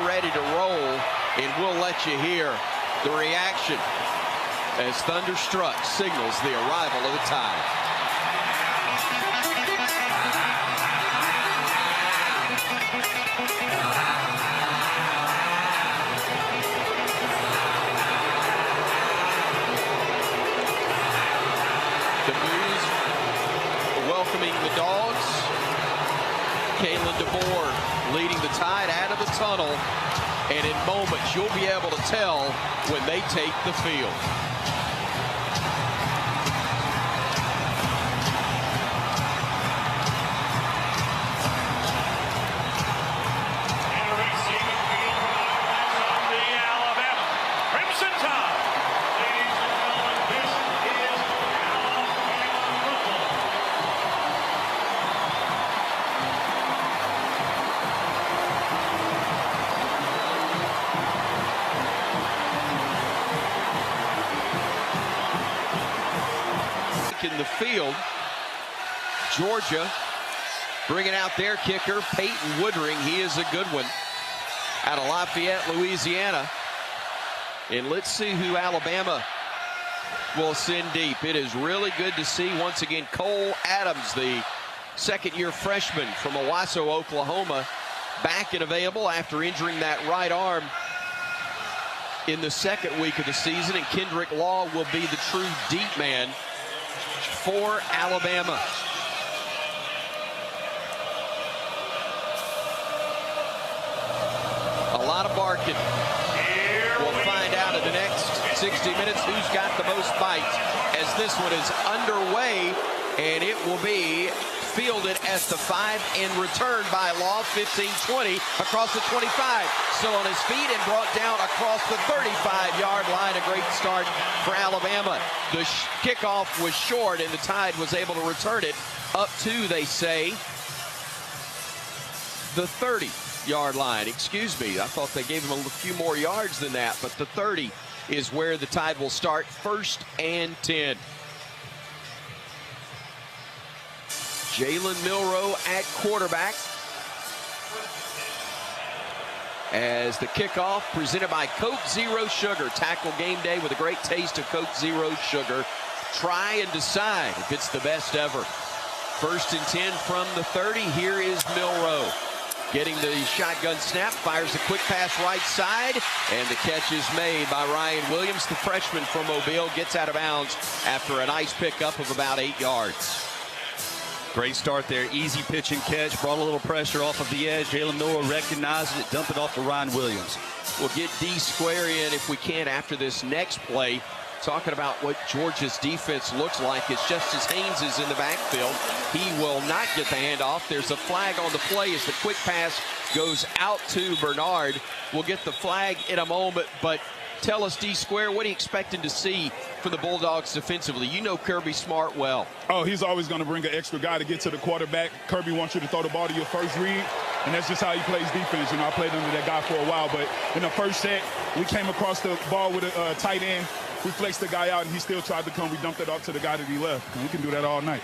ready to roll, and we'll let you hear the reaction as Thunderstruck signals the arrival of the Tide. The Blues welcoming the Dogs. Kalen DeBoer leading the Tide out of the tunnel, and in moments you'll be able to tell when they take the field. In the field, Georgia bringing out their kicker, Peyton Woodring. He is a good one out of Lafayette, Louisiana. And let's see who Alabama will send deep. It is really good to see once again Cole Adams, the second-year freshman from Owasso, Oklahoma, back and available after injuring that right arm in the second week of the season. And Kendrick Law will be the true deep man for Alabama. A lot of barking. We'll find out in the next 60 minutes who's got the most bites as this one is underway, and it will be fielded at the 5 and returned by Law, 15-20 across the 25. Still on his feet and brought down across the 35-yard line. A great start for Alabama. The kickoff was short, and the Tide was able to return it up to, they say, the 30-yard line. Excuse me, I thought they gave him a few more yards than that, but the 30 is where the Tide will start, 1st and 10. Jalen Milroe at quarterback as the kickoff presented by Coke Zero Sugar. Tackle game day with a great taste of Coke Zero Sugar. Try and decide if it's the best ever. 1st and 10 from the 30. Here is Milroe getting the shotgun snap, fires a quick pass right side, and the catch is made by Ryan Williams. The freshman from Mobile gets out of bounds after a nice pickup of about 8 yards. Great start there. Easy pitch and catch. Brought a little pressure off of the edge. Jalen Milroe recognized it, dumped it off to Ryan Williams. We'll get D-Square in if we can after this next play. Talking about what Georgia's defense looks like. It's just as Haynes is in the backfield. He will not get the handoff. There's a flag on the play as the quick pass goes out to Bernard. We'll get the flag in a moment, but tell us, D-Square, what are you expecting to see for the Bulldogs defensively? You know Kirby Smart well. Oh, he's always going to bring an extra guy to get to the quarterback. Kirby wants you to throw the ball to your first read, and that's just how he plays defense. You know, I played under that guy for a while, but in the first set, we came across the ball with a tight end. We flexed the guy out, and he still tried to come. We dumped it off to the guy that he left, and we can do that all night.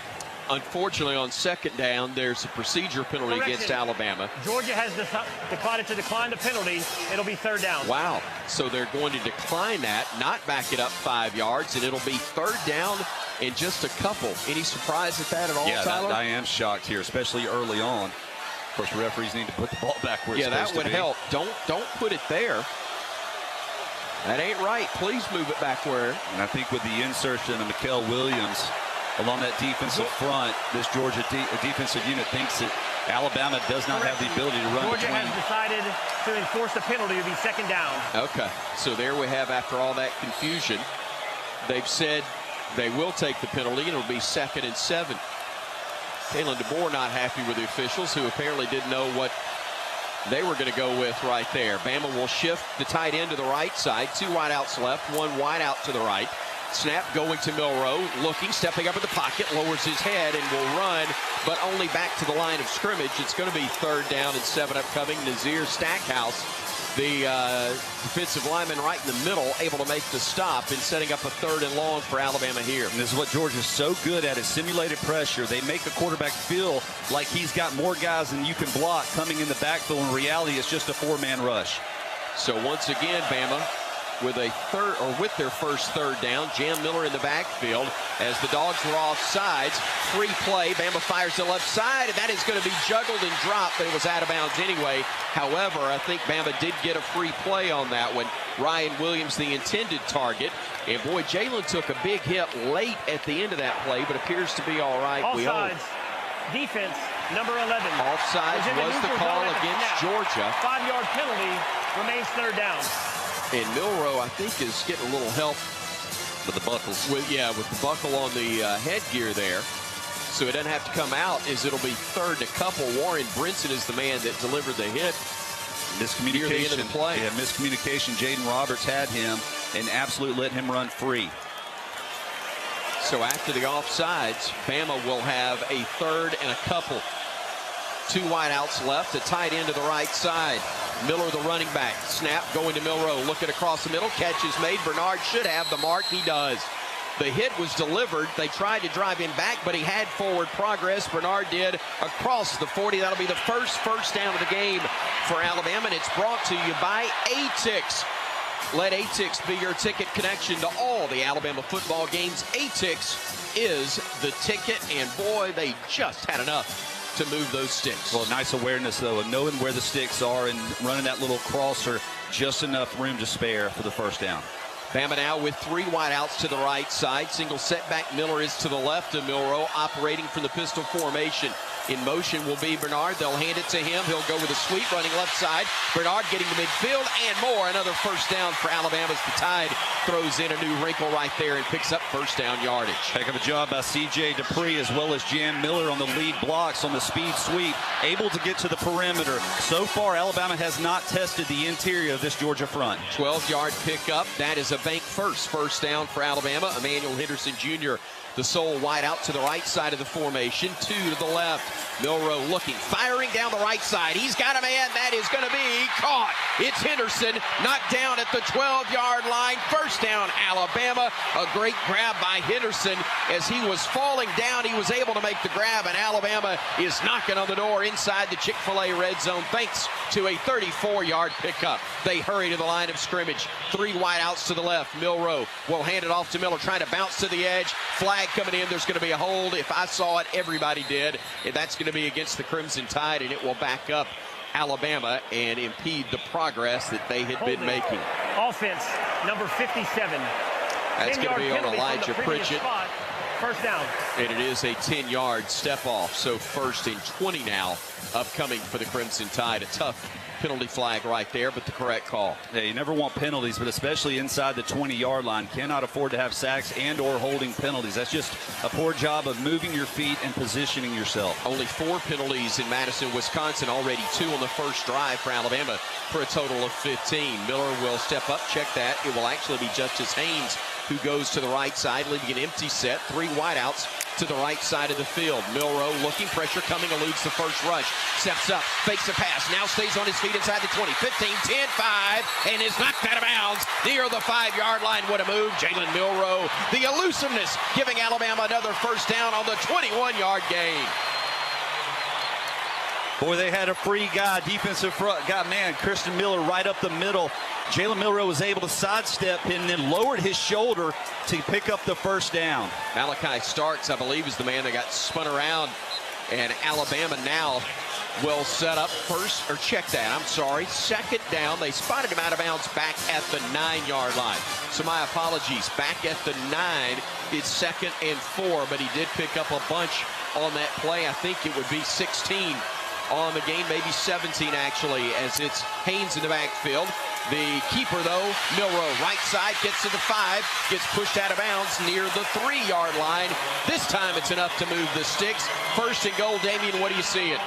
Unfortunately, on 2nd down, there's a procedure penalty against Alabama. Georgia has decided to decline the penalty. It'll be 3rd down. Wow. So they're going to decline that, not back it up 5 yards, and it'll be 3rd down and just a couple. Any surprise at that at all, Tyler? I am shocked here, especially early on. Of course, referees need to put the ball back where it's supposed to be. Yeah, that would help. Don't put it there. That ain't right. Please move it back where. And I think with the insertion of Mikael Williams along that defensive front, this Georgia defensive unit thinks that Alabama does not have the ability to run Georgia between. has decided to enforce the penalty. It'll be 2nd down. Okay, so there we have, after all that confusion, they've said they will take the penalty, and it'll be 2nd and 7. Kalen DeBoer not happy with the officials, who apparently didn't know what they were going to go with right there. Bama will shift the tight end to the right side. 2 wideouts left, 1 wideout to the right. Snap going to Milroe, looking, stepping up in the pocket, lowers his head and will run, but only back to the line of scrimmage. It's going to be 3rd down and 7 upcoming. Nazir Stackhouse The defensive lineman right in the middle able to make the stop and setting up a 3rd and long for Alabama here. And this is what Georgia's so good at, is simulated pressure. They make the quarterback feel like he's got more guys than you can block coming in the backfield. In reality, it's just a 4-man rush. So once again, Bama with their first 3rd down. Jam Miller in the backfield as the Dogs were off sides. Free play. Bama fires to the left side, and that is going to be juggled and dropped, but it was out of bounds anyway. However, I think Bama did get a free play on that one. Ryan Williams, the intended target. And boy, Jalen took a big hit late at the end of that play, but appears to be all right. Offsides. Defense, number 11. Offsides was the call against Georgia. 5-yard penalty, remains 3rd down. And Milroe, I think, is getting a little help With the buckles. with the buckle on the headgear there. So it doesn't have to come out, as it'll be 3rd and a couple. Warren Brinson is the man that delivered the hit. Miscommunication. Near the end of the play. Yeah, miscommunication. Jaden Roberts had him and absolutely let him run free. So after the offsides, Bama will have a 3rd and a couple. 2 wideouts left, a tight end to the right side. Miller, the running back. Snap going to Milroe. Looking across the middle. Catch is made. Bernard should have the mark. He does. The hit was delivered. They tried to drive him back, but he had forward progress. Bernard did across the 40. That'll be the first down of the game for Alabama, and it's brought to you by ATIX. Let ATIX be your ticket connection to all the Alabama football games. ATIX is the ticket, and boy, they just had enough to move those sticks. Well, nice awareness, though, of knowing where the sticks are and running that little crosser, just enough room to spare for the 1st down. Bama now with 3 wideouts to the right side. Single setback. Miller is to the left of Milroe, operating from the pistol formation. In motion will be Bernard. They'll hand it to him. He'll go with a sweep, running left side. Bernard getting to midfield and more. Another 1st down for Alabama as the Tide throws in a new wrinkle right there and picks up 1st down yardage. Heck of a job by C.J. Dupree as well as Jam Miller on the lead blocks on the speed sweep, able to get to the perimeter. So far, Alabama has not tested the interior of this Georgia front. 12-yard pickup. That is a bank first down for Alabama. Emmanuel Henderson Jr., the sole wide out to the right side of the formation. 2 to the left. Milroe looking, firing down the right side. He's got a man. That is going to be caught. It's Henderson, knocked down at the 12-yard line. 1st down, Alabama. A great grab by Henderson. As he was falling down, he was able to make the grab, and Alabama is knocking on the door inside the Chick-fil-A red zone thanks to a 34-yard pickup. They hurry to the line of scrimmage. 3 wideouts to the left. Milroe will hand it off to Miller, trying to bounce to the edge. Flag coming in. There's going to be a hold. If I saw it, everybody did. And that's going to be against the Crimson Tide, and it will back up Alabama and impede the progress that they had been making. Offense, number 57. That's going to be on Elijah Pritchett. 1st down. And it is a 10-yard step off. So 1st and 20 now upcoming for the Crimson Tide. A tough penalty flag right there, but the correct call. Yeah, you never want penalties, but especially inside the 20-yard line. Cannot afford to have sacks and or holding penalties. That's just a poor job of moving your feet and positioning yourself. Only 4 penalties in Madison, Wisconsin. Already 2 on the first drive for Alabama for a total of 15. Miller will step up, check that. It will actually be Justice Haynes who goes to the right side, leaving an empty set. 3 wideouts to the right side of the field. Milroe looking, pressure coming, eludes the first rush. Steps up, fakes a pass, now stays on his feet inside the 20, 15, 10, 5, and is knocked out of bounds near the 5-yard line. What a move, Jalen Milroe. The elusiveness giving Alabama another 1st down on the 21-yard gain. Boy, they had a free guy, defensive front guy, man, Christian Miller right up the middle. Jalen Milroe was able to sidestep and then lowered his shoulder to pick up the 1st down. Malachi Starks, I believe, is the man that got spun around. And Alabama now will set up 2nd down. They spotted him out of bounds back at the 9-yard line. So my apologies. Back at the 9, it's 2nd and 4, but he did pick up a bunch on that play. I think it would be 16 on the game, maybe 17 actually, as it's Haynes in the backfield. The keeper, though, Milroe, right side, gets to the 5, gets pushed out of bounds near the 3-yard line. This time it's enough to move the sticks. 1st and goal, Damian, what are you seeing?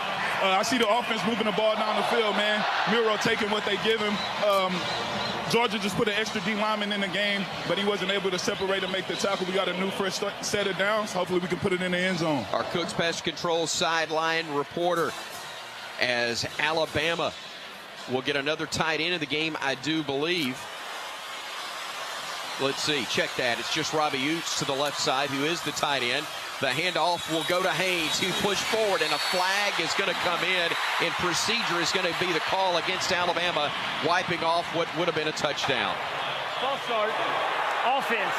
I see the offense moving the ball down the field, man. Milroe taking what they give him. Georgia just put an extra D lineman in the game, but he wasn't able to separate and make the tackle. We got a new fresh set of downs. Hopefully we can put it in the end zone. Our Cooks Pest Control sideline reporter, as Alabama will get another tight end in the game, I do believe. Let's see, check that. It's just Robbie Utes to the left side, who is the tight end. The handoff will go to Haynes, who pushed forward, and a flag is going to come in, and procedure is going to be the call against Alabama, wiping off what would have been a touchdown. False start. Offense.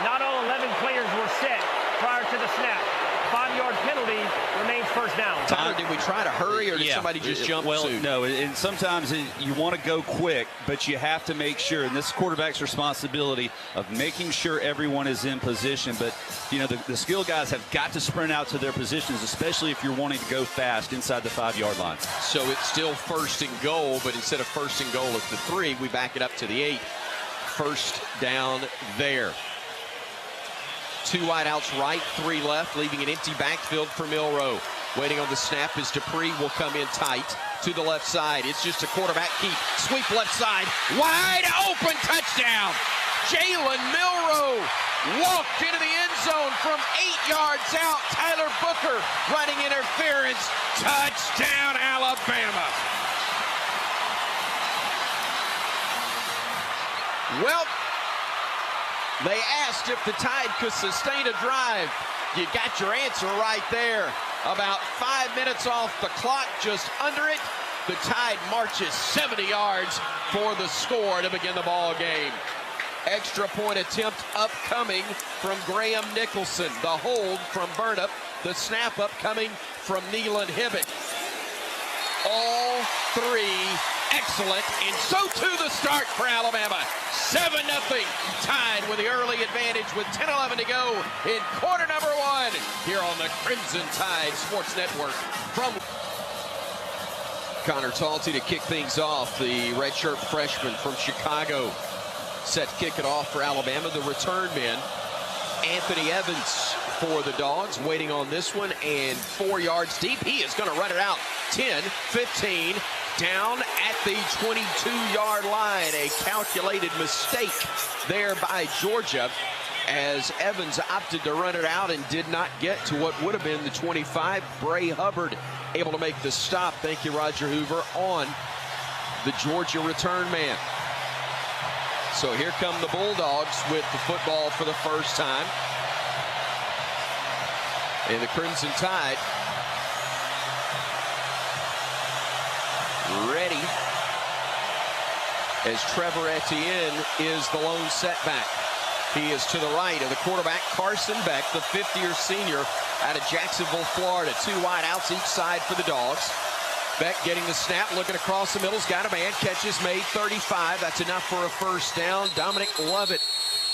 Not all 11 players were set prior to the snap. 5-yard penalty, remains first down. Tyler, did we try to hurry, or did somebody just jump Well, to? no, and sometimes you want to go quick, but you have to make sure, and this is quarterback's responsibility of making sure everyone is in position. But, you know, the skill guys have got to sprint out to their positions, especially if you're wanting to go fast inside the 5-yard line. So it's still first and goal, but instead of first and goal at the 3, we back it up to the 8. First down there. 2 wideouts right, 3 left, leaving an empty backfield for Milroe. Waiting on the snap as Dupree will come in tight to the left side. It's just a quarterback keep. Sweep left side. Wide open touchdown. Jalen Milroe walked into the end zone from 8 yards out. Tyler Booker running interference. Touchdown, Alabama. Well, they asked if the Tide could sustain a drive. You got your answer right there. About 5 minutes off the clock, just under it. The Tide marches 70 yards for the score to begin the ball game. Extra point attempt upcoming from Graham Nicholson. The hold from Burnup. The snap upcoming from Neelan Hibbett. All 3 excellent, and so too the start for Alabama. 7-0, Tide with the early advantage with 10-11 to go in quarter number 1 here on the Crimson Tide Sports Network. From Connor Talty to kick things off, the redshirt freshman from Chicago, set to kick it off for Alabama. The return man, Anthony Evans for the Dogs, waiting on this one, and 4 yards deep. He is going to run it out. 10, 15, down at the 22-yard line. A calculated mistake there by Georgia, as Evans opted to run it out and did not get to what would have been the 25. Bray Hubbard able to make the stop. Thank you, Roger Hoover, on the Georgia return man. So here come the Bulldogs with the football for the first time. And the Crimson Tide ready, as Trevor Etienne is the lone setback. He is to the right of the quarterback, Carson Beck, the 5th-year senior out of Jacksonville, Florida. 2 wideouts each side for the Dogs. Beck getting the snap, looking across the middle. He's got a man. Catch is made. 35. That's enough for a first down. Dominic Lovett,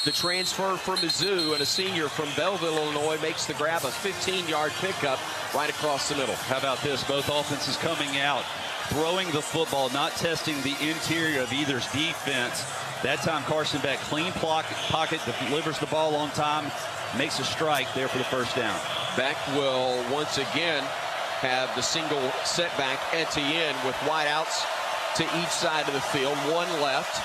the transfer from Mizzou and a senior from Belleville, Illinois, makes the grab. A 15-yard pickup right across the middle. How about this? Both offenses coming out, throwing the football, not testing the interior of either's defense. That time Carson Beck, clean pocket, delivers the ball on time, makes a strike there for the first down. Beck will once again have the single setback Etienne with wideouts to each side of the field. 1 left,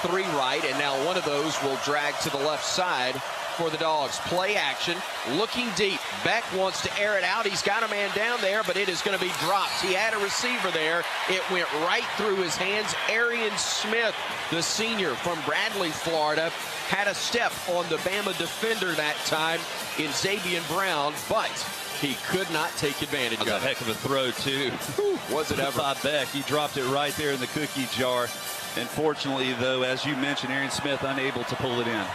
3 right, and now one of those will drag to the left side for the Dogs. Play action, looking deep. Beck wants to air it out. He's got a man down there, but it is going to be dropped. He had a receiver there. It went right through his hands. Arian Smith, the senior from Bradley, Florida, had a step on the Bama defender that time in Xavier Brown, but he could not take advantage of it. A heck of a throw, too. Was it ever? By Beck. He dropped it right there in the cookie jar. Unfortunately, though, as you mentioned, Arian Smith unable to pull it in.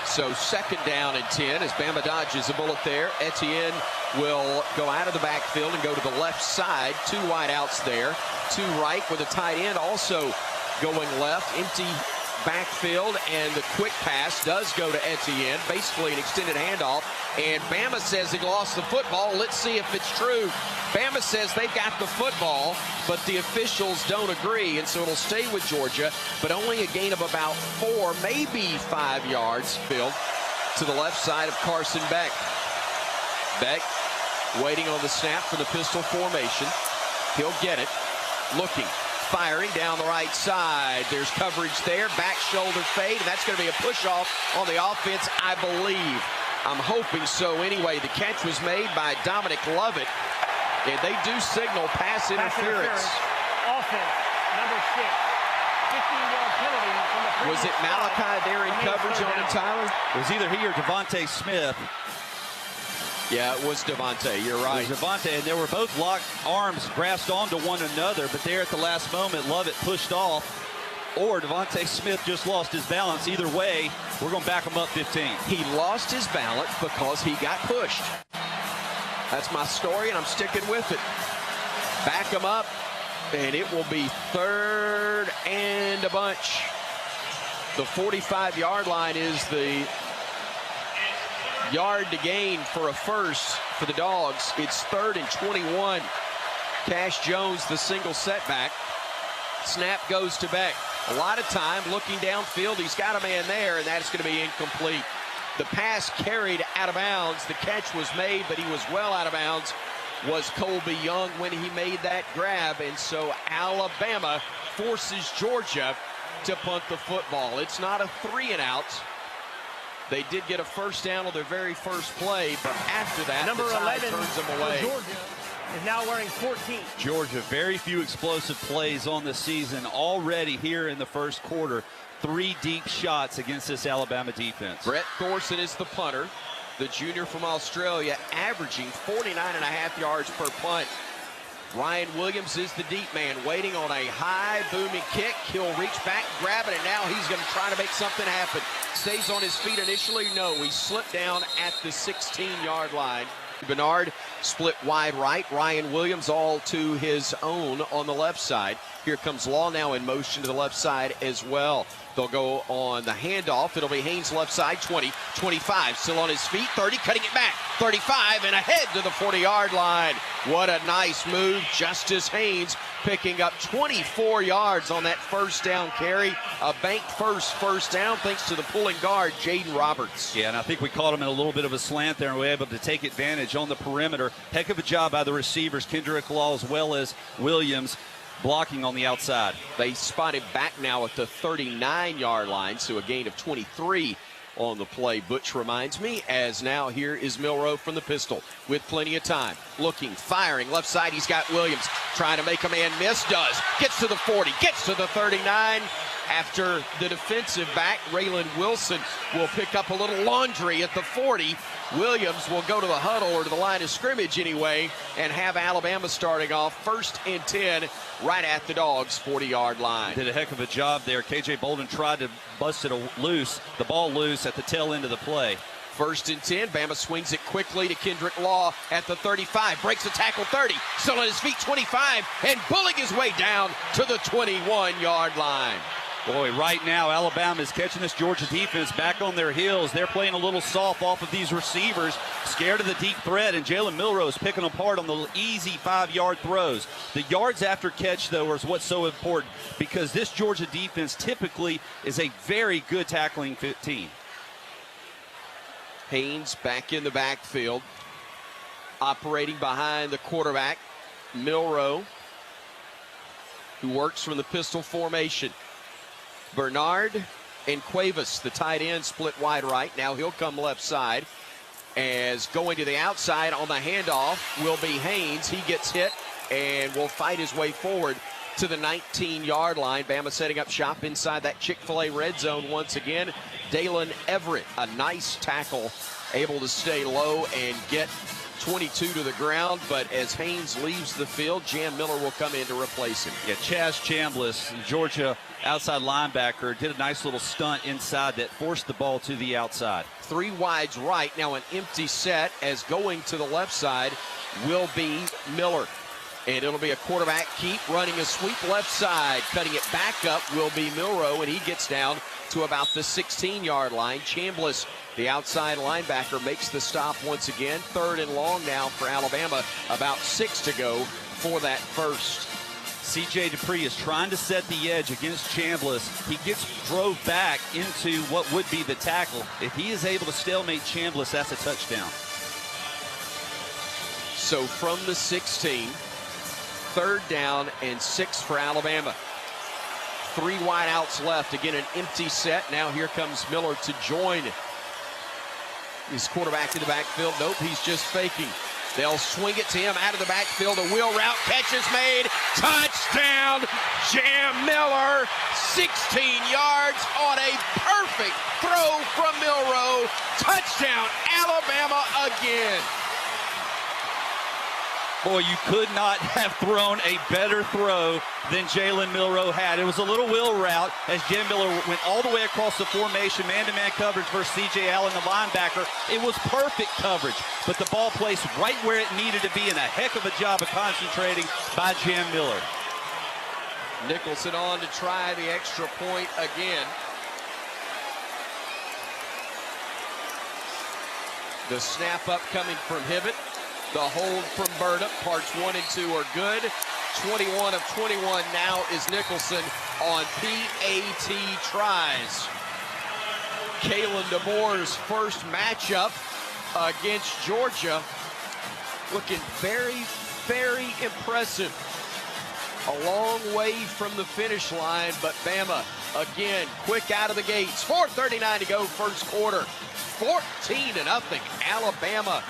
So 2nd down and 10 as Bama dodges a bullet there. Etienne will go out of the backfield and go to the left side. 2 wideouts there. 2 right with a tight end also going left. Empty backfield, and the quick pass does go to Etienne. Basically an extended handoff. And Bama says he lost the football. Let's see if it's true. Bama says they've got the football, but the officials don't agree, and so it'll stay with Georgia, but only a gain of about 4, maybe 5 yards, Phil, to the left side of Carson Beck. Beck waiting on the snap for the pistol formation. He'll get it. Looking. Firing down the right side. There's coverage there. Back shoulder fade, and that's going to be a push-off on the offense, I believe. I'm hoping so anyway. The catch was made by Dominic Lovett, And they do signal pass interference. Offense, number 6. 15-yard penalty from the previous Was it Malachi there in coverage on him, Tyler? It was either he or Devontae Smith. Yeah, it was Devontae. You're right. It was Devontae, and they were both locked arms grasped onto one another, but there at the last moment, Lovett pushed off, or Devontae Smith just lost his balance. Either way, we're going to back him up 15. He lost his balance because he got pushed. That's my story, and I'm sticking with it. Back him up, and it will be 3rd and a bunch. The 45-yard line is the yard to gain for a first for the Dogs. It's 3rd and 21. Cash Jones, the single setback. Snap goes to Beck. A lot of time looking downfield. He's got a man there, and that's going to be incomplete. The pass carried out of bounds. The catch was made, but he was well out of bounds. Was Colby Young when he made that grab, and so Alabama forces Georgia to punt the football. It's not a 3-and-out. They did get a first down on their very first play, but after that, number the Tide 11 turns them away. for Georgia is now wearing 14. Georgia, very few explosive plays on the season already here in the first quarter. 3 deep shots against this Alabama defense. Brett Thorson is the punter. The junior from Australia, averaging 49.5 yards per punt. Ryan Williams is the deep man, waiting on a high booming kick. He'll reach back, grab it, and now he's going to try to make something happen. Stays on his feet initially. No, he slipped down at the 16-yard line. Bernard split wide right. Ryan Williams all to his own on the left side. Here comes Law now in motion to the left side as well. They'll go on the handoff. It'll be Haynes left side, 20, 25, still on his feet, 30, cutting it back, 35, and ahead to the 40-yard line. What a nice move. Justice Haynes picking up 24 yards on that first down carry. A banked first down thanks to the pulling guard, Jaden Roberts. Yeah, and I think we caught him in a little bit of a slant there, and we were able to take advantage on the perimeter. Heck of a job by the receivers, Kendrick Law as well as Williams, blocking on the outside. They spotted back now at the 39-yard line, so a gain of 23 on the play. Butch reminds me, as now here is Milroe from the pistol with plenty of time. Looking, firing, left side, he's got Williams. Trying to make a man miss, does. Gets to the 40, gets to the 39. After the defensive back, Raylan Wilson will pick up a little laundry at the 40. Williams will go to the huddle, or to the line of scrimmage anyway, and have Alabama starting off 1st and 10 right at the Dogs' 40-yard line. Did a heck of a job there. KJ Bolden tried to bust it loose, the ball loose at the tail end of the play. 1st and 10, Bama swings it quickly to Kendrick Law at the 35, breaks a tackle 30, still on his feet 25, and pulling his way down to the 21-yard line. Boy, right now, Alabama is catching this Georgia defense back on their heels. They're playing a little soft off of these receivers, scared of the deep threat, and Jalen Milroe is picking them apart on the easy 5-yard throws. The yards after catch, though, is what's so important, because this Georgia defense typically is a very good tackling team. Haynes back in the backfield, operating behind the quarterback, Milroe, who works from the pistol formation. Bernard and Cuevas, the tight end, split wide right. Now he'll come left side. As going to the outside on the handoff will be Haynes. He gets hit and will fight his way forward to the 19-yard line. Bama setting up shop inside that Chick-fil-A red zone once again. Dalen Everett, a nice tackle, able to stay low and get 22 to the ground, but as Haynes leaves the field, Jan Miller will come in to replace him. Yeah, Chaz Chambliss, Georgia outside linebacker, did a nice little stunt inside that forced the ball to the outside. 3 wides right, now an empty set, as going to the left side will be Miller. And it'll be a quarterback keep, running a sweep left side. Cutting it back up will be Milroe, and he gets down to about the 16-yard line. Chambliss, the outside linebacker, makes the stop once again. 3rd and long now for Alabama. About 6 to go for that first. C.J. Dupree is trying to set the edge against Chambliss. He drove back into what would be the tackle. If he is able to stalemate Chambliss, that's a touchdown. So from the 16, 3rd down and 6 for Alabama. 3 wideouts left. Again, an empty set. Now here comes Miller to join his quarterback in the backfield. Nope, he's just faking. They'll swing it to him out of the backfield. A wheel route, catch is made. Touchdown, Jam Miller. 16 yards on a perfect throw from Milroe. Touchdown, Alabama again. Boy, you could not have thrown a better throw than Jalen Milroe had. It was a little wheel route as Jam Miller went all the way across the formation, man-to-man coverage versus C.J. Allen, the linebacker. It was perfect coverage, but the ball placed right where it needed to be, and a heck of a job of concentrating by Jam Miller. Nicholson on to try the extra point again. The snap up coming from Hibbett. The hold from Burnup. Parts 1 and 2 are good. 21 of 21 now is Nicholson on PAT tries. Kalen DeBoer's first matchup against Georgia. Looking very, very impressive. A long way from the finish line, but Bama, again, quick out of the gates. 4:39 to go, first quarter. 14-0, Alabama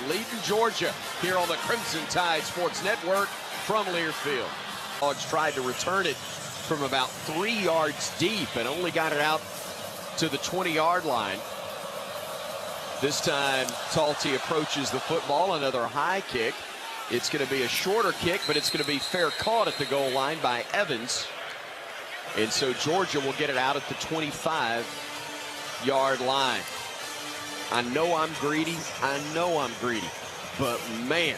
leading Georgia here on the Crimson Tide Sports Network from Learfield. Dogs tried to return it from about 3 yards deep and only got it out to the 20-yard line. This time, Talty approaches the football, another high kick. It's going to be a shorter kick, but it's going to be fair caught at the goal line by Evans. And so Georgia will get it out at the 25-yard line. I know I'm greedy. But, man,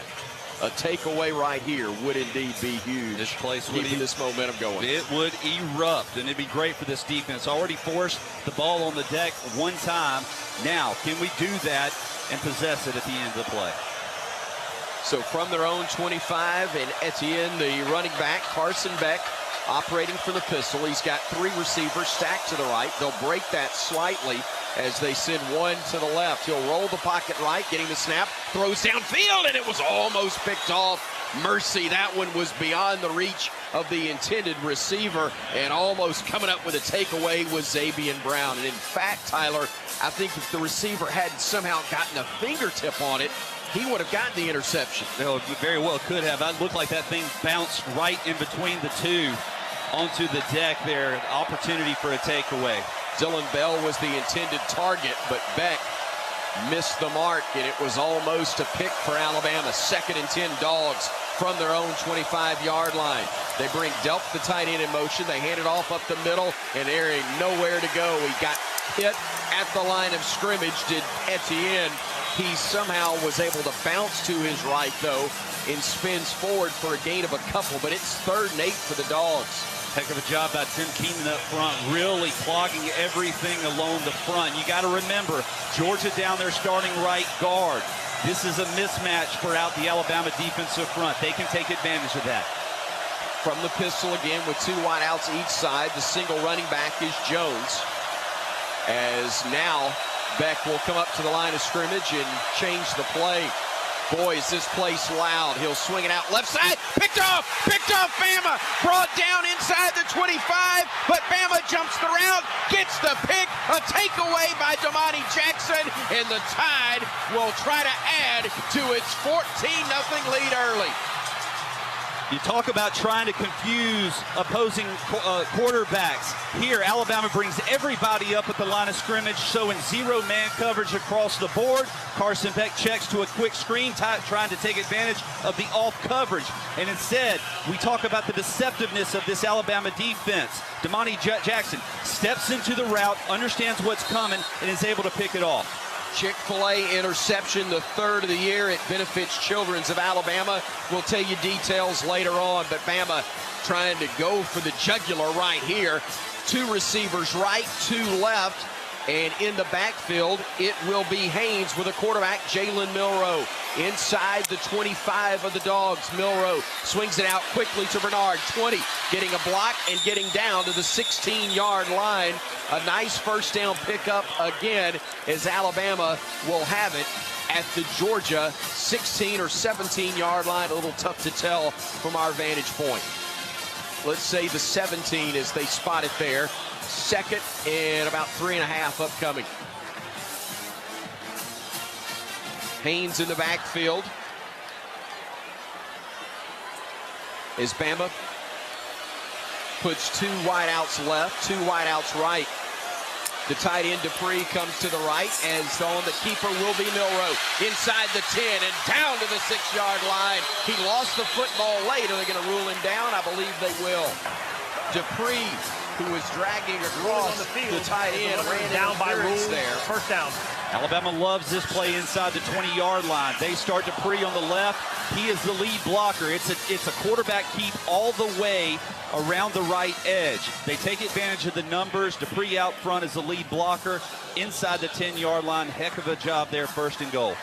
a takeaway right here would indeed be huge. This place would keep this momentum going. It would erupt, and it'd be great for this defense. Already forced the ball on the deck one time. Now, can we do that and possess it at the end of the play? So from their own 25, and Etienne, the running back, Carson Beck, operating from the pistol. He's got 3 receivers stacked to the right. They'll break that slightly as they send one to the left. He'll roll the pocket right, getting the snap, throws downfield, and it was almost picked off. Mercy, that one was beyond the reach of the intended receiver, and almost coming up with a takeaway was Zabian Brown. And in fact, Tyler, I think if the receiver hadn't somehow gotten a fingertip on it, he would have gotten the interception. No, very well could have. It looked like that thing bounced right in between the two onto the deck there. Opportunity for a takeaway. Dylan Bell was the intended target, but Beck missed the mark, and it was almost a pick for Alabama. 2nd and 10 Dogs from their own 25-yard line. They bring Delp, the tight end, in motion. They hand it off up the middle, and there ain't nowhere to go. He got hit at the line of scrimmage, did Etienne. He somehow was able to bounce to his right, though, and spins forward for a gain of a couple, but it's 3rd and 8 for the Dogs. Heck of a job by Tim Keenan up front, really clogging everything along the front. You got to remember, Georgia down there starting right guard. This is a mismatch for out the Alabama defensive front. They can take advantage of that. From the pistol again with 2 wideouts each side. The single running back is Jones. As now Beck will come up to the line of scrimmage and change the play. Boy, is this place loud. He'll swing it out left side. Picked off, Bama. Brought down inside the 25, but Bama jumps the route, gets the pick. A takeaway by Damani Jackson, and the Tide will try to add to its 14-0 lead early. You talk about trying to confuse opposing quarterbacks. Here, Alabama brings everybody up at the line of scrimmage, showing 0-man coverage across the board. Carson Beck checks to a quick screen, trying to take advantage of the off coverage. And instead, we talk about the deceptiveness of this Alabama defense. Damani Jackson steps into the route, understands what's coming, and is able to pick it off. Chick-fil-A interception, the 3rd of the year. It benefits Children's of Alabama. We'll tell you details later on, but Bama trying to go for the jugular right here. 2 receivers right, 2 left, and in the backfield, it will be Haynes with a quarterback, Jalen Milroe. Inside the 25 of the Dogs, Milroe swings it out quickly to Bernard. 20, getting a block and getting down to the 16-yard line. A nice first down pickup again as Alabama will have it at the Georgia 16 or 17-yard line. A little tough to tell from our vantage point. Let's say the 17 as they spot it there. 2nd and about 3.5 upcoming. Haynes in the backfield. as Bama puts 2 wideouts left, 2 wideouts right. The tight end Dupree comes to the right, and so on the keeper will be Milroe. Inside the 10 and down to the 6-yard line. He lost the football late. Are they going to rule him down? I believe they will. Dupree, who was dragging across the tight end, ran down by rule there. First down. Alabama loves this play inside the 20-yard line. They start Dupree on the left. He is the lead blocker. It's a quarterback keep all the way around the right edge. They take advantage of the numbers. Dupree out front is the lead blocker inside the 10-yard line. Heck of a job there, 1st and goal.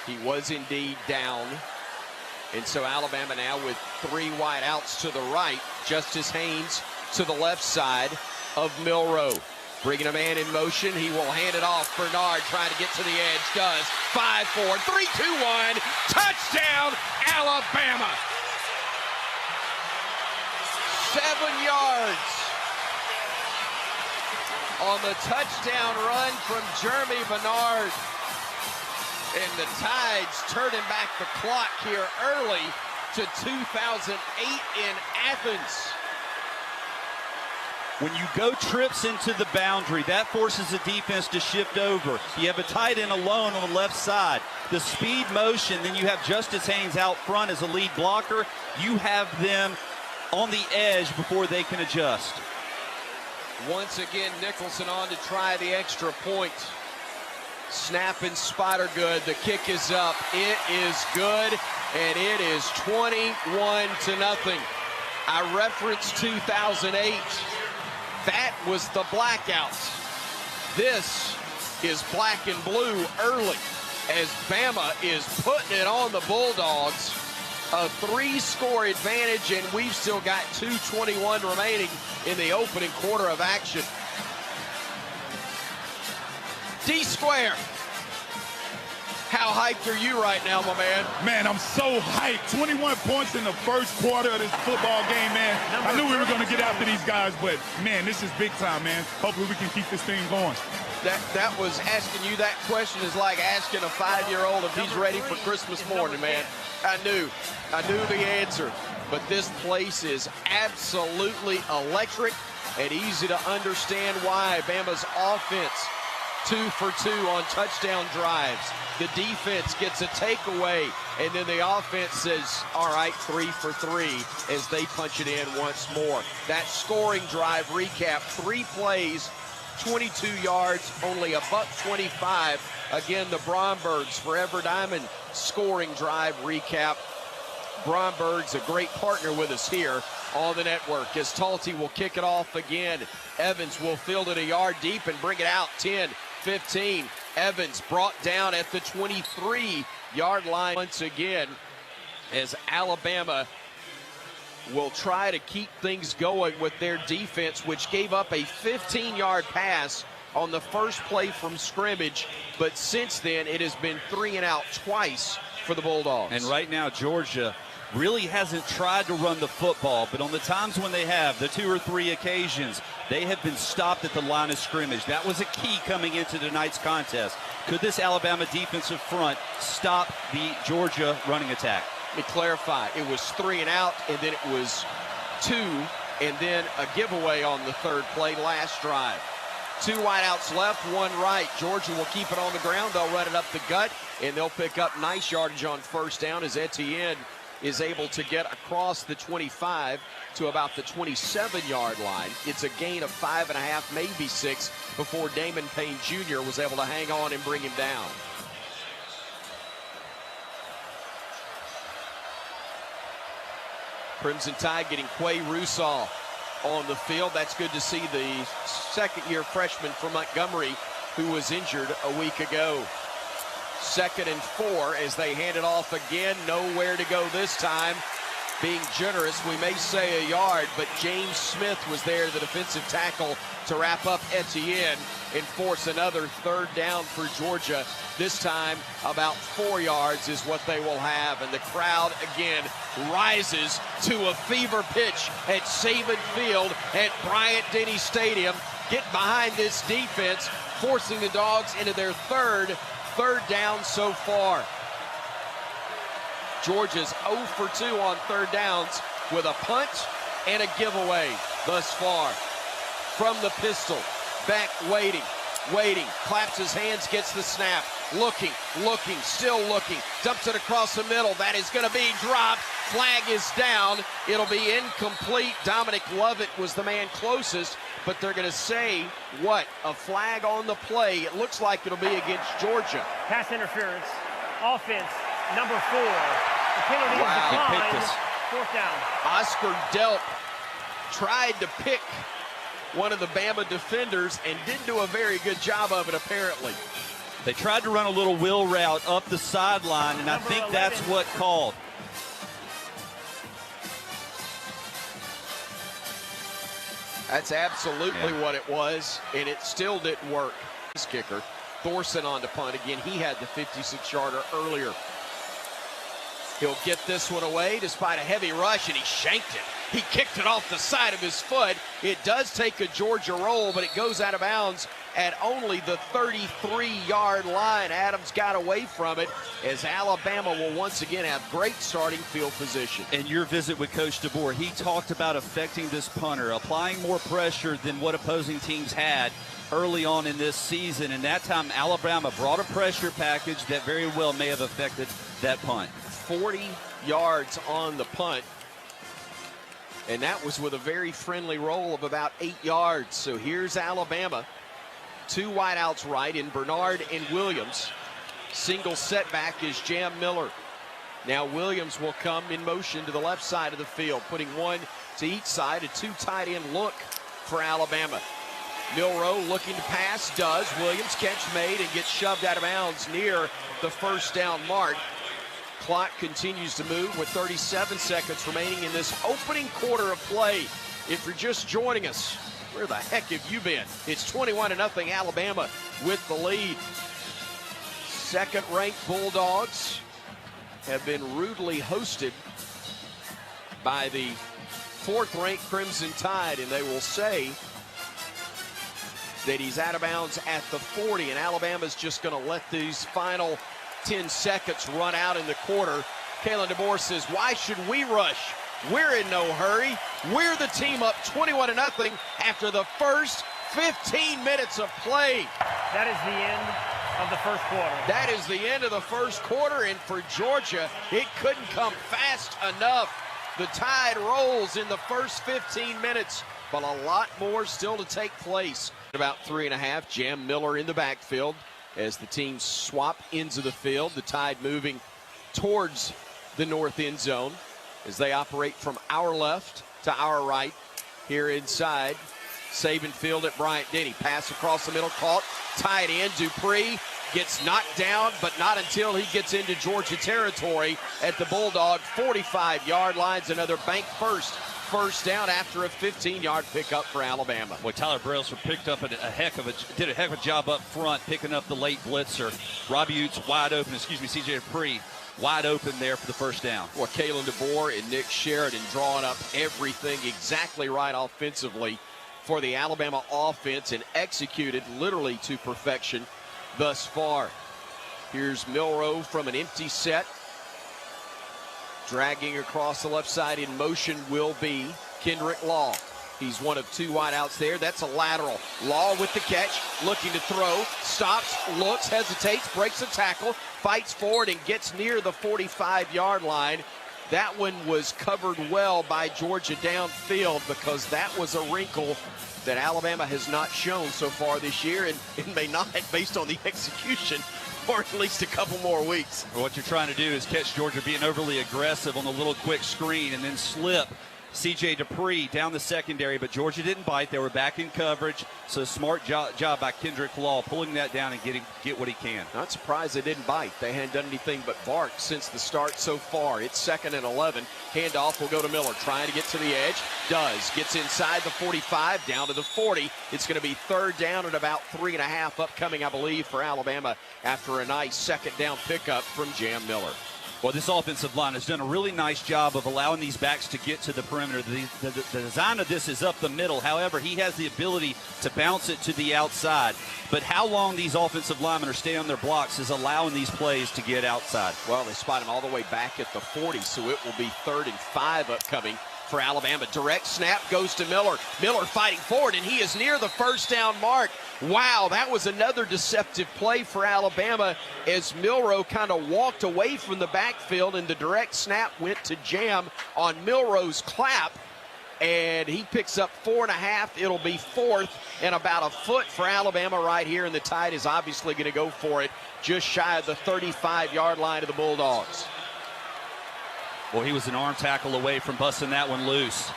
He was indeed down. And so Alabama now with 3 wideouts to the right. Justice Haynes to the left side of Milroe. Bringing a man in motion, he will hand it off. Bernard trying to get to the edge, does. 5-4, 3-2-1, touchdown, Alabama. 7 yards on the touchdown run from Jeremy Bernard. And the Tides turning back the clock here early to 2008 in Athens. When you go trips into the boundary, that forces the defense to shift over. You have a tight end alone on the left side. The speed motion, then you have Justice Haynes out front as a lead blocker. You have them on the edge before they can adjust. Once again, Nicholson on to try the extra point. Snap and spot are good. The kick is up. It is good, and it is 21-0. I referenced 2008. That was the blackout. This is black and blue early as Bama is putting it on the Bulldogs. A 3-score advantage, and we've still got 2:21 remaining in the opening quarter of action. D-Square. How hyped are you right now, my man? Man, I'm so hyped. 21 points in the first quarter of this football game, man. I knew we were going to get after these guys, but, man, this is big time, man. Hopefully we can keep this thing going. That was asking you that question is like asking a 5-year-old if he's ready for Christmas morning, man. I knew the answer. But this place is absolutely electric and easy to understand why. Bama's offense 2 for 2 on touchdown drives. The defense gets a takeaway, and then the offense says, all right, 3 for 3 as they punch it in once more. That scoring drive recap, 3 plays, 22 yards, only $1.25. Again, the Brombergs Forever Diamond scoring drive recap. Bromberg's a great partner with us here on the network as Talty will kick it off again. Evans will field it a yard deep and bring it out 10, 15. Evans brought down at the 23-yard line once again as Alabama will try to keep things going with their defense, which gave up a 15-yard pass on the first play from scrimmage, but since then it has been 3 and out twice for the Bulldogs. And right now Georgia really hasn't tried to run the football, but on the times when they have, the 2 or 3 occasions, they have been stopped at the line of scrimmage. That was a key coming into tonight's contest. Could this Alabama defensive front stop the Georgia running attack? Let me clarify. It was 3 and out, and then it was 2, and then a giveaway on the third play last drive. 2 wideouts left, 1 right. Georgia will keep it on the ground. They'll run it up the gut, and they'll pick up nice yardage on first down as Etienne is able to get across the 25 to about the 27-yard line. It's a gain of 5.5, maybe 6, before Damon Payne Jr. was able to hang on and bring him down. Crimson Tide getting Quay Russaw on the field. That's good to see the second-year freshman from Montgomery who was injured a week ago. 2nd and 4 as they hand it off again. Nowhere to go this time. Being generous, we may say a yard, but James Smith was there, the defensive tackle, to wrap up Etienne and force another 3rd down for Georgia. This time, about 4 yards is what they will have, and the crowd again rises to a fever pitch at Saban Field at Bryant-Denny Stadium. Get behind this defense, forcing the Dogs into their third down so far. Georgia's 0 for 2 on third downs with a punt and a giveaway thus far. From the pistol, Beck waiting, claps his hands, gets the snap, looking, still looking, dumps it across the middle. That is going to be dropped. Flag is down. It'll be incomplete. Dominic Lovett was the man closest, but they're going to say, what, a flag on the play. It looks like it'll be against Georgia. Pass interference, offense, number 4. The penalty is declined. Fourth down. Oscar Delp tried to pick one of the Bama defenders and didn't do a very good job of it, apparently. They tried to run a little wheel route up the sideline, and I think that's what called. That's absolutely what it was, and it still didn't work. This kicker, Thorson on to punt again. He had the 56-yarder earlier. He'll get this one away despite a heavy rush, and he shanked it. He kicked it off the side of his foot. It does take a Georgia roll, but it goes out of bounds at only the 33-yard line. Adams got away from it as Alabama will once again have great starting field position. In your visit with Coach DeBoer, he talked about affecting this punter, applying more pressure than what opposing teams had early on in this season. And that time, Alabama brought a pressure package that very well may have affected that punt. 40 yards on the punt. And that was with a very friendly roll of about 8 yards. So here's Alabama. 2 wideouts right in Bernard and Williams. Single setback is Jam Miller. Now Williams will come in motion to the left side of the field, putting one to each side, a 2 tight end look for Alabama. Milroe looking to pass, does. Williams catch made and gets shoved out of bounds near the first down mark. Clock continues to move with 37 seconds remaining in this opening quarter of play. If you're just joining us, where the heck have you been? It's 21-0 Alabama with the lead. Second-ranked Bulldogs have been rudely hosted by the 4th-ranked Crimson Tide, and they will say that he's out of bounds at the 40, and Alabama's just going to let these final 10 seconds run out in the quarter. Kalen DeBoer says, why should we rush? We're in no hurry. We're the team up 21-0 after the first 15 minutes of play. That is the end of the first quarter. That is the end of the first quarter, and for Georgia, it couldn't come fast enough. The Tide rolls in the first 15 minutes, but a lot more still to take place. About 3.5, Jam Miller in the backfield as the teams swap ends of the field. The Tide moving towards the north end zone as they operate from our left to our right here inside Saban Field at Bryant-Denny. Pass across the middle, caught, tight end. Dupree gets knocked down, but not until he gets into Georgia territory at the Bulldog 45-yard lines. Another bank first down after a 15-yard pickup for Alabama. Well, Tyler Brailsford picked up did a heck of a job up front, picking up the late blitzer. Robbie Utes wide open, CJ Dupree wide open there for the first down. Well, Kalen DeBoer and Nick Sheridan drawing up everything exactly right offensively for the Alabama offense and executed literally to perfection thus far. Here's Milroe from an empty set. Dragging across the left side in motion will be Kendrick Law. He's one of 2 wideouts there. That's a lateral. Law with the catch, looking to throw, stops, looks, hesitates, breaks a tackle, fights forward and gets near the 45-yard line. That one was covered well by Georgia downfield because that was a wrinkle that Alabama has not shown so far this year and may not based on the execution for at least a couple more weeks. What you're trying to do is catch Georgia being overly aggressive on the little quick screen and then slip CJ Dupree down the secondary, but Georgia didn't bite. They were back in coverage, so smart job by Kendrick Law pulling that down and get what he can. Not surprised they didn't bite. They hadn't done anything but bark since the start so far. It's 2nd and 11. Handoff will go to Miller, trying to get to the edge. Does. Gets inside the 45, down to the 40. It's going to be 3rd down at about 3.5 upcoming, I believe, for Alabama after a nice 2nd down pickup from Jam Miller. Well, this offensive line has done a really nice job of allowing these backs to get to the perimeter. The design of this is up the middle. However, he has the ability to bounce it to the outside. But how long these offensive linemen are staying on their blocks is allowing these plays to get outside. Well, they spot him all the way back at the 40, so it will be 3rd and 5 upcoming for Alabama. Direct snap goes to Miller. Miller fighting forward, and he is near the first down mark. Wow, that was another deceptive play for Alabama as Milroe kind of walked away from the backfield, and the direct snap went to jam on Milroe's clap, and he picks up 4.5. It'll be 4th and about a foot for Alabama right here, and the Tide is obviously going to go for it just shy of the 35-yard line of the Bulldogs. Well, he was an arm tackle away from busting that one loose.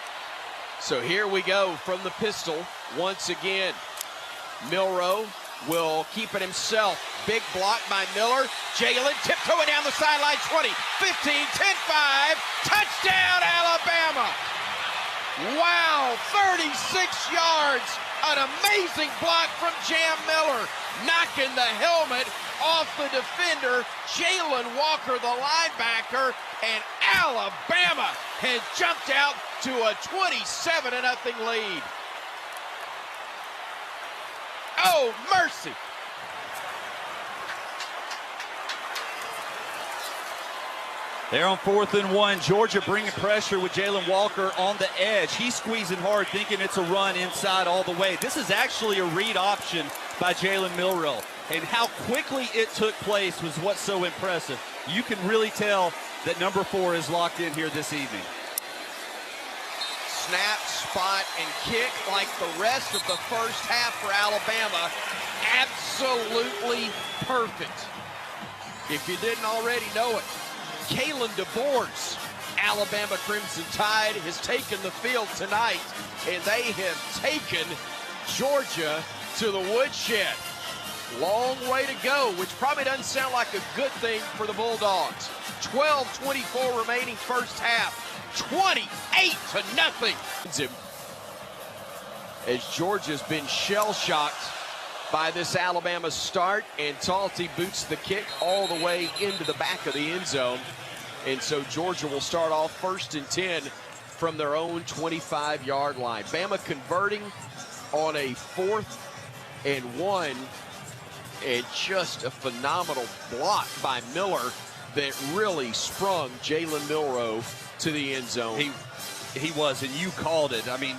So here we go from the pistol once again. Milroe will keep it himself. Big block by Miller. Jalen tiptoeing down the sideline. 20, 15, 10, 5. Touchdown, Alabama. Wow, 36 yards. An amazing block from Jam Miller, knocking the helmet off the defender. Jalen Walker, the linebacker, and Alabama has jumped out to a 27-0 lead. Oh, mercy. They're on 4th and 1. Georgia bringing pressure with Jalen Walker on the edge. He's squeezing hard, thinking it's a run inside all the way. This is actually a read option by Jalen Milroe. And how quickly it took place was what's so impressive. You can really tell that number 4 is locked in here this evening. Snap, spot, and kick like the rest of the first half for Alabama. Absolutely perfect. If you didn't already know it, Kalen DeBoer's Alabama Crimson Tide has taken the field tonight, and they have taken Georgia to the woodshed. Long way to go, which probably doesn't sound like a good thing for the Bulldogs. 12:24 remaining first half. 28-0. As Georgia's been shell-shocked by this Alabama start, and Talty boots the kick all the way into the back of the end zone. And so Georgia will start off 1st and 10 from their own 25-yard line. Bama converting on a 4th and 1, and just a phenomenal block by Miller that really sprung Jalen Milroe to the end zone. He was, and you called it. I mean,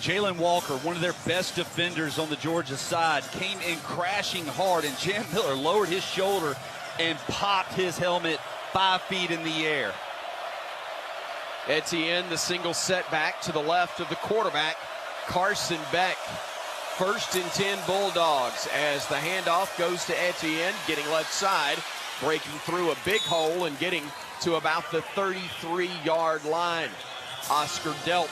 Jalen Walker, one of their best defenders on the Georgia side, came in crashing hard, and Jam Miller lowered his shoulder and popped his helmet 5 feet in the air. Etienne, the single setback to the left of the quarterback, Carson Beck. 1st and 10 Bulldogs as the handoff goes to Etienne, getting left side, breaking through a big hole and getting to about the 33-yard line. Oscar Delp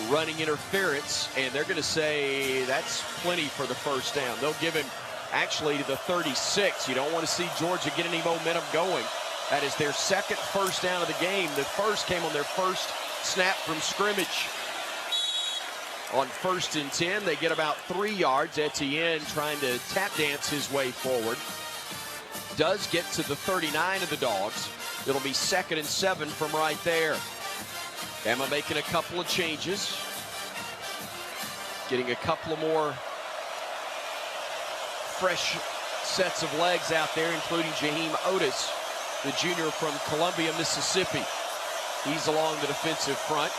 running interference, and they're going to say that's plenty for the first down. They'll give him actually to the 36. You don't want to see Georgia get any momentum going. That is their 2nd first down of the game. The first came on their first snap from scrimmage. On 1st and 10, they get about 3 yards. Etienne trying to tap dance his way forward. Does get to the 39 of the Dogs. It'll be 2nd and 7 from right there. Bama making a couple of changes. Getting a couple of more fresh sets of legs out there, including Jaheim Otis, the junior from Columbia, Mississippi. He's along the defensive front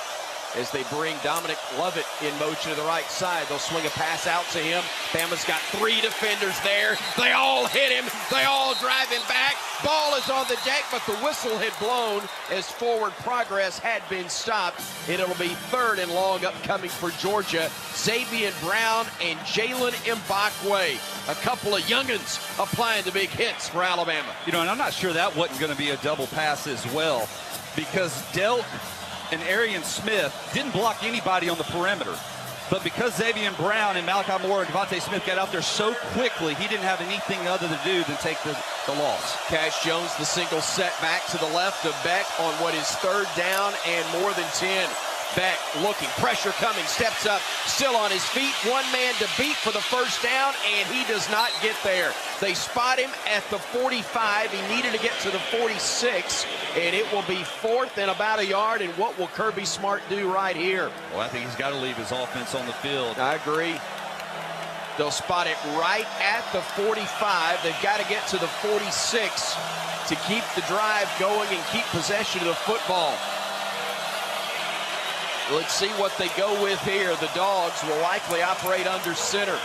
as they bring Dominic Lovett in motion to the right side. They'll swing a pass out to him. Bama's got 3 defenders there. They all hit him. They all drive him back. Ball is on the deck, but the whistle had blown as forward progress had been stopped. And it'll be 3rd and long upcoming for Georgia. Xavier Brown and Jalen Mbakwe, a couple of youngins applying the big hits for Alabama. You know, and I'm not sure that wasn't going to be a double pass as well, because Delk and Arian Smith didn't block anybody on the perimeter. But because Xavier Brown and Malachi Moore and Devontae Smith got out there so quickly, he didn't have anything other to do than take the loss. Cash Jones, the single setback to the left of Beck on what is 3rd down and more than 10. Beck looking, pressure coming, steps up, still on his feet. One man to beat for the first down, and he does not get there. They spot him at the 45. He needed to get to the 46, and it will be 4th and about a yard. And what will Kirby Smart do right here? Well, I think he's got to leave his offense on the field. I agree. They'll spot it right at the 45. They've got to get to the 46 to keep the drive going and keep possession of the football. Let's see what they go with here. The Dogs will likely operate under center.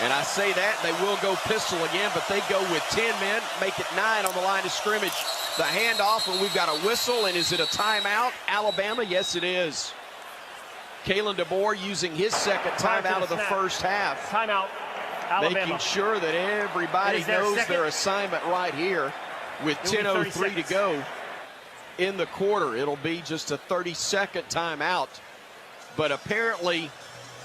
And I say that, they will go pistol again, but they go with 10 men, make it 9 on the line of scrimmage. The handoff, and we've got a whistle, and is it a timeout? Alabama? Yes, it is. Kalen DeBoer using his second timeout of the first half. Timeout, Alabama. Making sure that everybody knows their assignment right here with 10:03 to go in the quarter. It'll be just a 30-second timeout. But apparently,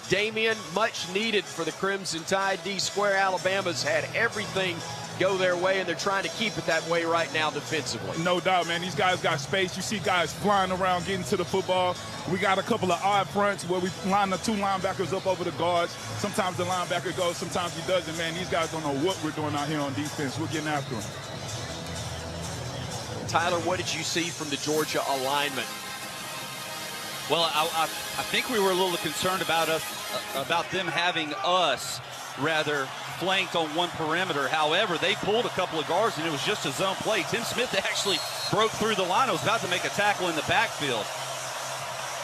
Damian, much needed for the Crimson Tide. D-Square Alabama's had everything go their way, and they're trying to keep it that way right now defensively. No doubt, man. These guys got space. You see guys flying around, getting to the football. We got a couple of odd fronts where we line the 2 linebackers up over the guards. Sometimes the linebacker goes, sometimes he doesn't, man. These guys don't know what we're doing out here on defense. We're getting after them. Tyler, what did you see from the Georgia alignment? Well, I think we were a little concerned about them having us rather flanked on one perimeter. However, they pulled a couple of guards, and it was just a zone play. Tim Smith actually broke through the line. I was about to make a tackle in the backfield.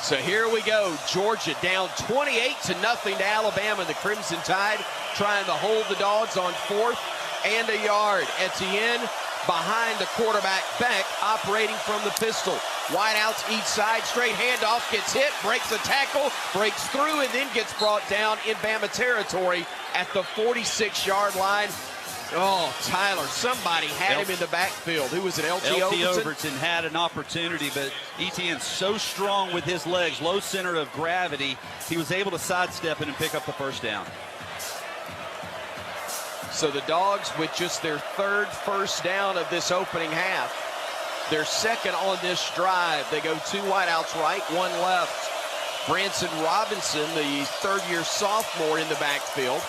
So here we go. Georgia down 28-0 to Alabama. The Crimson Tide trying to hold the Dogs on 4th and a yard. Etienne behind the quarterback, Beck, operating from the pistol. Wideouts each side, straight handoff, gets hit, breaks a tackle, breaks through, and then gets brought down in Bama territory at the 46-yard line. Oh, Tyler, somebody had him in the backfield. Who was it, LT Overton had an opportunity, but Etienne's so strong with his legs, low center of gravity, he was able to sidestep it and pick up the first down. So the Dogs with just their 3rd first down of this opening half. Their 2nd on this drive. They go 2 wideouts right, 1 left. Branson Robinson, the 3rd-year sophomore in the backfield.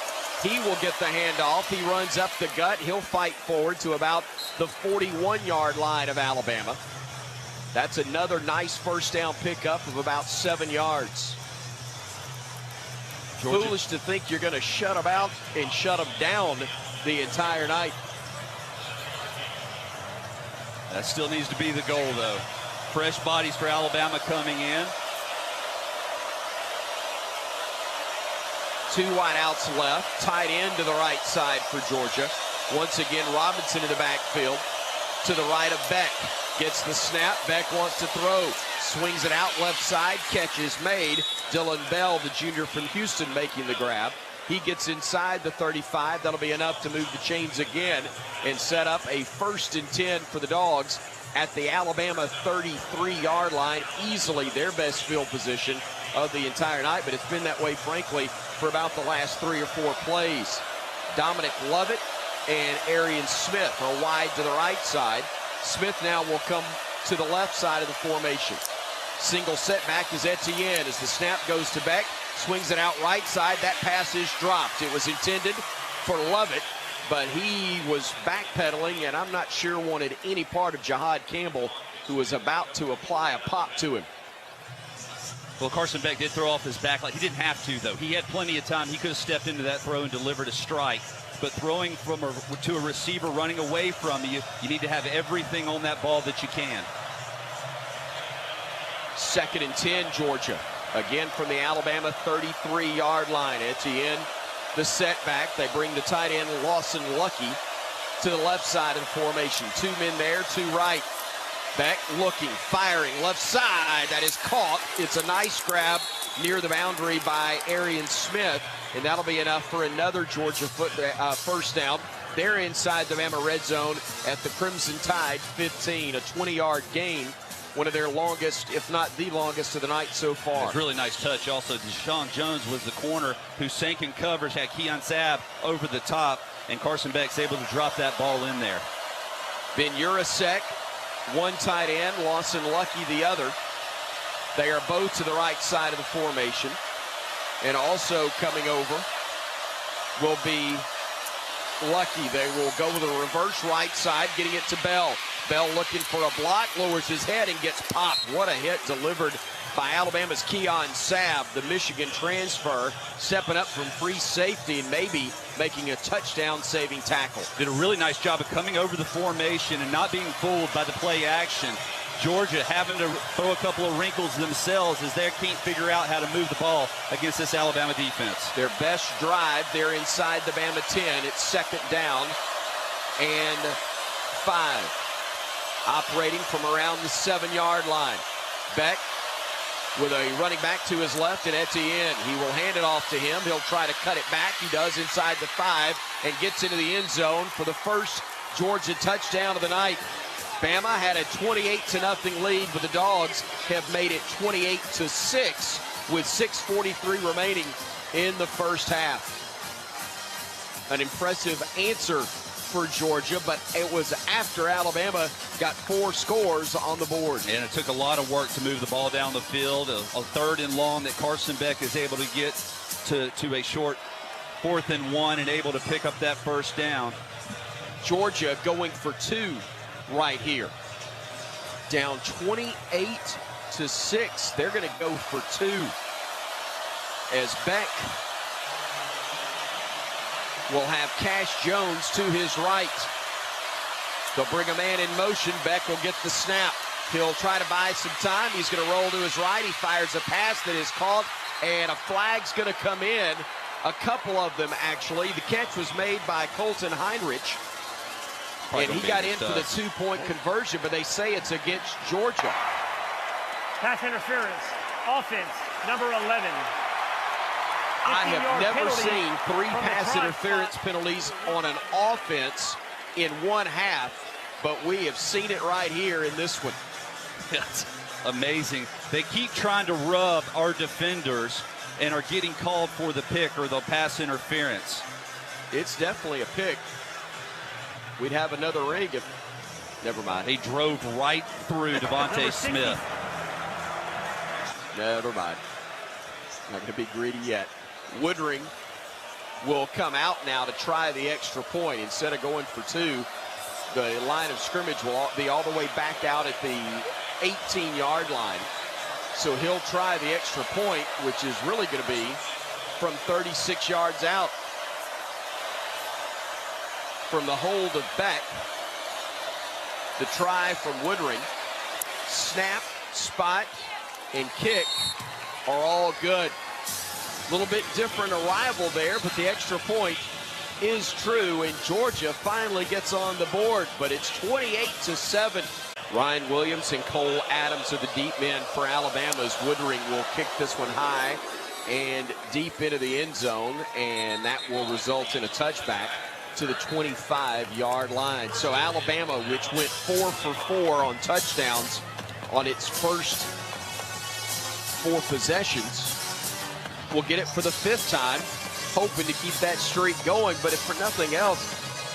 He will get the handoff. He runs up the gut. He'll fight forward to about the 41-yard line of Alabama. That's another nice first down pickup of about 7 yards. Georgia. Foolish to think you're going to shut them out and shut them down the entire night. That still needs to be the goal, though. Fresh bodies for Alabama coming in. 2 wideouts left. Tight end to the right side for Georgia. Once again, Robinson in the backfield. To the right of Beck. Gets the snap. Beck wants to throw. Swings it out left side. Catch is made. Dylan Bell, the junior from Houston, making the grab. He gets inside the 35. That'll be enough to move the chains again and set up a 1st and 10 for the Dogs at the Alabama 33-yard line. Easily their best field position of the entire night, but it's been that way, frankly, for about the last 3 or 4 plays. Dominic Lovett and Arian Smith are wide to the right side. Smith now will come to the left side of the formation. Single setback is Etienne as the snap goes to Beck. Swings it out right side. That pass is dropped. It was intended for Lovett, but he was backpedaling, and I'm not sure wanted any part of Jihad Campbell, who was about to apply a pop to him. Well, Carson Beck did throw off his back. He didn't have to, though. He had plenty of time. He could have stepped into that throw and delivered a strike. But throwing to a receiver running away from you, you need to have everything on that ball that you can. 2nd and 10, Georgia. Again from the Alabama 33-yard line. Etienne, the setback. They bring the tight end, Lawson Lucky, to the left side of the formation. 2 men there, 2 right. Beck looking, firing, left side. That is caught. It's a nice grab near the boundary by Arian Smith, and that'll be enough for another Georgia first down. They're inside the Bama red zone at the Crimson Tide 15, a 20-yard gain. One of their longest, if not the longest of the night so far. It's a really nice touch also. Deshaun Jones was the corner who sank in coverage, had Keon Sabb over the top, and Carson Beck's able to drop that ball in there. Ben Urasek, one tight end, Lawson Lucky the other. They are both to the right side of the formation. And also coming over will be Lucky. They will go to the reverse right side, getting it to Bell. Bell looking for a block, lowers his head and gets popped. What a hit delivered by Alabama's Keon Sabb, the Michigan transfer, stepping up from free safety and maybe making a touchdown-saving tackle. Did a really nice job of coming over the formation and not being fooled by the play action. Georgia having to throw a couple of wrinkles themselves as they can't figure out how to move the ball against this Alabama defense. Their best drive, they're inside the Bama 10. It's second down and 5. Operating from around the 7-yard line. Beck with a running back to his left and Etienne. He will hand it off to him. He'll try to cut it back. He does inside the 5 and gets into the end zone for the first Georgia touchdown of the night. Bama had a 28-0 lead, but the Dogs have made it 28-6 with 6:43 remaining in the first half. An impressive answer for Georgia, but it was after Alabama got 4 scores on the board. And it took a lot of work to move the ball down the field. A 3rd and long that Carson Beck is able to get to a short 4th and 1 and able to pick up that first down. Georgia going for 2 right here. Down 28-6. They're going to go for 2 as Beck will have Cash Jones to his right. They'll bring a man in motion. Beck will get the snap. He'll try to buy some time. He's going to roll to his right. He fires a pass that is caught, and a flag's going to come in. A couple of them, actually. The catch was made by Colton Heinrich, and he got in for the 2-point conversion, but they say it's against Georgia. Pass interference, offense, number 11. I have never seen 3 pass the interference penalties on an offense in one half, but we have seen it right here in this one. It's amazing. They keep trying to rub our defenders and are getting called for the pick or the pass interference. It's definitely a pick. We'd have another ring if, never mind. He drove right through Devontae Smith. Never mind. Not going to be greedy yet. Woodring will come out now to try the extra point. Instead of going for 2, the line of scrimmage will be all the way back out at the 18-yard line. So he'll try the extra point, which is really going to be from 36 yards out. From the hold of Beck, the try from Woodring, snap, spot, and kick are all good. A little bit different arrival there, but the extra point is true, and Georgia finally gets on the board, but it's 28-7. Ryan Williams and Cole Adams are the deep men for Alabama's. Woodring will kick this one high and deep into the end zone, and that will result in a touchback to the 25-yard line. So Alabama, which went 4 for 4 on touchdowns on its first 4 possessions, will get it for the 5th time, hoping to keep that streak going. But if for nothing else,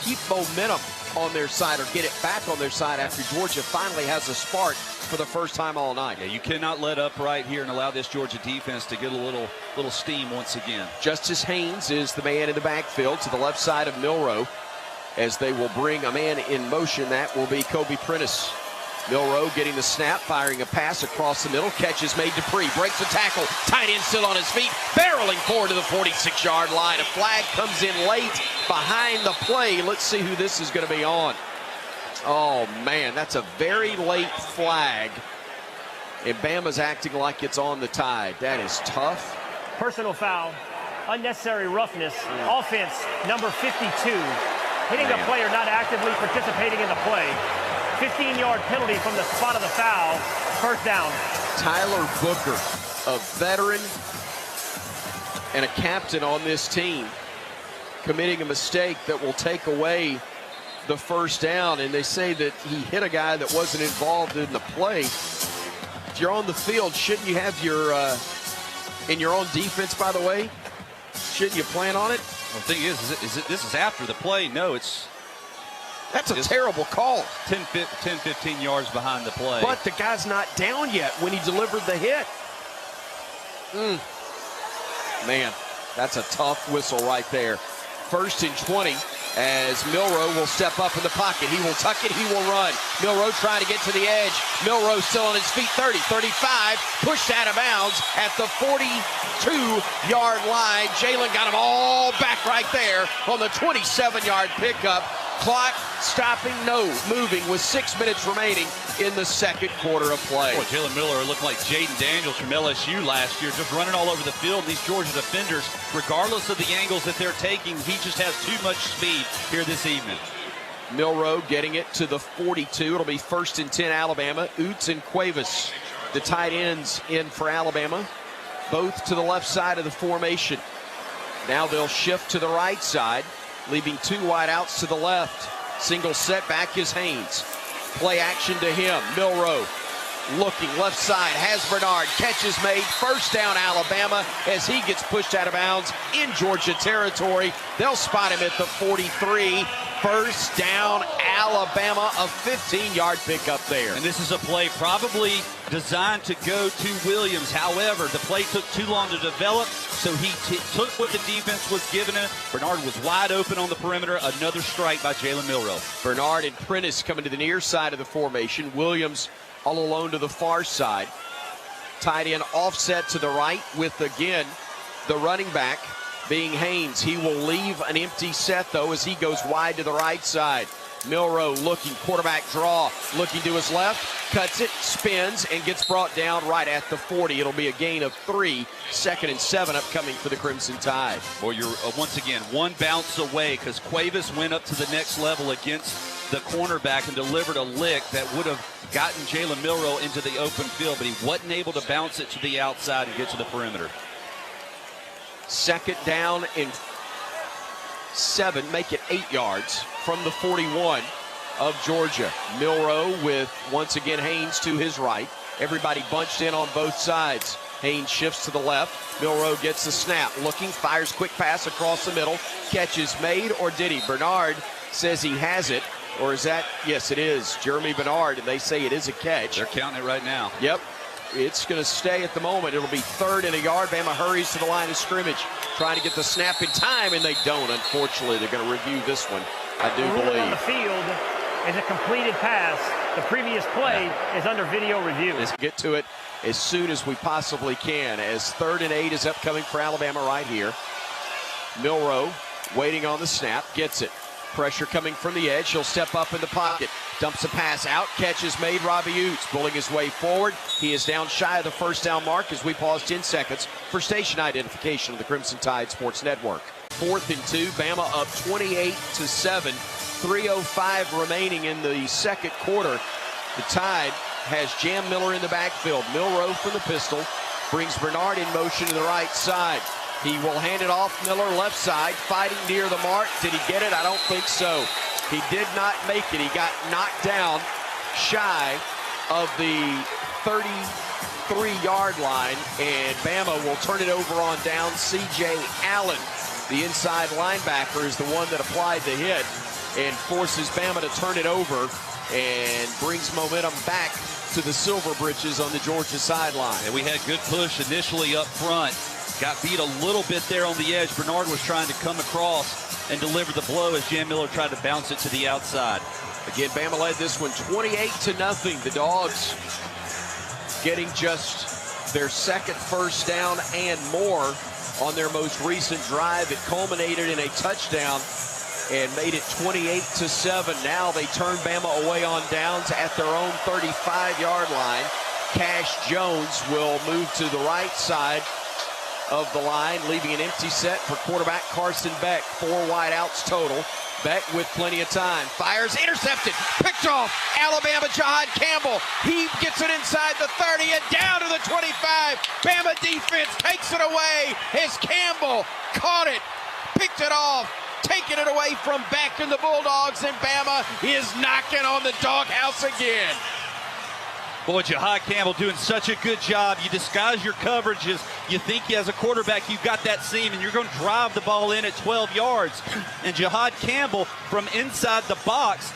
keep momentum on their side or get it back on their side after Georgia finally has a spark for the first time all night. Yeah, you cannot let up right here and allow this Georgia defense to get a little steam once again. Justice Haynes is the man in the backfield to the left side of Milroe as they will bring a man in motion. That will be Kobe Prentice. Milroe getting the snap, firing a pass across the middle. Catch is made. Dupree breaks the tackle. Tight end still on his feet, barreling forward to the 46-yard line. A flag comes in late behind the play. Let's see who this is going to be on. Oh, man, that's a very late flag. And Bama's acting like it's on the tide. That is tough. Personal foul, unnecessary roughness, offense, number 52. Hitting a player not actively participating in the play. 15-yard penalty from the spot of the foul. First down. Tyler Booker, a veteran and a captain on this team, committing a mistake that will take away the first down. And they say that he hit a guy that wasn't involved in the play. If you're on the field, shouldn't you have your, in your own defense, by the way, shouldn't you plan on it? Well, the thing is this is after the play. No, That's a terrible call. 10, 15 yards behind the play. But the guy's not down yet when he delivered the hit. Man, that's a tough whistle right there. 1st and 20 as Milroe will step up in the pocket. He will tuck it, he will run. Milroe trying to get to the edge. Milroe still on his feet, 30, 35, pushed out of bounds at the 42-yard line. Jalen got them all back right there on the 27-yard pickup. Clock stopping, no moving with 6 minutes remaining in the second quarter of play. Boy, Jalen Miller looked like Jaden Daniels from LSU last year, just running all over the field. These Georgia defenders, regardless of the angles that they're taking, he just has too much speed here this evening. Milroe getting it to the 42. It'll be 1st and 10 Alabama. Oots and Cuevas, the tight ends in for Alabama, both to the left side of the formation. Now they'll shift to the right side, leaving 2 wide outs to the left. Single setback is Haynes. Play action to him. Milroe looking left side, has Bernard. Catch is made. 1st down Alabama as he gets pushed out of bounds in Georgia territory. They'll spot him at the 43. 1st down Alabama, a 15-yard pickup there. And this is a play probably designed to go to Williams. However, the play took too long to develop, so he took what the defense was giving him. Bernard was wide open on the perimeter. Another strike by Jalen Milroe. Bernard and Prentice coming to the near side of the formation. Williams all alone to the far side. Tight end offset to the right with, again, the running back being Haynes. He will leave an empty set, though, as he goes wide to the right side. Milroe looking, quarterback draw, looking to his left, cuts it, spins, and gets brought down right at the 40. It'll be a gain of 3. 2nd and 7 upcoming for the Crimson Tide. Well, you're once again one bounce away, because Cuevas went up to the next level against the cornerback and delivered a lick that would have gotten Jalen Milroe into the open field, but he wasn't able to bounce it to the outside and get to the perimeter. 2nd down and 7, make it 8 yards from the 41 of Georgia. Milroe with, once again, Haynes to his right. Everybody bunched in on both sides. Haynes shifts to the left. Milroe gets the snap. Looking, fires quick pass across the middle. Catch is made, or did he? Bernard says he has it. Or is that? Yes, it is. Jeremy Bernard, and they say it is a catch. They're counting it right now. Yep. It's going to stay at the moment. It'll be 3rd and a yard. Bama hurries to the line of scrimmage, trying to get the snap in time, and they don't. Unfortunately, they're going to review this one, I do believe. On the field is a completed pass. The previous play is under video review. Let's get to it as soon as we possibly can, as 3rd and 8 is upcoming for Alabama right here. Milroe waiting on the snap, gets it. Pressure coming from the edge. He'll step up in the pocket. Dumps a pass out. Catch is made. Robbie Oots pulling his way forward. He is down shy of the 1st down mark as we pause 10 seconds for station identification of the Crimson Tide Sports Network. 4th and 2. Bama up 28-7. 3:05 remaining in the second quarter. The Tide has Jam Miller in the backfield. Milroe from the pistol. Brings Bernard in motion to the right side. He will hand it off. Miller left side, fighting near the mark. Did he get it? I don't think so. He did not make it. He got knocked down shy of the 33-yard line, and Bama will turn it over on down. C.J. Allen, the inside linebacker, is the one that applied the hit and forces Bama to turn it over and brings momentum back to the Silver Britches on the Georgia sideline. And we had good push initially up front. Got beat a little bit there on the edge. Bernard was trying to come across and deliver the blow as Jam Miller tried to bounce it to the outside. Again, Bama led this one 28-0. The Dogs getting just their 2nd 1st down and more on their most recent drive. It culminated in a touchdown and made it 28-7. Now they turn Bama away on downs at their own 35-yard line. Cash Jones will move to the right side of the line, leaving an empty set for quarterback Carson Beck. 4 wide outs total. Beck with plenty of time. Fires, intercepted, picked off. Alabama, Jahad Campbell. He gets it inside the 30 and down to the 25. Bama defense takes it away as Campbell caught it, picked it off, taking it away from Beck and the Bulldogs, and Bama is knocking on the doghouse again. Boy, Jihad Campbell doing such a good job. You disguise your coverages. You think as a quarterback you've got that seam and you're going to drive the ball in at 12 yards. And Jihad Campbell from inside the box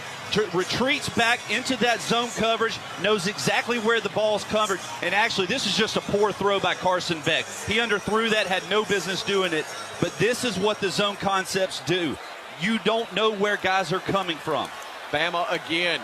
retreats back into that zone coverage, knows exactly where the ball's covered. And actually, this is just a poor throw by Carson Beck. He underthrew that, had no business doing it. But this is what the zone concepts do. You don't know where guys are coming from. Bama again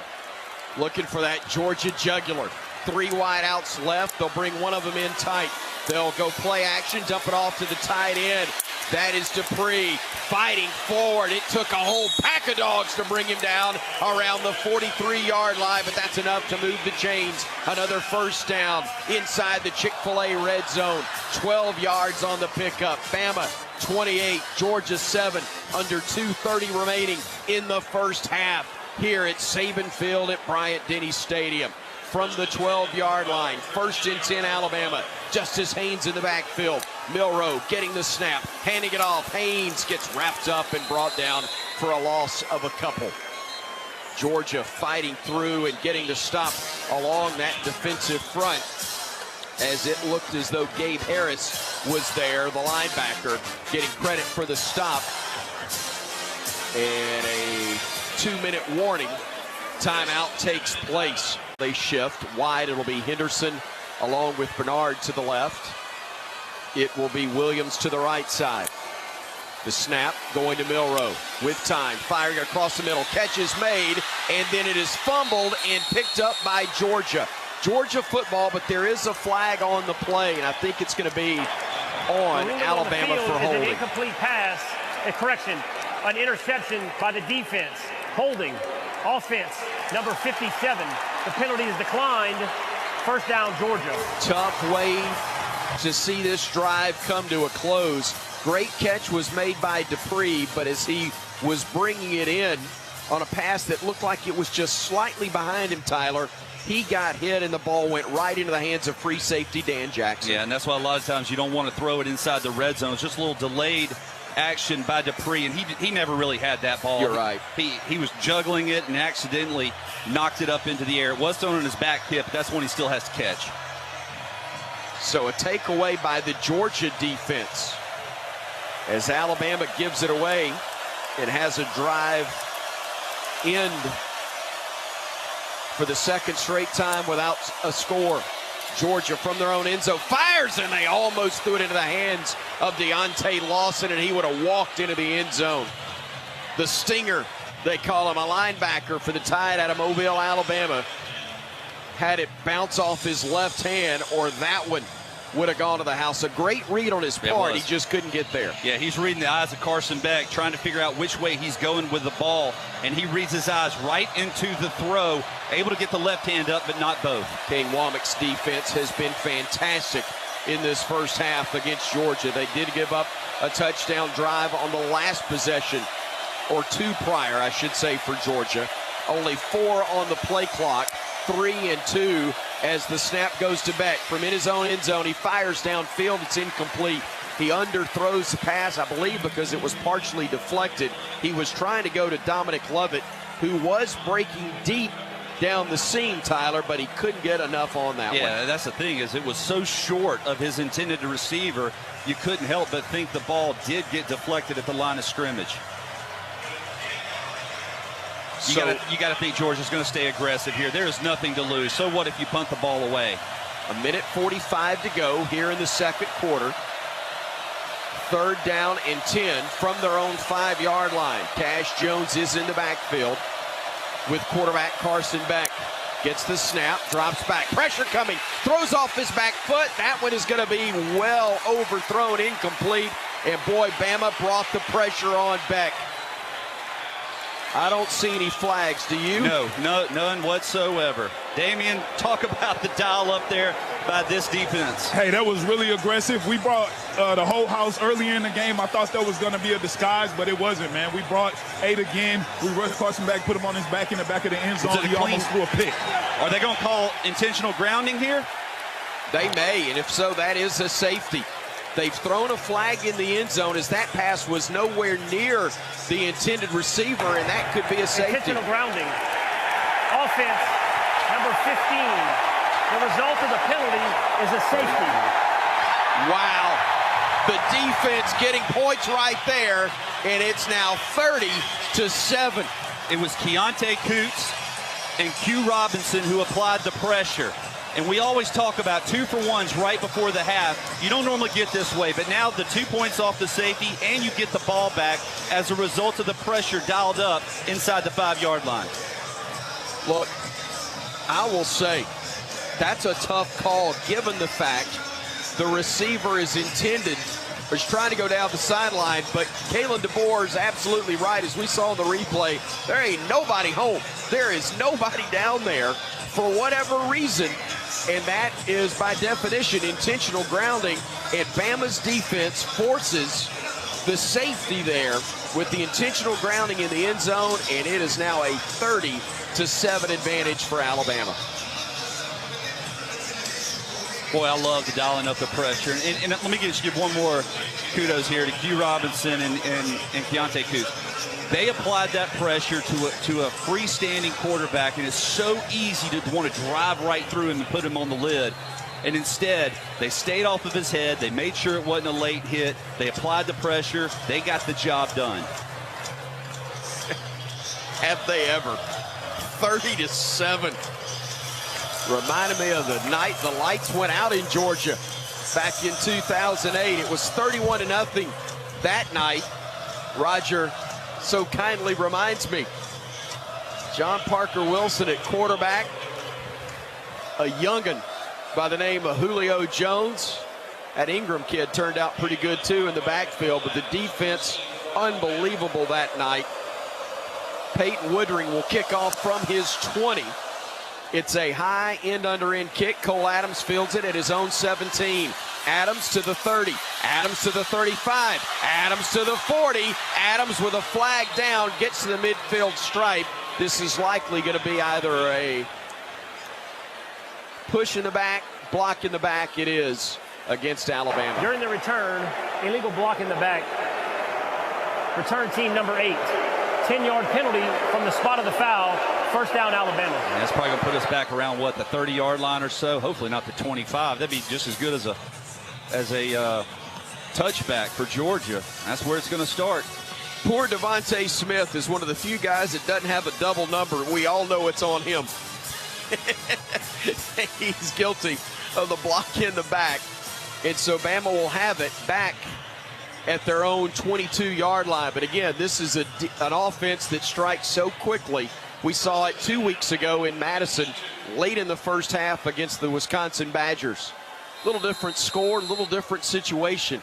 looking for that Georgia jugular. 3 wide outs left. They'll bring one of them in tight. They'll go play action, dump it off to the tight end. That is Dupree fighting forward. It took a whole pack of dogs to bring him down around the 43-yard line, but that's enough to move the chains. Another first down inside the Chick-fil-A red zone. 12 yards on the pickup. Bama 28, Georgia 7, under 2:30 remaining in the first half here at Saban Field at Bryant-Denny Stadium. From the 12-yard line, 1st and 10 Alabama. Justice Haynes in the backfield. Milroe getting the snap, handing it off. Haynes gets wrapped up and brought down for a loss of a couple. Georgia fighting through and getting the stop along that defensive front, as it looked as though Gabe Harris was there, the linebacker, getting credit for the stop. And a 2-minute warning. Timeout takes place. They shift wide. It'll be Henderson along with Bernard to the left. It will be Williams to the right side. The snap going to Milroe with time, firing across the middle. Catch is made, and then it is fumbled and picked up by Georgia. Georgia football, but there is a flag on the play, and I think it's going to be on Alabama for holding. An incomplete pass, correction, an interception by the defense. Holding, offense, number 57. The penalty is declined. First down, Georgia. Tough way to see this drive come to a close. Great catch was made by Dupree, but as he was bringing it in on a pass that looked like it was just slightly behind him, Tyler, he got hit and the ball went right into the hands of free safety Dan Jackson. Yeah, and that's why a lot of times you don't want to throw it inside the red zone. It's just a little delayed action by Dupree, and he never really had that ball. You're right. He was juggling it and accidentally knocked it up into the air. It was thrown on his back hip, but that's one he still has to catch. So a takeaway by the Georgia defense as Alabama gives it away and has a drive end for the second straight time without a score. Georgia from their own end zone fires, and they almost threw it into the hands of Deontay Lawson, and he would have walked into the end zone. The Stinger, they call him, a linebacker for the Tide out of Mobile, Alabama, had it bounce off his left hand, or that one would have gone to the house. A great read on his part. He just couldn't get there. Yeah, he's reading the eyes of Carson Beck, trying to figure out which way he's going with the ball, and he reads his eyes right into the throw, able to get the left hand up, but not both. King Womack's defense has been fantastic in this first half against Georgia. They did give up a touchdown drive on the last possession, or 2 prior, I should say, for Georgia. Only 4 on the play clock, 3 and 2 as the snap goes to Beck from in his own end zone. He fires downfield. It's incomplete. He underthrows the pass, I believe, because it was partially deflected. He was trying to go to Dominic Lovett, who was breaking deep down the seam, Tyler, but he couldn't get enough on that one. Yeah, that's the thing, is it was so short of his intended receiver, you couldn't help but think the ball did get deflected at the line of scrimmage. You got to think Georgia's going to stay aggressive here. There is nothing to lose. So what if you punt the ball away? 1:45 to go here in the second quarter. 3rd down and 10 from their own 5-yard line. Cash Jones is in the backfield with quarterback Carson Beck. Gets the snap, drops back. Pressure coming, throws off his back foot. That one is going to be well overthrown, incomplete. And boy, Bama brought the pressure on Beck. I don't see any flags. Do you? No, none whatsoever. Damian, talk about the dial up there by this defense. Hey, that was really aggressive. We brought the whole house early in the game. I thought that was going to be a disguise, but it wasn't, man. We brought 8 again. We rushed Carson back, put him on his back in the back of the end zone. He almost threw a pick. Are they going to call intentional grounding here? They may, and if so, that is a safety. They've thrown a flag in the end zone as that pass was nowhere near the intended receiver, and that could be a safety. Intentional grounding. Offense, number 15. The result of the penalty is a safety. Wow. The defense getting points right there, and it's now 30-7. It was Keontae Coots and Q Robinson who applied the pressure. And we always talk about 2-for-1s right before the half. You don't normally get this way, but now the 2 points off the safety and you get the ball back as a result of the pressure dialed up inside the 5-yard line. Look, I will say that's a tough call given the fact the receiver is trying to go down the sideline, but Kalen DeBoer is absolutely right. As we saw in the replay, there ain't nobody home. There is nobody down there for whatever reason, and that is by definition intentional grounding, and Bama's defense forces the safety there with the intentional grounding in the end zone, and it is now a 30-7 advantage for Alabama. Boy, I love the dialing up the pressure. And let me just give one more kudos here to Q Robinson and Keontae Coots. They applied that pressure to a freestanding quarterback, and it's so easy to want to drive right through him and put him on the lid. And instead, they stayed off of his head. They made sure it wasn't a late hit. They applied the pressure. They got the job done. Have they ever? 30-7. Reminded me of the night the lights went out in Georgia back in 2008. It was 31-0 that night. Roger so kindly reminds me. John Parker Wilson at quarterback. A youngin' by the name of Julio Jones. That Ingram kid turned out pretty good too in the backfield, but the defense unbelievable that night. Peyton Woodring will kick off from his 20. It's a high end-under-end kick. Cole Adams fields it at his own 17. Adams to the 30. Adams to the 35. Adams to the 40. Adams with a flag down gets to the midfield stripe. This is likely going to be either a push in the back, block in the back. It is against Alabama. During the return, illegal block in the back. Return team number 8. 10-yard penalty from the spot of the foul. First down, Alabama. And that's probably going to put us back around, what, the 30-yard line or so? Hopefully not the 25. That'd be just as good as a touchback for Georgia. That's where it's going to start. Poor Devontae Smith is one of the few guys that doesn't have a double number. We all know it's on him. He's guilty of the block in the back. And so Bama will have it back at their own 22-yard line. But again, this is an offense that strikes so quickly. We saw it 2 weeks ago in Madison, late in the first half against the Wisconsin Badgers. Little different score, little different situation.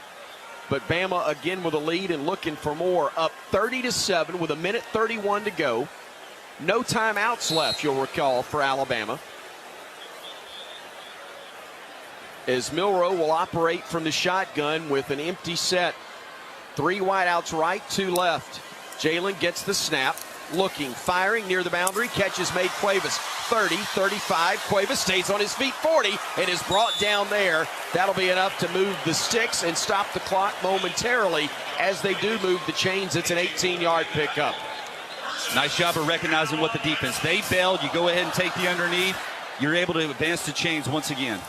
But Bama again with a lead and looking for more. Up 30-7 with 1:31 to go. No timeouts left, you'll recall, for Alabama. As Milroe will operate from the shotgun with an empty set. 3 wideouts right, 2 left. Jalen gets the snap. Looking, firing near the boundary, catches made. Cuevas 30, 35. Cuevas stays on his feet, 40, and is brought down there. That'll be enough to move the sticks and stop the clock momentarily. As they do move the chains, it's an 18-yard pickup. Nice job of recognizing what the defense. They bailed. You go ahead and take the underneath. You're able to advance the chains once again.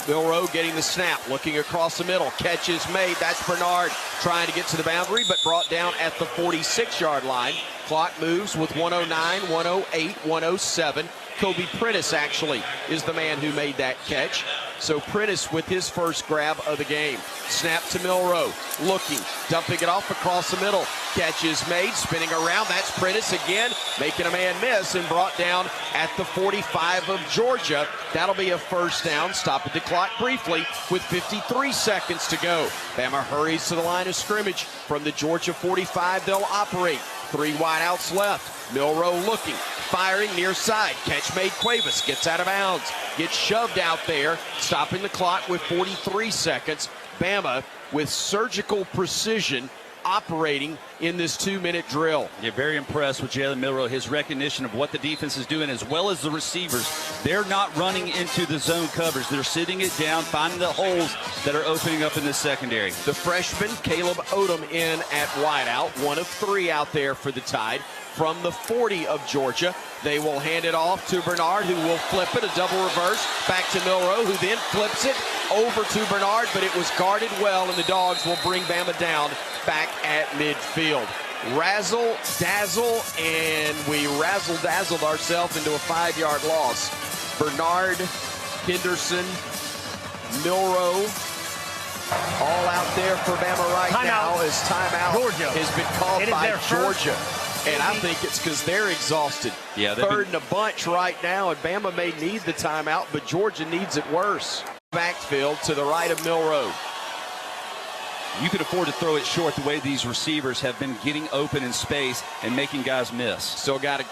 Milroe getting the snap, looking across the middle. Catch is made. That's Bernard trying to get to the boundary, but brought down at the 46-yard line. Clock moves with 109, 108, 107. Kobe Prentice actually is the man who made that catch. So Prentice with his first grab of the game. Snap to Milroe, looking, dumping it off across the middle. Catch is made, spinning around. That's Prentice again, making a man miss and brought down at the 45 of Georgia. That'll be a first down. Stopping the clock briefly with 53 seconds to go. Bama hurries to the line of scrimmage. From the Georgia 45, they'll operate. 3 wideouts left. Milroe looking, firing near side. Catch made. Cuevas gets out of bounds. Gets shoved out there, stopping the clock with 43 seconds. Bama with surgical precision operating in this 2-minute drill. You're very impressed with Jalen Milroe, his recognition of what the defense is doing as well as the receivers. They're not running into the zone covers. They're sitting it down, finding the holes that are opening up in the secondary. The freshman, Caleb Odom, in at wideout. 1 of 3 out there for the Tide. from the 40 of Georgia. They will hand it off to Bernard, who will flip it, a double reverse, back to Milroe, who then flips it over to Bernard, but it was guarded well, and the Dogs will bring Bama down back at midfield. Razzle, dazzle, and we razzle-dazzled ourselves into a 5-yard loss. Bernard, Henderson, Milroe, all out there for Bama right now as timeout Georgia has been called by Georgia. And I think it's because they're exhausted. Yeah, third and a bunch right now, and Bama may need the timeout, but Georgia needs it worse. Backfield to the right of Milroe. You could afford to throw it short the way these receivers have been getting open in space and making guys miss. Still got a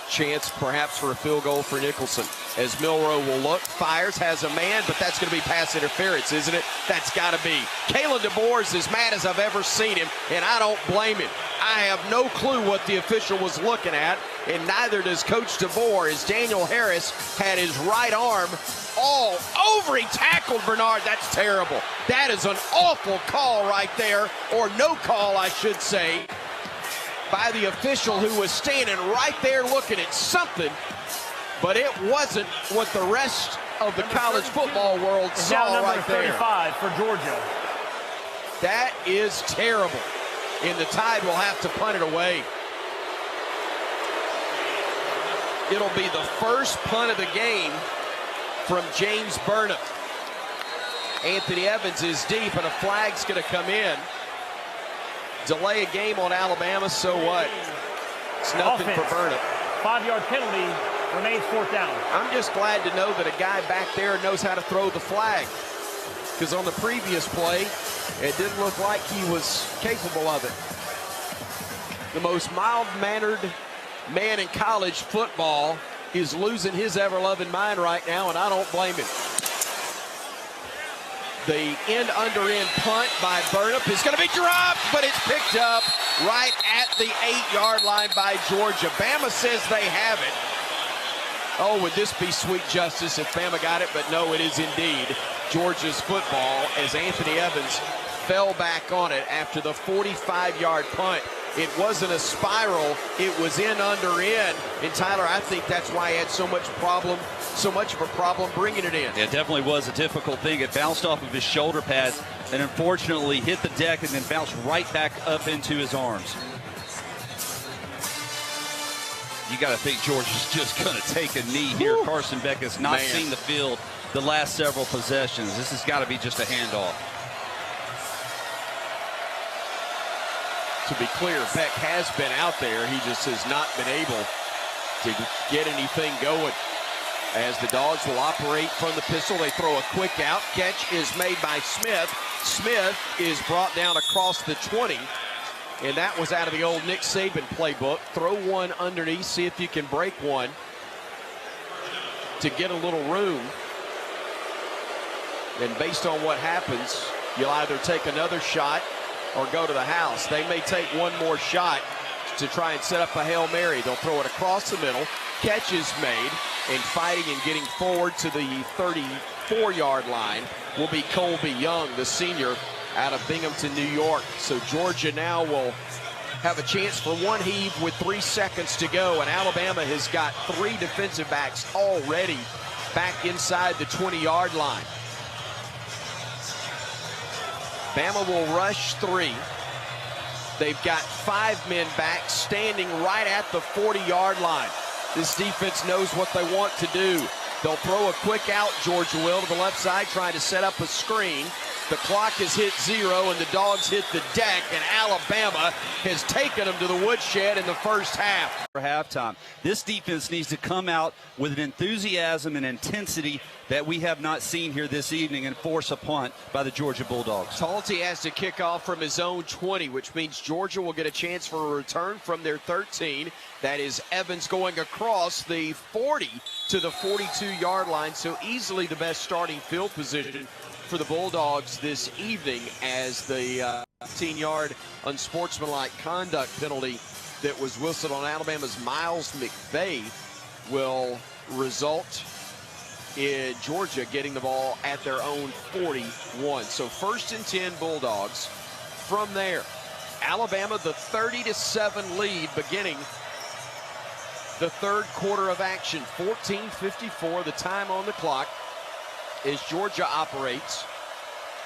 chance perhaps for a field goal for Nicholson. As Milroe will look, fires, has a man, but that's going to be pass interference, isn't it? That's got to be. Kalen DeBoer is as mad as I've ever seen him, and I don't blame him. I have no clue what the official was looking at, and neither does Coach DeBoer, as Daniel Harris had his right arm all over. He tackled Bernard. That's terrible. That is an awful call right there, or no call, I should say, by the official who was standing right there looking at something, but it wasn't what the rest of the college football world saw right there. Now number 35 for Georgia. That is terrible. And the Tide will have to punt it away. It'll be the first punt of the game from James Burnham. Anthony Evans is deep, and a flag's going to come in. Delay a game on Alabama, so what? It's nothing for Burnham. 5-yard penalty, remains 4th down. I'm just glad to know that a guy back there knows how to throw the flag, because on the previous play, it didn't look like he was capable of it. The most mild-mannered man in college football is losing his ever-loving mind right now, and I don't blame him. The end-under-end punt by Burnham is going to be dropped, but it's picked up right at the 8-yard line by Georgia. Bama says they have it. Oh, would this be sweet justice if Bama got it? But no, it is indeed Georgia's football, as Anthony Evans fell back on it after the 45-yard punt. It wasn't a spiral, it was in-under-end. And Tyler, I think that's why he had so much of a problem bringing it in. It definitely was a difficult thing. It bounced off of his shoulder pads and unfortunately hit the deck and then bounced right back up into his arms. You got to think Georgia's just going to take a knee here. Woo. Carson Beck has not seen the field the last several possessions. This has got to be just a handoff. To be clear, Beck has been out there. He just has not been able to get anything going. As the Dogs will operate from the pistol, they throw a quick out. Catch is made by Smith. Smith is brought down across the 20. And that was out of the old Nick Saban playbook. Throw one underneath, see if you can break one to get a little room. And based on what happens, you'll either take another shot or go to the house. They may take one more shot to try and set up a Hail Mary. They'll throw it across the middle. Catch is made, and fighting and getting forward to the 34-yard line will be Colby Young, the senior out of Binghamton, New York. So Georgia now will have a chance for one heave with 3 seconds to go, and Alabama has got 3 defensive backs already back inside the 20-yard line. Bama will rush 3. They've got 5 men back standing right at the 40-yard line. This defense knows what they want to do. They'll throw a quick out, Georgia will, to the left side, trying to set up a screen. The clock has hit 0, and the Dogs hit the deck, and Alabama has taken them to the woodshed in the first half. For halftime, this defense needs to come out with an enthusiasm and intensity that we have not seen here this evening and force a punt by the Georgia Bulldogs. Talty has to kick off from his own 20, which means Georgia will get a chance for a return from their 13. That is Evans going across the 40 to the 42-yard line, so easily the best starting field position for the Bulldogs this evening, as the 15-yard unsportsmanlike conduct penalty that was whistled on Alabama's Miles McVay will result in Georgia getting the ball at their own 41. So 1st and 10 Bulldogs. From there, Alabama the 30-7 lead beginning the third quarter of action. 14:54, the time on the clock, as Georgia operates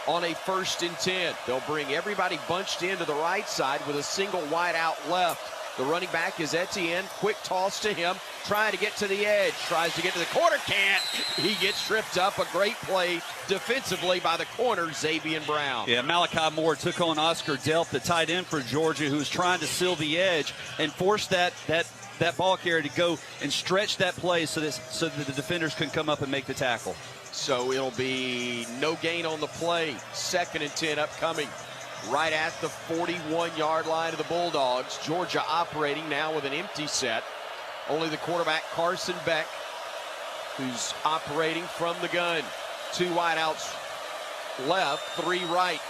on a 1st and 10. They'll bring everybody bunched into the right side with a single wide out left. The running back is Etienne. Quick toss to him, trying to get to the edge. Tries to get to the corner, can't. He gets tripped up. A great play defensively by the corner, Xavier Brown. Yeah, Malachi Moore took on Oscar Delp, the tight end for Georgia, who was trying to seal the edge and force that ball carrier to go and stretch that play so that the defenders can come up and make the tackle. So it'll be no gain on the play. 2nd and 10 upcoming. Right at the 41-yard line of the Bulldogs. Georgia operating now with an empty set. Only the quarterback, Carson Beck, who's operating from the gun. 2 wideouts left, 3 right.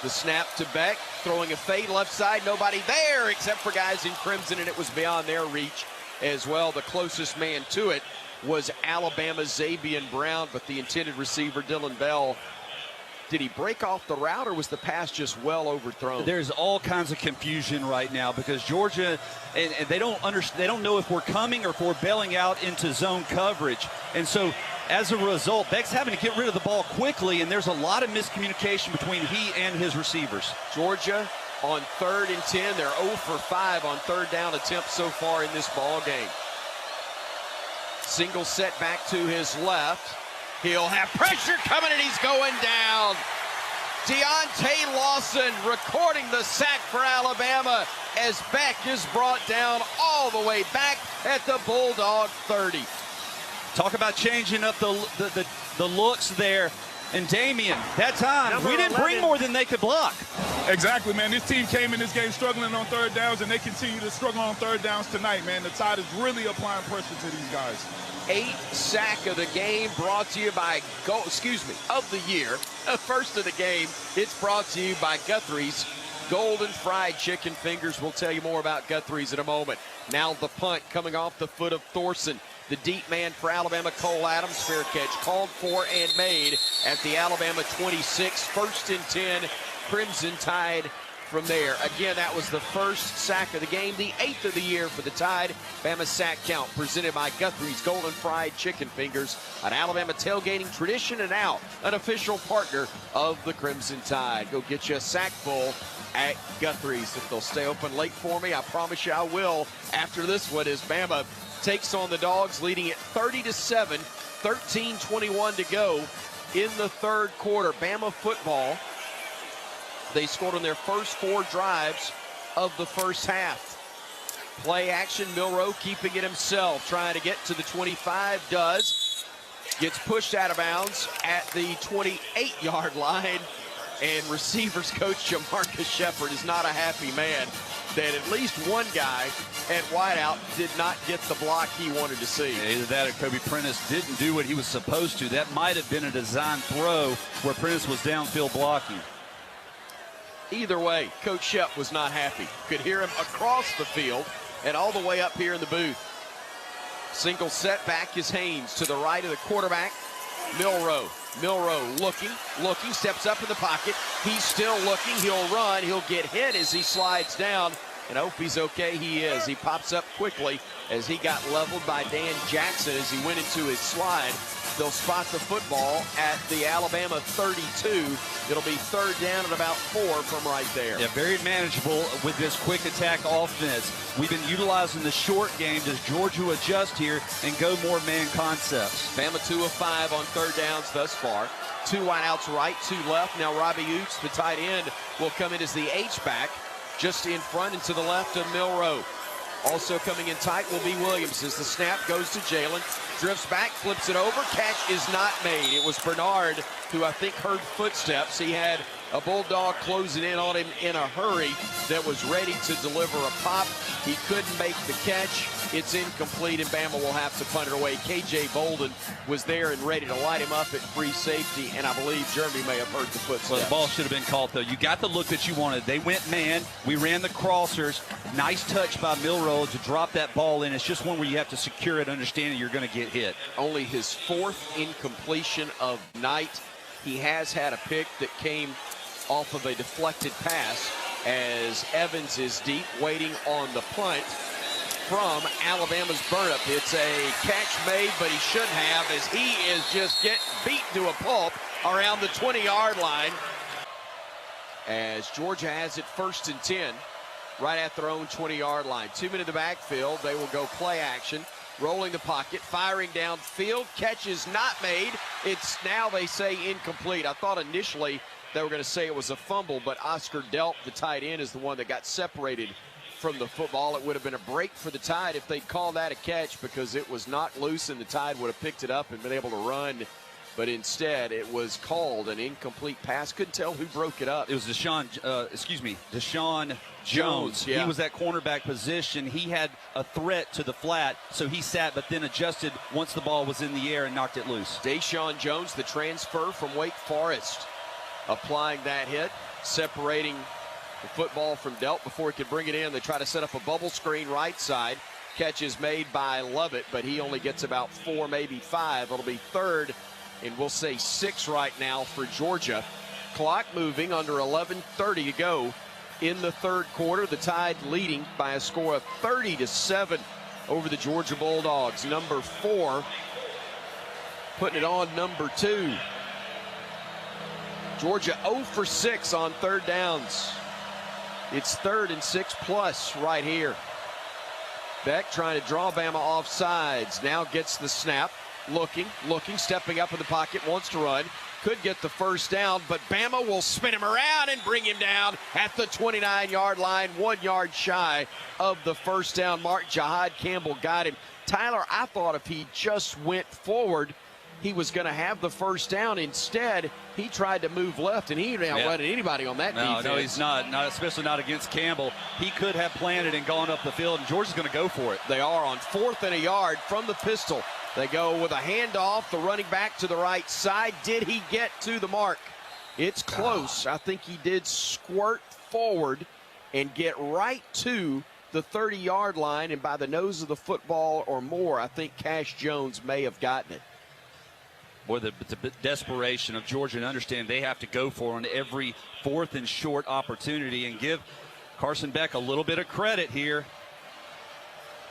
The snap to Beck, throwing a fade left side. Nobody there except for guys in crimson, and it was beyond their reach as well. The closest man to it was Alabama's Xavier Brown, but the intended receiver, Dylan Bell, did he break off the route, or was the pass just well overthrown? There's all kinds of confusion right now because Georgia, and they don't know if we're coming or if we're bailing out into zone coverage. And so as a result, Beck's having to get rid of the ball quickly, and there's a lot of miscommunication between he and his receivers. Georgia on 3rd and 10. They're 0 for 5 on 3rd down attempts so far in this ball game. Single set back to his left. He'll have pressure coming, and he's going down. Deontay Lawson recording the sack for Alabama as Beck is brought down all the way back at the Bulldog 30. Talk about changing up the looks there. And Damian, that time, we didn't bring more than they could block. Exactly, man. This team came in this game struggling on 3rd downs, and they continue to struggle on 3rd downs tonight, man. The Tide is really applying pressure to these guys. 8th sack of the game, brought to you by, of the year. First of the game, it's brought to you by Guthrie's Golden Fried Chicken Fingers. We'll tell you more about Guthrie's in a moment. Now the punt coming off the foot of Thorson. The deep man for Alabama, Cole Adams, fair catch called for and made at the Alabama 26. 1st and 10, Crimson Tide from there. Again, that was the 1st sack of the game, the 8th of the year for the Tide. Bama sack count presented by Guthrie's Golden Fried Chicken Fingers, an Alabama tailgating tradition and now an official partner of the Crimson Tide. Go get you a sack full at Guthrie's. If they'll stay open late for me, I promise you I will. After this one, as Bama takes on the Dogs, leading it 30-7, 13:21 to go in the 3rd quarter. Bama football. They scored on their first 4 drives of the first half. Play action, Milroe keeping it himself, trying to get to the 25, does. Gets pushed out of bounds at the 28-yard line, and receivers coach Jamarcus Shepard is not a happy man that at least one guy at wideout did not get the block he wanted to see. Yeah, either that or Kobe Prentice didn't do what he was supposed to. That might have been a design throw where Prentice was downfield blocking. Either way, Coach Shep was not happy. Could hear him across the field and all the way up here in the booth. Single set back is Haynes to the right of the quarterback, Milroe. Milroe looking, steps up in the pocket. He's still looking, he'll run, he'll get hit as he slides down. And I hope he's okay. He is. He pops up quickly as he got leveled by Dan Jackson as he went into his slide. They'll spot the football at the Alabama 32. It'll be 3rd down and about 4 from right there. Yeah, very manageable with this quick attack offense. We've been utilizing the short game. Does Georgia adjust here and go more man concepts? Bama 2 of 5 on 3rd downs thus far. 2 wideouts right, 2 left. Now Robbie Utes, the tight end, will come in as the H-back just in front and to the left of Milroe. Also coming in tight will be Williams as the snap goes to Jalen. Drifts back, flips it over. Catch is not made. It was Bernard who I think heard footsteps. He had a Bulldog closing in on him in a hurry that was ready to deliver a pop. He couldn't make the catch. It's incomplete, and Bama will have to punt it away. K.J. Bolden was there and ready to light him up at free safety, and I believe Jeremy may have heard the footsteps. Well, the ball should have been caught, though. You got the look that you wanted. They went man. We ran the crossers. Nice touch by Milroe to drop that ball in. It's just one where you have to secure it, understanding you're going to get hit. Only his 4th incompletion of night. He has had a pick that came off of a deflected pass as Evans is deep, waiting on the punt from Alabama's burnup. It's a catch made, but he shouldn't have, as he is just getting beat to a pulp around the 20-yard line. As Georgia has it 1st and 10, right at their own 20-yard line. 2 men in the backfield. They will go play action, rolling the pocket, firing downfield. Catch is not made. It's now, they say, incomplete. I thought initially they were going to say it was a fumble, but Oscar Delp, the tight end, is the one that got separated from the football. It would have been a break for the Tide if they'd called that a catch, because it was knocked loose and the Tide would have picked it up and been able to run. But instead, it was called an incomplete pass. Couldn't tell who broke it up. It was Deshaun Jones. Yeah. He was at cornerback position. He had a threat to the flat, so he sat but then adjusted once the ball was in the air and knocked it loose. Deshaun Jones, the transfer from Wake Forest, applying that hit, separating the football from Delp before he could bring it in. They try to set up a bubble screen right side. Catch is made by Lovett, but he only gets about 4, maybe 5. It'll be 3rd, and we'll say 6 right now for Georgia. Clock moving, under 11:30 to go in the 3rd quarter. The Tide leading by a score of 30-7 over the Georgia Bulldogs. Number 4 putting it on number 2. Georgia 0 for 6 on 3rd downs. It's 3rd and 6 plus right here. Beck trying to draw Bama off sides. Now gets the snap. Looking, stepping up in the pocket, wants to run. Could get the 1st down, but Bama will spin him around and bring him down at the 29-yard line, 1 yard shy of the 1st down mark. Jahad Campbell got him. Tyler, I thought if he just went forward, he was going to have the 1st down. Instead, he tried to move left, and he ain't outrunning anybody on that defense. No, he's not, especially not against Campbell. He could have planted and gone up the field, and Georgia's going to go for it. They are on 4th and a yard from the pistol. They go with a handoff, the running back to the right side. Did he get to the mark? It's close. I think he did squirt forward and get right to the 30-yard line, and by the nose of the football or more, I think Cash Jones may have gotten it. Boy, the desperation of Georgia, and understand they have to go for on every 4th and short opportunity, and give Carson Beck a little bit of credit here.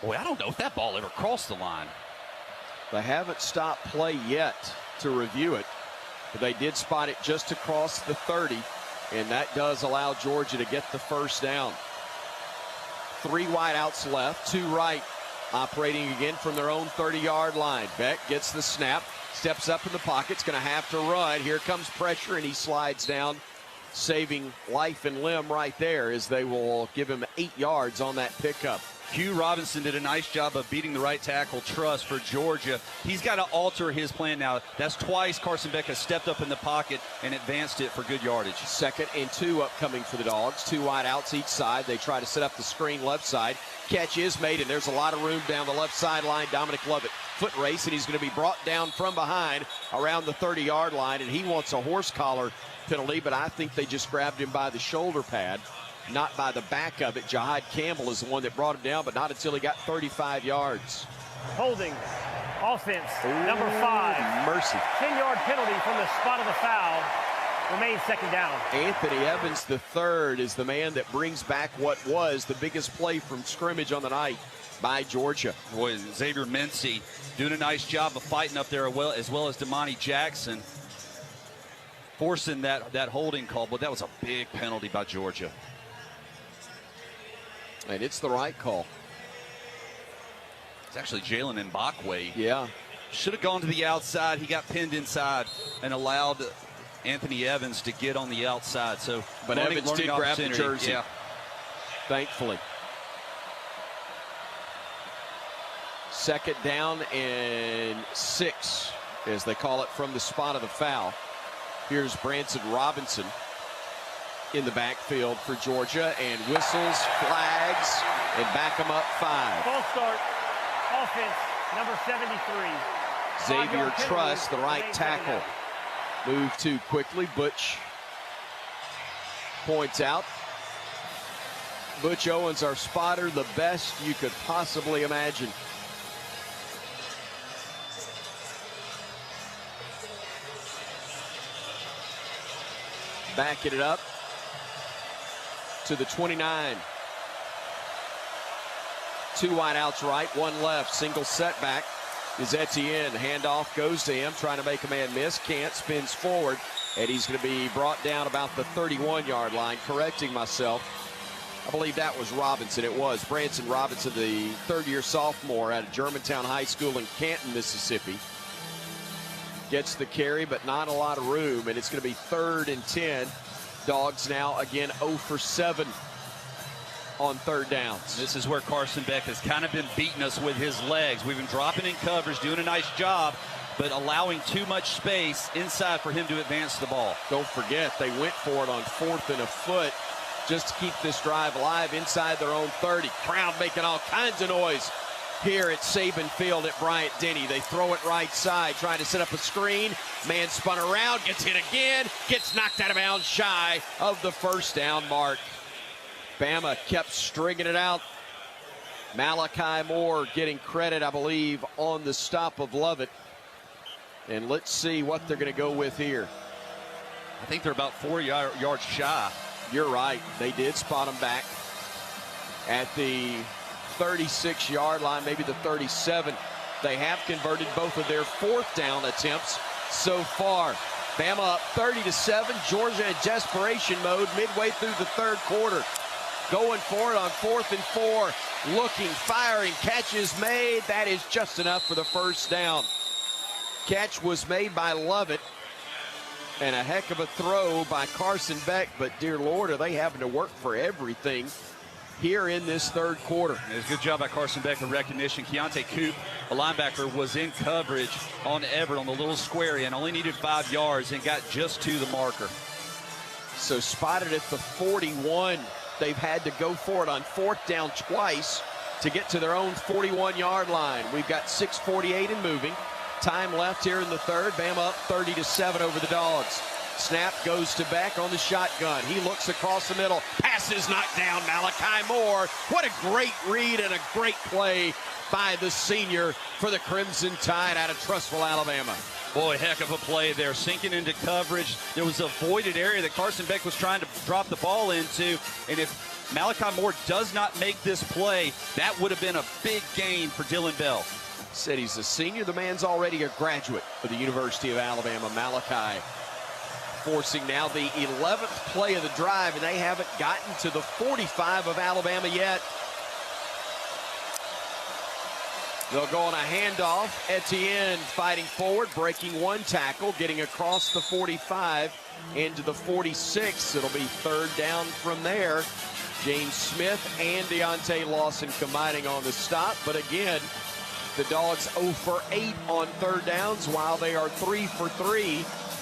Boy, I don't know if that ball ever crossed the line. They haven't stopped play yet to review it, but they did spot it just across the 30, and that does allow Georgia to get the 1st down. 3 wideouts left, 2 right, operating again from their own 30-yard line. Beck gets the snap, steps up in the pocket, is going to have to run. Here comes pressure, and he slides down, saving life and limb right there, as they will give him 8 yards on that pickup. Hugh Robinson did a nice job of beating the right tackle, Truss, for Georgia. He's got to alter his plan now. That's twice Carson Beck has stepped up in the pocket and advanced it for good yardage. 2nd and 2 upcoming for the Dogs. 2 wide outs each side. They try to set up the screen left side. Catch is made, and there's a lot of room down the left sideline. Dominic Lovett, foot race, and he's going to be brought down from behind around the 30-yard line, and he wants a horse collar penalty, but I think they just grabbed him by the shoulder pad, not by the back of it. Jahad Campbell is the one that brought him down, but not until he got 35 yards. Holding offense, number 5. Mercy. 10-yard penalty from the spot of the foul. Remains 2nd down. Anthony Evans III is the man that brings back what was the biggest play from scrimmage on the night by Georgia. Boy, Xavier Mincy doing a nice job of fighting up there, as well as Damani Jackson, forcing that holding call. But that was a big penalty by Georgia. And it's the right call. It's actually Jalen Mbakwe. Yeah. Should have gone to the outside. He got pinned inside and allowed Anthony Evans to get on the outside. So, but Evans did grab the jersey. Yeah. Thankfully. 2nd down and 6, as they call it, from the spot of the foul. Here's Branson Robinson in the backfield for Georgia, and whistles, flags, and back them up 5. False start. Offense, number 73. Xavier Truss, the right tackle. Move too quickly. Butch points out. Butch Owens, our spotter, the best you could possibly imagine. Backing it up to the 29. 2 wideouts right, 1 left. Single setback is Etienne. Handoff goes to him, trying to make a man miss. Can't, spins forward, and he's going to be brought down about the 31-yard line. Correcting myself, I believe that was Robinson. It was Branson Robinson, the third-year sophomore out of Germantown High School in Canton, Mississippi. Gets the carry, but not a lot of room, and it's going to be 3rd and 10. Dogs now, again, 0 for 7 on 3rd downs. This is where Carson Beck has kind of been beating us with his legs. We've been dropping in coverage, doing a nice job, but allowing too much space inside for him to advance the ball. Don't forget, they went for it on 4th and a foot just to keep this drive alive inside their own 30. Crowd making all kinds of noise here at Saban Field at Bryant-Denny. They throw it right side, trying to set up a screen. Man spun around, gets hit again, gets knocked out of bounds shy of the 1st down mark. Bama kept stringing it out. Malachi Moore getting credit, I believe, on the stop of Lovett. And let's see what they're going to go with here. I think they're about 4 yards shy. You're right. They did spot him back at the 36-yard line, maybe the 37. They have converted both of their 4th down attempts so far. Bama up 30-7. Georgia in desperation mode midway through the 3rd quarter. Going for it on 4th and 4. Looking, firing, catches made. That is just enough for the 1st down. Catch was made by Lovett. And a heck of a throw by Carson Beck, but dear Lord, are they having to work for everything here in this 3rd quarter. It was a good job by Carson Beck of recognition. Keontae Coop, a linebacker, was in coverage on Everett on the little square end, only needed 5 yards and got just to the marker. So spotted at the 41. They've had to go for it on 4th down twice to get to their own 41-yard line. We've got 6:48 and moving. Time left here in the 3rd. Bama up 30-7 over the Dogs. Snap goes to Beck on the shotgun. He looks across the middle. Pass is knocked down. Malachi Moore. What a great read and a great play by the senior for the Crimson Tide out of Trussville, Alabama. Boy, heck of a play there. Sinking into coverage. There was a voided area that Carson Beck was trying to drop the ball into. And if Malachi Moore does not make this play, that would have been a big gain for Dylan Bell. Said he's a senior. The man's already a graduate of the University of Alabama. Malachi forcing now the 11th play of the drive, and they haven't gotten to the 45 of Alabama yet. They'll go on a handoff. Etienne fighting forward, breaking 1 tackle, getting across the 45 into the 46. It'll be 3rd down from there. James Smith and Deontay Lawson combining on the stop, but again, the Dogs 0 for 8 on 3rd downs, while they are 3 for 3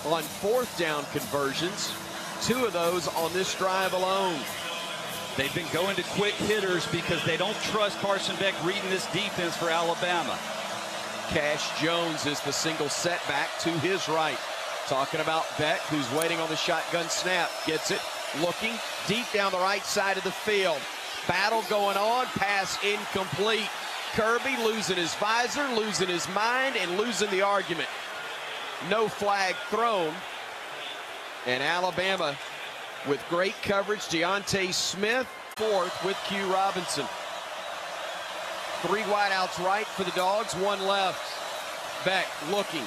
on 4th down conversions. 2 of those on this drive alone. They've been going to quick hitters because they don't trust Carson Beck reading this defense for Alabama. Cash Jones is the single setback to his right. Talking about Beck, who's waiting on the shotgun snap. Gets it, looking deep down the right side of the field. Battle going on, pass incomplete. Kirby losing his visor, losing his mind, and losing the argument. No flag thrown. And Alabama with great coverage. Deontay Smith 4th with Q Robinson. 3 wideouts right for the Dogs, 1 left. Beck looking,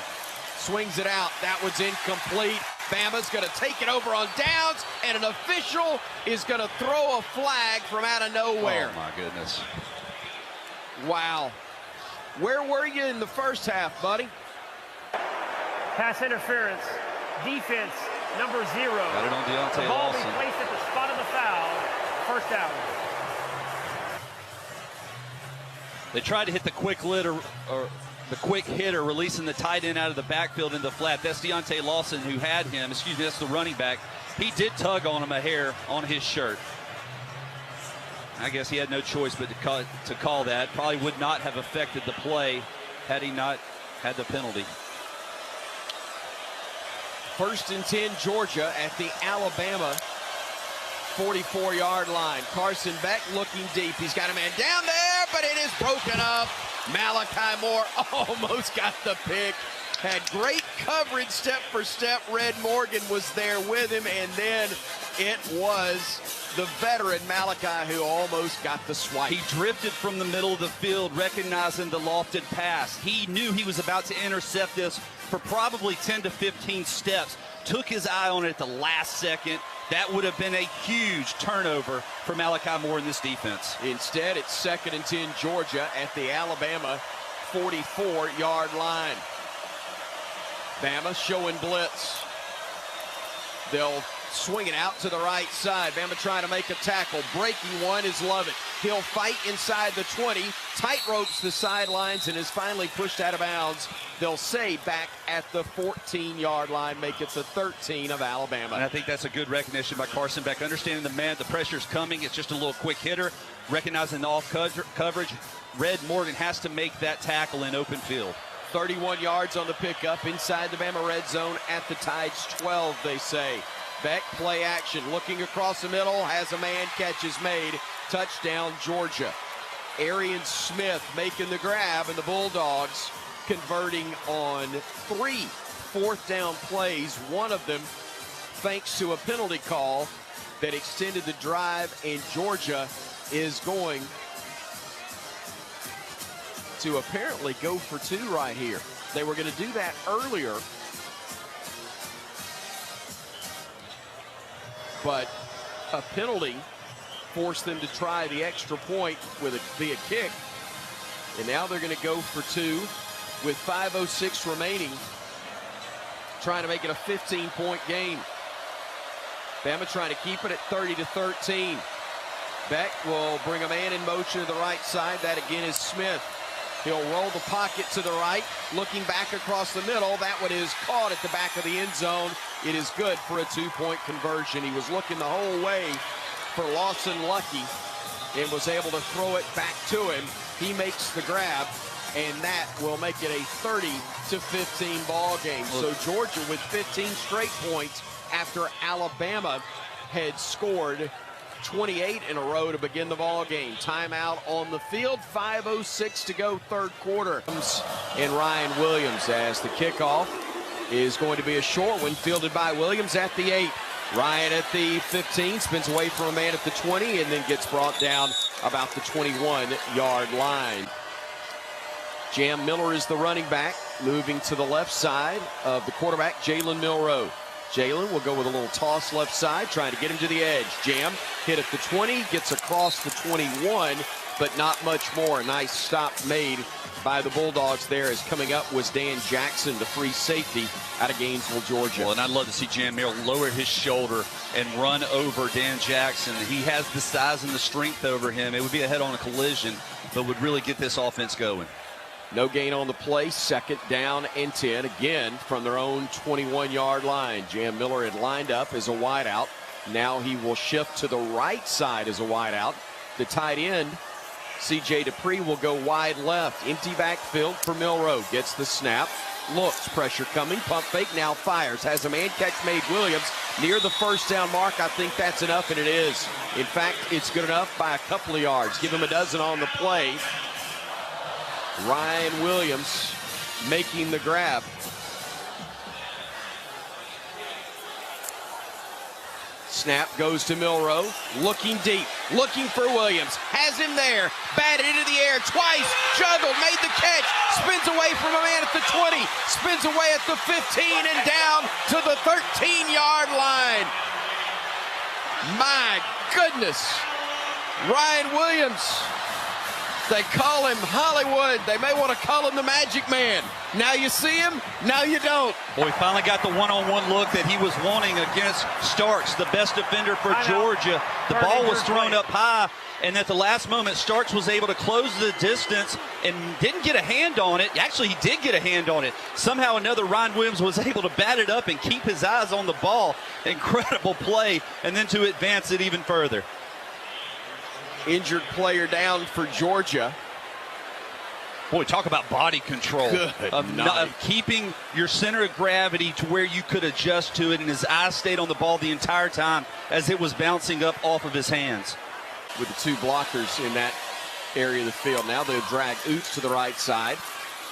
swings it out. That was incomplete. Bama's going to take it over on downs, and an official is going to throw a flag from out of nowhere. Oh, my goodness. Wow. Where were you in the first half, buddy? Pass interference. Defense, number 0. Got it on Deontay the ball Lawson. be placed at the spot of the foul. 1st down. They tried to hit the quick hitter, releasing the tight end out of the backfield in the flat. That's Deontay Lawson who had him. Excuse me, that's the running back. He did tug on him a hair on his shirt. I guess he had no choice but to call that. Probably would not have affected the play had he not had the penalty. 1st and 10, Georgia at the Alabama 44-yard line. Carson Beck looking deep. He's got a man down there, but it is broken up Malachi Moore almost got the pick. Had great coverage step for step. Red Morgan was there with him, and then it was the veteran Malachi who almost got the swipe. He drifted from the middle of the field, recognizing the lofted pass. He knew he was about to intercept this for probably 10 to 15 steps. Took his eye on it at the last second. That would have been a huge turnover for Malachi Moore in this defense. Instead, it's 2nd and 10 Georgia at the Alabama 44-yard line. Bama showing blitz. They'll swing it out to the right side. Bama trying to make a tackle. Breaking one is Lovett. He'll fight inside the 20. Tight ropes the sidelines and is finally pushed out of bounds. They'll say back at the 14-yard line, make it the 13 of Alabama. And I think that's a good recognition by Carson Beck. Understanding the pressure's coming. It's just a little quick hitter. Recognizing the off coverage. Red Morgan has to make that tackle in open field. 31 yards on the pickup inside the Bama red zone at the Tide's 12, they say. Beck, play action, looking across the middle, has a man, catch is made. Touchdown, Georgia. Arian Smith making the grab, and the Bulldogs converting on 3 fourth-down plays. One of them thanks to a penalty call that extended the drive, and Georgia is going to apparently go for 2 right here. They were going to do that earlier, but a penalty forced them to try the extra point via kick. And now they're going to go for 2 with 5:06 remaining, trying to make it a 15-point game. Bama trying to keep it at 30-13. Beck will bring a man in motion to the right side. That again is Smith. He'll roll the pocket to the right, looking back across the middle. That one is caught at the back of the end zone. It is good for a 2-point conversion. He was looking the whole way for Lawson Lucky and was able to throw it back to him. He makes the grab, and that will make it a 30-15 ball game. So Georgia with 15 straight points after Alabama had scored 28 in a row to begin the ball game. Timeout on the field, 5:06 to go, third quarter. And Ryan Williams as the kickoff is going to be a short one, fielded by Williams at the 8. Ryan at the 15, spins away from a man at the 20, and then gets brought down about the 21-yard line. Jam Miller is the running back, moving to the left side of the quarterback, Jalen Milroe. Jalen will go with a little toss left side, trying to get him to the edge. Jam hit at the 20, gets across the 21, but not much more. A nice stop made by the Bulldogs there, as coming up was Dan Jackson, the free safety out of Gainesville, Georgia. Well, and I'd love to see Jam Miller lower his shoulder and run over Dan Jackson. He has the size and the strength over him. It would be a head-on collision, but would really get this offense going. No gain on the play, 2nd down and 10, again from their own 21-yard line. Jam Miller had lined up as a wideout. Now he will shift to the right side as a wideout. The tight end, C.J. Dupree, will go wide left. Empty backfield for Milroe. Gets the snap, looks, pressure coming, pump fake, now fires. Has a man catch made. Williams near the first down mark. I think that's enough, and it is. In fact, it's good enough by a couple of yards. Give him a dozen on the play. Ryan Williams making the grab. Snap goes to Milroe, looking deep, looking for Williams. Has him there, batted into the air twice, juggled, made the catch, spins away from a man at the 20, spins away at the 15, and down to the 13-yard line. My goodness, Ryan Williams. They call him Hollywood. They may want to call him the Magic Man. Now you see him, now you don't. Well, he finally got the one-on-one look that he was wanting against Starks, the best defender for Georgia. The ball was thrown up high, and at the last moment, Starks was able to close the distance and didn't get a hand on it. Actually, he did get a hand on it. Somehow another Ryan Williams was able to bat it up and keep his eyes on the ball. Incredible play, and then to advance it even further. Injured player down for Georgia. Boy, talk about body control. Of keeping your center of gravity to where you could adjust to it, and his eyes stayed on the ball the entire time as it was bouncing up off of his hands. With the 2 blockers in that area of the field. Now they'll drag Oots to the right side.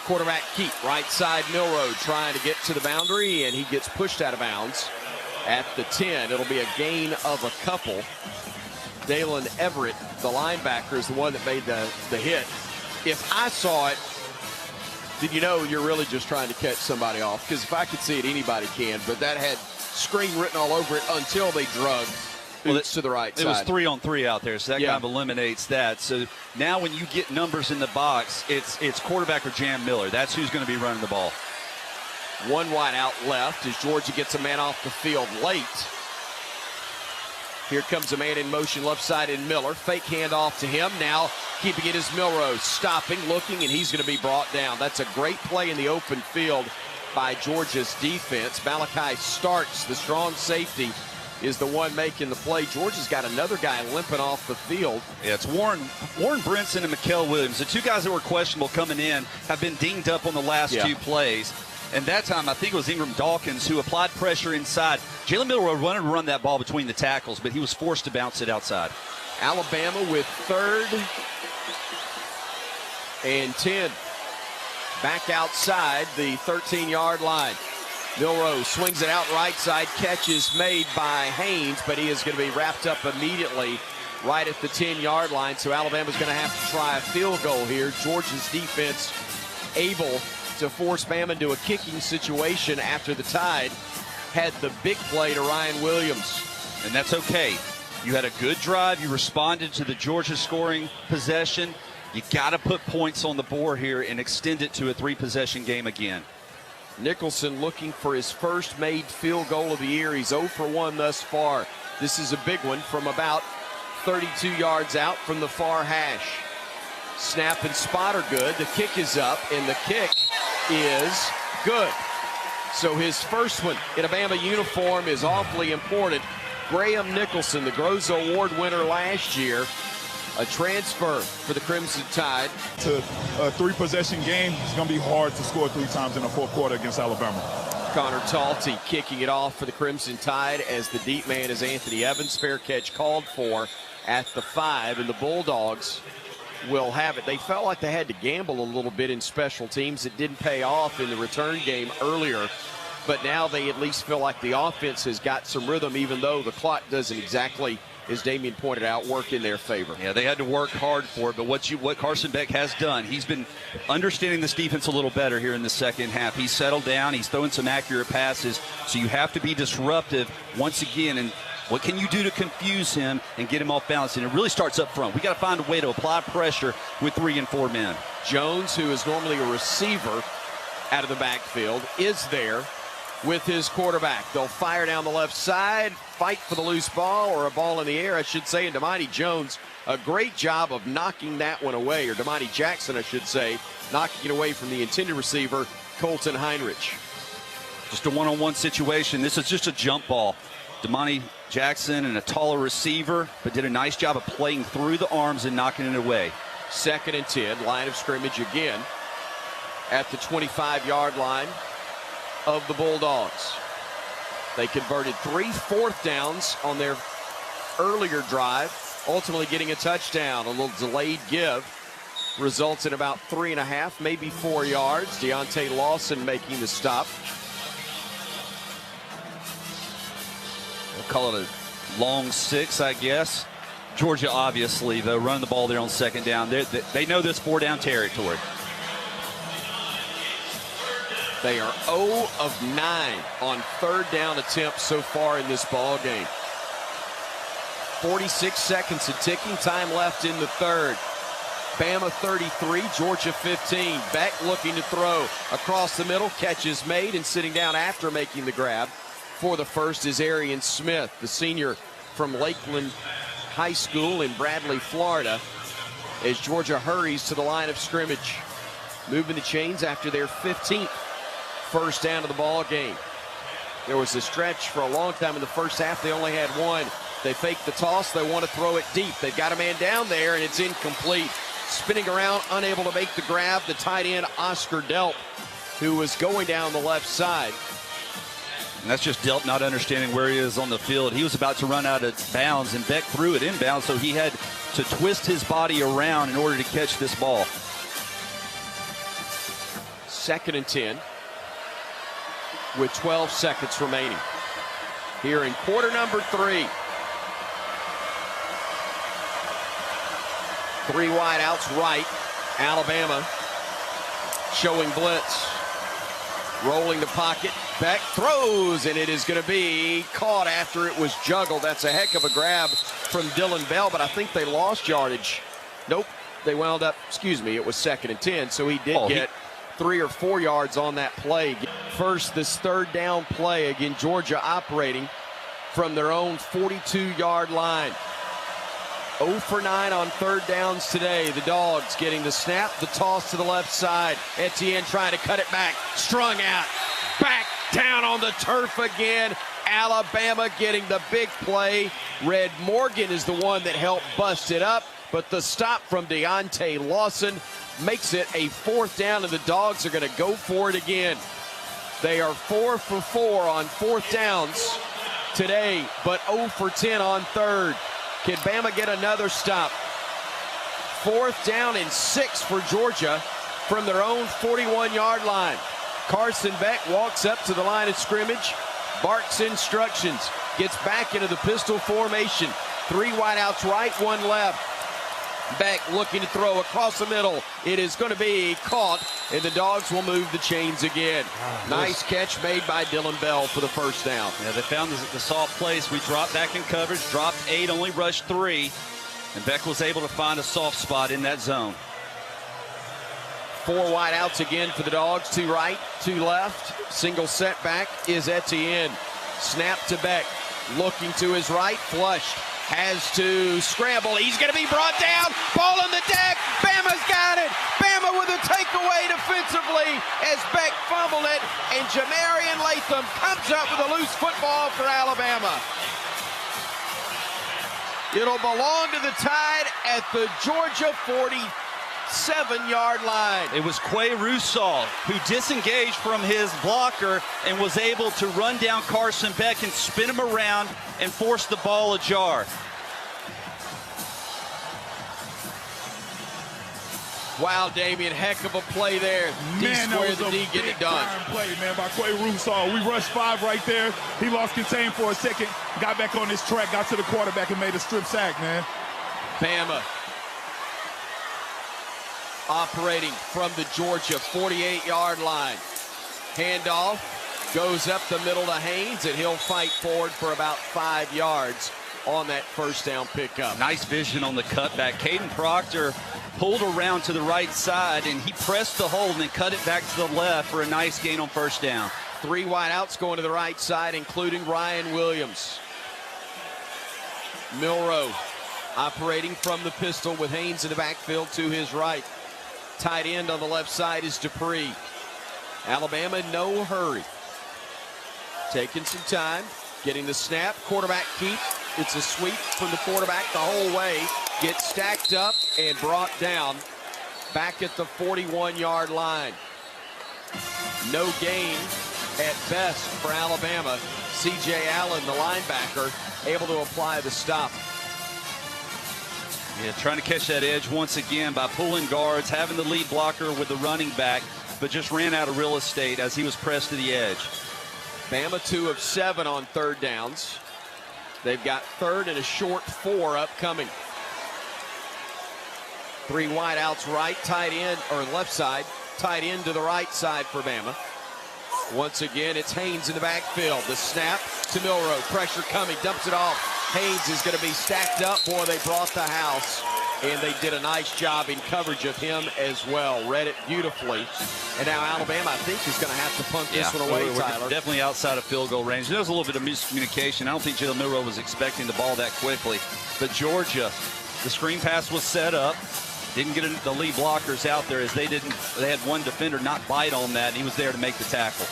Quarterback keep, right side Milroe trying to get to the boundary, and he gets pushed out of bounds at the 10. It'll be a gain of a couple. Dalen Everett, the linebacker, is the one that made the hit. If I saw it, then you know you're really just trying to catch somebody off, because if I could see it, anybody can. But that had screen written all over it until they drug Oots to the right side. It was 3-on-3 out there, so that kind of eliminates that. So now when you get numbers in the box, it's quarterback or Jam Miller. That's who's going to be running the ball. One wide out left as Georgia gets a man off the field late. Here comes a man in motion left side in Miller. Fake handoff to him. Now keeping it is Milroe. Stopping, looking, and he's going to be brought down. That's a great play in the open field by Georgia's defense. Malachi Starks, the strong safety, is the one making the play. Georgia's got another guy limping off the field. Yeah, it's Warren Brinson and Mikael Williams. The two guys that were questionable coming in have been dinged up on the last two plays. And that time, I think it was Ingram Dawkins who applied pressure inside. Jalen Milroe wanted to run that ball between the tackles, but he was forced to bounce it outside. Alabama with 3rd and 10. Back outside the 13-yard line. Milroe swings it out right side. Catch is made by Haynes, but he is going to be wrapped up immediately right at the 10-yard line. So Alabama's going to have to try a field goal here. Georgia's defense able to force Bama into a kicking situation after the Tide had the big play to Ryan Williams. And that's okay. You had a good drive. You responded to the Georgia scoring possession. You got to put points on the board here and extend it to a 3-possession game again. Nicholson looking for his first made field goal of the year. He's 0 for 1 thus far. This is a big one from about 32 yards out from the far hash. Snap and spot are good. The kick is up, and the kick is good. So his first one in a Bama uniform is awfully important. Graham Nicholson, the Groza Award winner last year, a transfer for the Crimson Tide. To a 3-possession game, it's going to be hard to score 3 times in the fourth quarter against Alabama. Connor Talty kicking it off for the Crimson Tide as the deep man is Anthony Evans. Fair catch called for at the 5, and the Bulldogs will have it. They felt like they had to gamble a little bit in special teams. It didn't pay off in the return game earlier, but now they at least feel like the offense has got some rhythm, even though the clock doesn't exactly, as Damian pointed out, work in their favor. Yeah, they had to work hard for it, but what Carson Beck has done, he's been understanding this defense a little better here in the second half. He's settled down. He's throwing some accurate passes, so you have to be disruptive once again. And what can you do to confuse him and get him off balance? And it really starts up front. We got to find a way to apply pressure with 3 and 4 men. Jones, who is normally a receiver out of the backfield, is there with his quarterback. They'll fire down the left side, fight for the loose ball, or a ball in the air, I should say. And Damani Jones, a great job of knocking that one away, or Damani Jackson, I should say, knocking it away from the intended receiver, Colton Heinrich. Just a one-on-one situation. This is just a jump ball. Damani Jackson and a taller receiver, but did a nice job of playing through the arms and knocking it away. 2nd and 10, line of scrimmage again at the 25-yard line of the Bulldogs. They converted 3 4th downs on their earlier drive, ultimately getting a touchdown. A little delayed give results in about 3.5, maybe 4 yards. Deontay Lawson making the stop. We'll call it a long 6, I guess. Georgia, obviously, though, running the ball there on 2nd down. They know this 4-down territory. They are 0 of 9 on 3rd down attempts so far in this ball game. 46 seconds of ticking time left in the 3rd. Bama 33, Georgia 15. Beck looking to throw across the middle. Catch is made, and sitting down after making the grab for the first is Arian Smith, the senior from Lakeland High School in Bradley, Florida, as Georgia hurries to the line of scrimmage. Moving the chains after their 15th first down of the ball game. There was a stretch for a long time in the first half. They only had 1. They fake the toss. They want to throw it deep. They've got a man down there, and it's incomplete. Spinning around, unable to make the grab, the tight end, Oscar Delp, who was going down the left side. And that's just Delp not understanding where he is on the field. He was about to run out of bounds, and Beck threw it inbounds, so he had to twist his body around in order to catch this ball. 2nd and 10 with 12 seconds remaining here in quarter number 3. 3 wide outs right. Alabama showing blitz. Rolling the pocket. Beck throws, and it is going to be caught after it was juggled. That's a heck of a grab from Dillon Bell, but I think they lost yardage. Nope. They wound up, it was 2nd and 10, so he did get 3 or 4 yards on that play. First, this 3rd down play. Again, Georgia operating from their own 42-yard line. 0 for 9 on 3rd downs today. The Dogs getting the snap, the toss to the left side. Etienne trying to cut it back. Strung out. Back down on the turf again. Alabama getting the big play. Red Morgan is the one that helped bust it up, but the stop from Deontay Lawson makes it a 4th down, and the Dogs are going to go for it again. They are 4 for 4 on 4th downs today, but 0 for 10 on 3rd. Can Bama get another stop? 4th down and 6 for Georgia from their own 41-yard line. Carson Beck walks up to the line of scrimmage, barks instructions, gets back into the pistol formation. 3 wideouts right, 1 left. Beck looking to throw across the middle. It is going to be caught, and the Dogs will move the chains again. Nice catch made by Dillon Bell for the 1st down. Yeah, they found the soft place. We dropped back in coverage, dropped 8, only rushed 3, and Beck was able to find a soft spot in that zone. 4 wideouts again for the Dogs. 2 right, 2 left. Single setback is Etienne. Snap to Beck. Looking to his right, flushed. Has to scramble. He's going to be brought down. Ball on the deck. Bama's got it. Bama with a takeaway defensively as Beck fumbled it. And Jamarian Latham comes up with a loose football for Alabama. It'll belong to the Tide at the Georgia 47-yard line. It was Quay Russaw who disengaged from his blocker and was able to run down Carson Beck and spin him around and force the ball ajar. Wow, Damian, heck of a play there. Man, that was the a D getting it done. play, man, by Quay Russaw. We rushed 5 right there. He lost contain for a second, got back on his track, got to the quarterback and made a strip sack, man. Bama operating from the Georgia 48-yard line. Handoff goes up the middle to Haynes, and he'll fight forward for about 5 yards on that 1st down pickup. Nice vision on the cutback. Caden Proctor pulled around to the right side, and he pressed the hold and then cut it back to the left for a nice gain on 1st down. 3 wideouts going to the right side, including Ryan Williams. Milroe operating from the pistol with Haynes in the backfield to his right. Tight end on the left side is Dupree. Alabama in no hurry. Taking some time, getting the snap, quarterback keep. It's a sweep from the quarterback the whole way. Gets stacked up and brought down back at the 41-yard line. No gain at best for Alabama. C.J. Allen, the linebacker, able to apply the stop. Yeah, trying to catch that edge once again by pulling guards, having the lead blocker with the running back, but just ran out of real estate as he was pressed to the edge. Bama 2 of 7 on 3rd downs. They've got 3rd and a short 4 upcoming. 3 wideouts right, tight end, or left side, tight end to the right side for Bama. Once again, it's Haynes in the backfield. The snap to Milroe. Pressure coming, dumps it off. Haynes is going to be stacked up. Boy, they brought the house, and they did a nice job in coverage of him as well. Read it beautifully. And now Alabama, I think, is going to have to punt this one away, Tyler. Definitely outside of field goal range. There was a little bit of miscommunication. I don't think Jalen Milroe was expecting the ball that quickly. But Georgia, the screen pass was set up. Didn't get the lead blockers out there as they had one defender not bite on that, and he was there to make the tackle.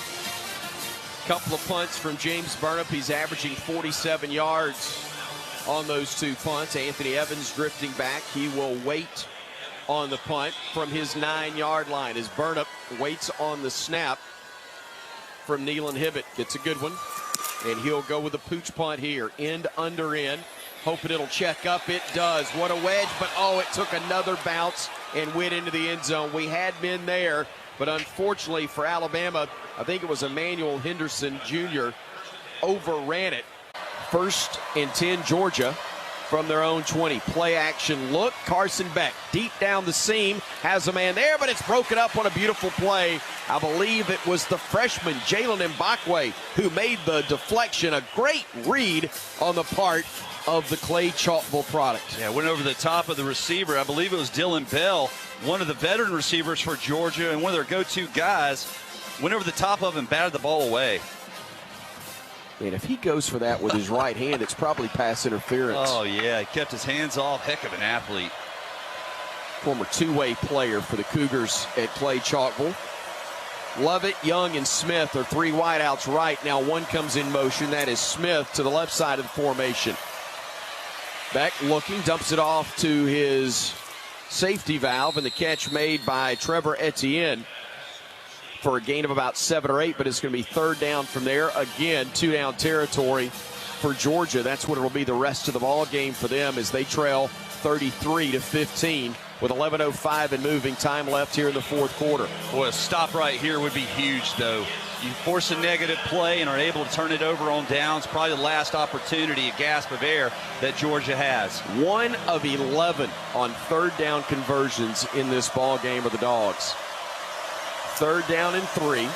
Couple of punts from James Burnip. He's averaging 47 yards on those 2 punts. Anthony Evans drifting back. He will wait on the punt from his 9-yard line as Burnip waits on the snap from Nealon Hibbett. Gets a good one. And he'll go with the pooch punt here. End under end. Hoping it'll check up. It does. What a wedge, but oh, it took another bounce and went into the end zone. We had men there, but unfortunately for Alabama, I think it was Emmanuel Henderson Jr. overran it. 1st and 10 Georgia from their own 20. Play action look. Carson Beck deep down the seam. Has a man there, but it's broken up on a beautiful play. I believe it was the freshman Jalen Mbakwe who made the deflection. A great read on the part of the Clay Chalkville product. Yeah, went over the top of the receiver. I believe it was Dylan Bell, one of the veteran receivers for Georgia and one of their go-to guys. Went over the top of him, batted the ball away. Man, if he goes for that with his right hand, it's probably pass interference. Oh, yeah, he kept his hands off. Heck of an athlete. Former two-way player for the Cougars at Clay Chalkville. Lovett, Young, and Smith are 3 wideouts right. Now one comes in motion. That is Smith to the left side of the formation. Beck looking, dumps it off to his safety valve, and the catch made by Trevor Etienne for a gain of about 7 or 8, but it's going to be 3rd down from there. Again, 2-down territory for Georgia. That's what it'll be the rest of the ball game for them as they trail 33-15 with 11:05 and moving time left here in the 4th quarter. Boy, a stop right here would be huge, though. You force a negative play and are able to turn it over on downs. Probably the last opportunity, a gasp of air that Georgia has. 1 of 11 on 3rd down conversions in this ball game of the Dogs. 3rd down and 3.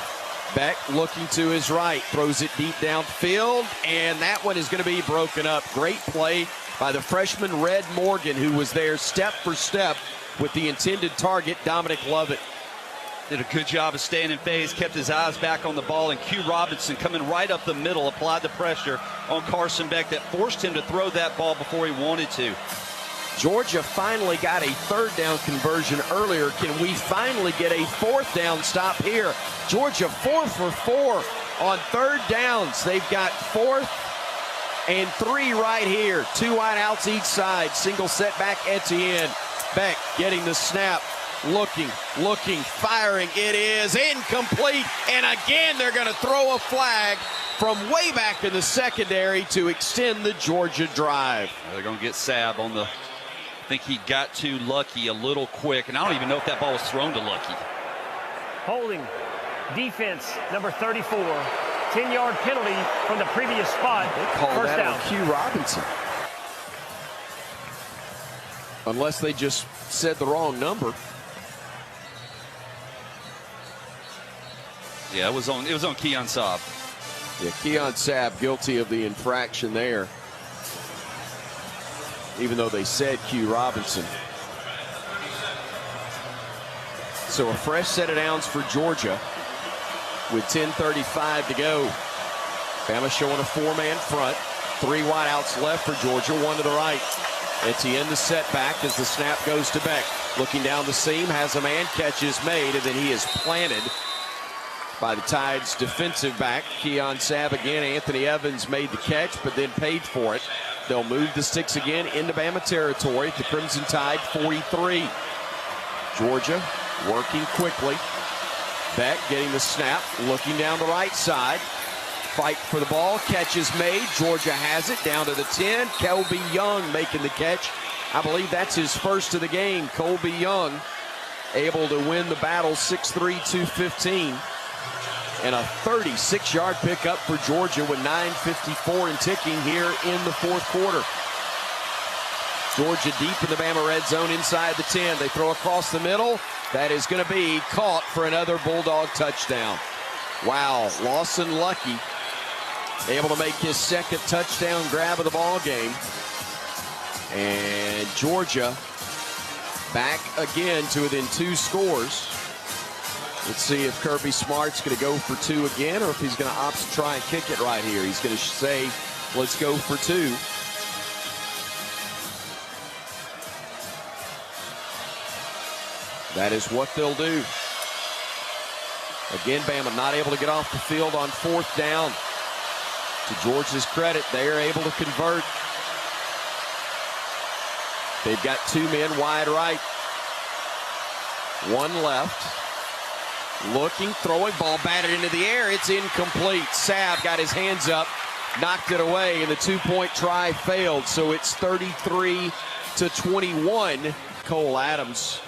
Beck looking to his right, throws it deep downfield, and that one is going to be broken up. Great play by the freshman Red Morgan, who was there step for step with the intended target, Dominic Lovett. Did a good job of staying in phase, kept his eyes back on the ball, and Q Robinson coming right up the middle, applied the pressure on Carson Beck that forced him to throw that ball before he wanted to. Georgia finally got a 3rd down conversion earlier. Can we finally get a 4th down stop here? Georgia 4 for 4 on 3rd downs. They've got 4th and 3 right here. 2 wideouts each side. Single setback Etienne. Beck getting the snap. Looking, firing. It is incomplete. And again, they're going to throw a flag from way back in the secondary to extend the Georgia drive. They're going to get Sab on the... I think he got too lucky a little quick, and I don't even know if that ball was thrown to Lucky. Holding defense number 34. 10-yard penalty from the previous spot. They call 1st that down. on Q Robinson. Unless they just said the wrong number. Yeah, it was on Keon Saab. Yeah, Keon Saab guilty of the infraction there, even though they said Q Robinson. So a fresh set of downs for Georgia with 10:35 to go. Bama showing a 4-man front. 3 wideouts left for Georgia, 1 to the right. Etienne the setback as the snap goes to Beck. Looking down the seam, has a man, catch is made, and then he is planted by the Tide's defensive back. Keon Sabb again. Anthony Evans made the catch, but then paid for it. They'll move the sticks again into Bama territory. The Crimson Tide 43. Georgia working quickly. Beck getting the snap, looking down the right side. Fight for the ball, catch is made. Georgia has it down to the 10. Colby Young making the catch. I believe that's his first of the game. Colby Young able to win the battle 6'3", 215. And a 36-yard pickup for Georgia with 9:54 and ticking here in the 4th quarter. Georgia deep in the Bama red zone inside the 10. They throw across the middle. That is going to be caught for another Bulldog touchdown. Wow, Lawson Lucky able to make his 2nd touchdown grab of the ball game. And Georgia back again to within 2 scores. Let's see if Kirby Smart's going to go for 2 again, or if he's going to opt to try and kick it right here. He's going to say, let's go for 2. That is what they'll do. Again, Bama not able to get off the field on 4th down. To Georgia's credit, they are able to convert. They've got 2 men wide right. 1 left. Looking, throwing, ball batted into the air. It's incomplete. Sabb got his hands up knocked it away, and the two-point try failed. So it's 33-21. Cole Adams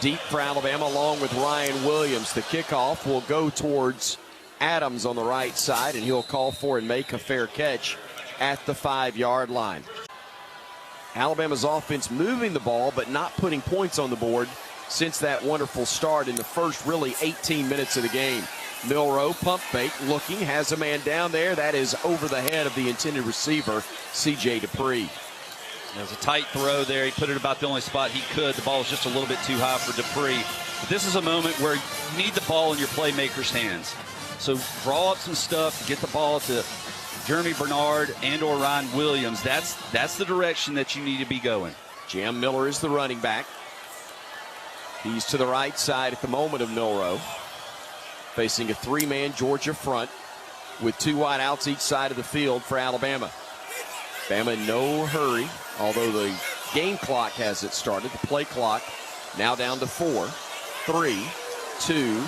deep for Alabama along with Ryan Williams. The kickoff will go towards Adams on the right side, and he'll call for and make a fair catch at the 5-yard line. Alabama's offense moving the ball but not putting points on the board since that wonderful start in the first really 18 minutes of the game. Milroe, pump fake, looking, has a man down there. That is over the head of the intended receiver, C.J. Dupree. It was a tight throw there. He put it about the only spot he could. The ball was just a little bit too high for Dupree. But this is a moment where you need the ball in your playmaker's hands. So draw up some stuff, get the ball to Jeremy Bernard and or Ryan Williams. That's the direction that you need to be going. Jam Miller is the running back. He's to the right side at the moment of Milroe. Facing a three-man Georgia front with two wideouts each side of the field for Alabama. Bama in no hurry, although the game clock hasn't started. The play clock now down to 4, 3, 2,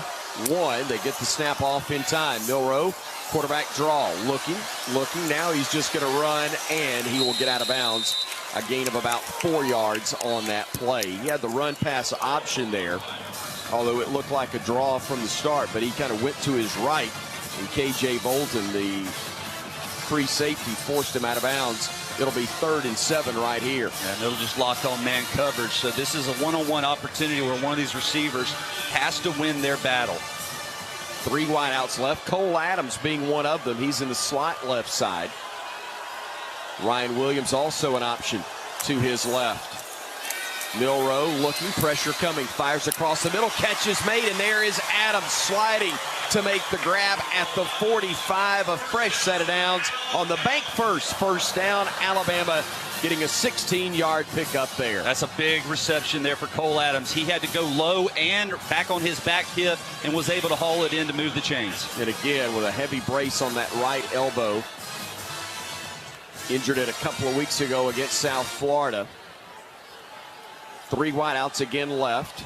1. They get the snap off in time. Milroe, quarterback draw, looking. Now he's just going to run, and he will get out of bounds. A gain of about 4 yards on that play. He had the run-pass option there, although it looked like a draw from the start, but he kind of went to his right, and K.J. Bolton, the free safety, forced him out of bounds. It'll be 3rd and 7 right here. And it'll just lock on man coverage. So this is a one-on-one opportunity where one of these receivers has to win their battle. 3 wideouts left. Cole Adams being one of them. He's in the slot left side. Ryan Williams also an option to his left. Milroe looking, pressure coming, fires across the middle, catch is made, and there is Adams sliding to make the grab at the 45. A fresh set of downs on the bank first down. Alabama getting a 16-yard pickup there. That's a big reception there for Cole Adams. He had to go low and back on his back hip and was able to haul it in to move the chains. And again, with a heavy brace on that right elbow. Injured it a couple of weeks ago against South Florida. 3 wideouts again left,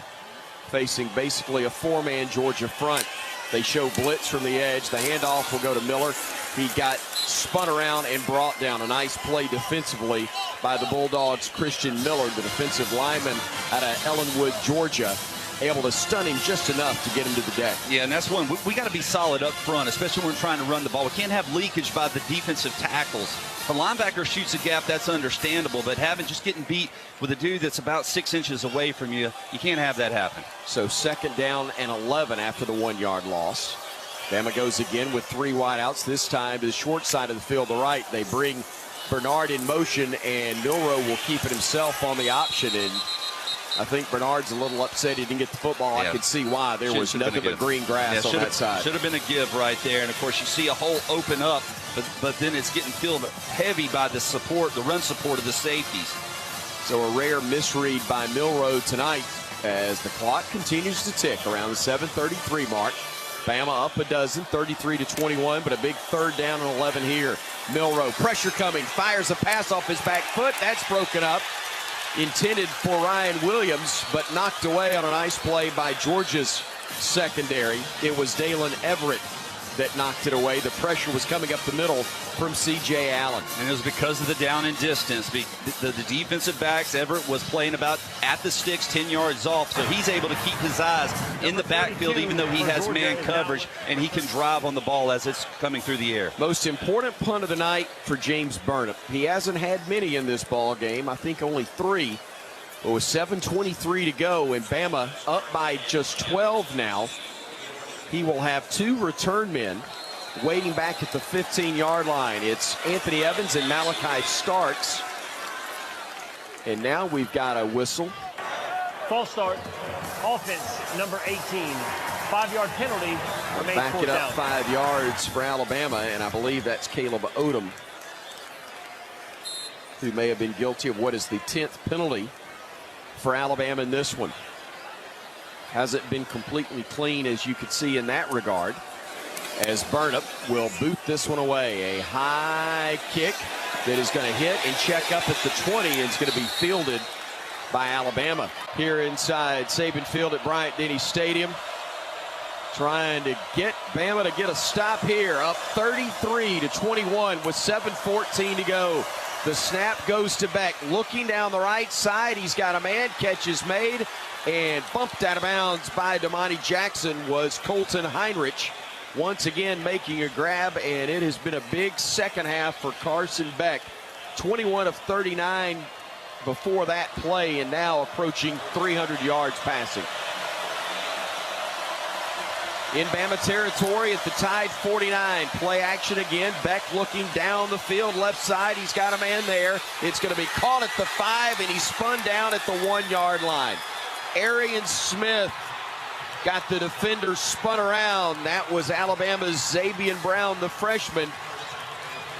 facing basically a 4-man Georgia front. They show blitz from the edge. The handoff will go to Miller. He got spun around and brought down. A nice play defensively by the Bulldogs' Christian Miller, the defensive lineman out of Ellenwood, Georgia, able to stun him just enough to get him to the deck. Yeah, and that's one. We got to be solid up front, especially when we're trying to run the ball. We can't have leakage by the defensive tackles. If a linebacker shoots a gap, that's understandable, but just getting beat with a dude that's about 6 inches away from you, you can't have that happen. So 2nd down and 11 after the 1-yard loss. Bama goes again with 3 wideouts, this time to the short side of the field, the right. They bring Bernard in motion, and Milroe will keep it himself on the option. And I think Bernard's a little upset he didn't get the football. Yeah. I could see why. There was nothing but green grass on that side. Should have been a give right there. And, of course, you see a hole open up, but then it's getting filled heavy by the support, the run support of the safeties. So a rare misread by Milroe tonight as the clock continues to tick around the 7:33 mark. Bama up a dozen, 33-21, but a big 3rd down and 11 here. Milroe, pressure coming, fires a pass off his back foot. That's broken up. Intended for Ryan Williams, but knocked away on a nice play by Georgia's secondary. It was Dalen Everett that knocked it away. The pressure was coming up the middle from C.J. Allen. And it was because of the down and distance. The defensive backs, Everett was playing about at the sticks, 10 yards off, so he's able to keep his eyes in the backfield even though he has man coverage, and he can drive on the ball as it's coming through the air. Most important punt of the night for James Burnham. He hasn't had many in this ball game. I think only 3. But with 7:23 to go and Bama up by just 12 now, he will have 2 return men waiting back at the 15-yard line. It's Anthony Evans and Malachi Starks. And now we've got a whistle. False start. Offense, number 18. 5-yard penalty. Remains Back it up down. 5 yards for Alabama, and I believe that's Caleb Odom, who may have been guilty of what is the 10th penalty for Alabama in this one. Hasn't been completely clean, as you could see in that regard, as Burnham will boot this one away. A high kick that is going to hit and check up at the 20, and it's going to be fielded by Alabama. Here inside Saban Field at Bryant-Denny Stadium. trying to get Bama to get a stop here. Up 33-21 with 7:14 to go. The snap goes to Beck. Looking down the right side. He's got a man. Catch is made. And bumped out of bounds by Damani Jackson was Colton Heinrich. Once again making a grab. And it has been a big second half for Carson Beck. 21 of 39 before that play. And now approaching 300 yards passing. In Bama territory at the Tide 49. Play action again. Beck looking down the field, left side. He's got a man there. It's going to be caught at the 5, and he's spun down at the 1-yard line. Arian Smith got the defender spun around. That was Alabama's Xavier Brown, the freshman.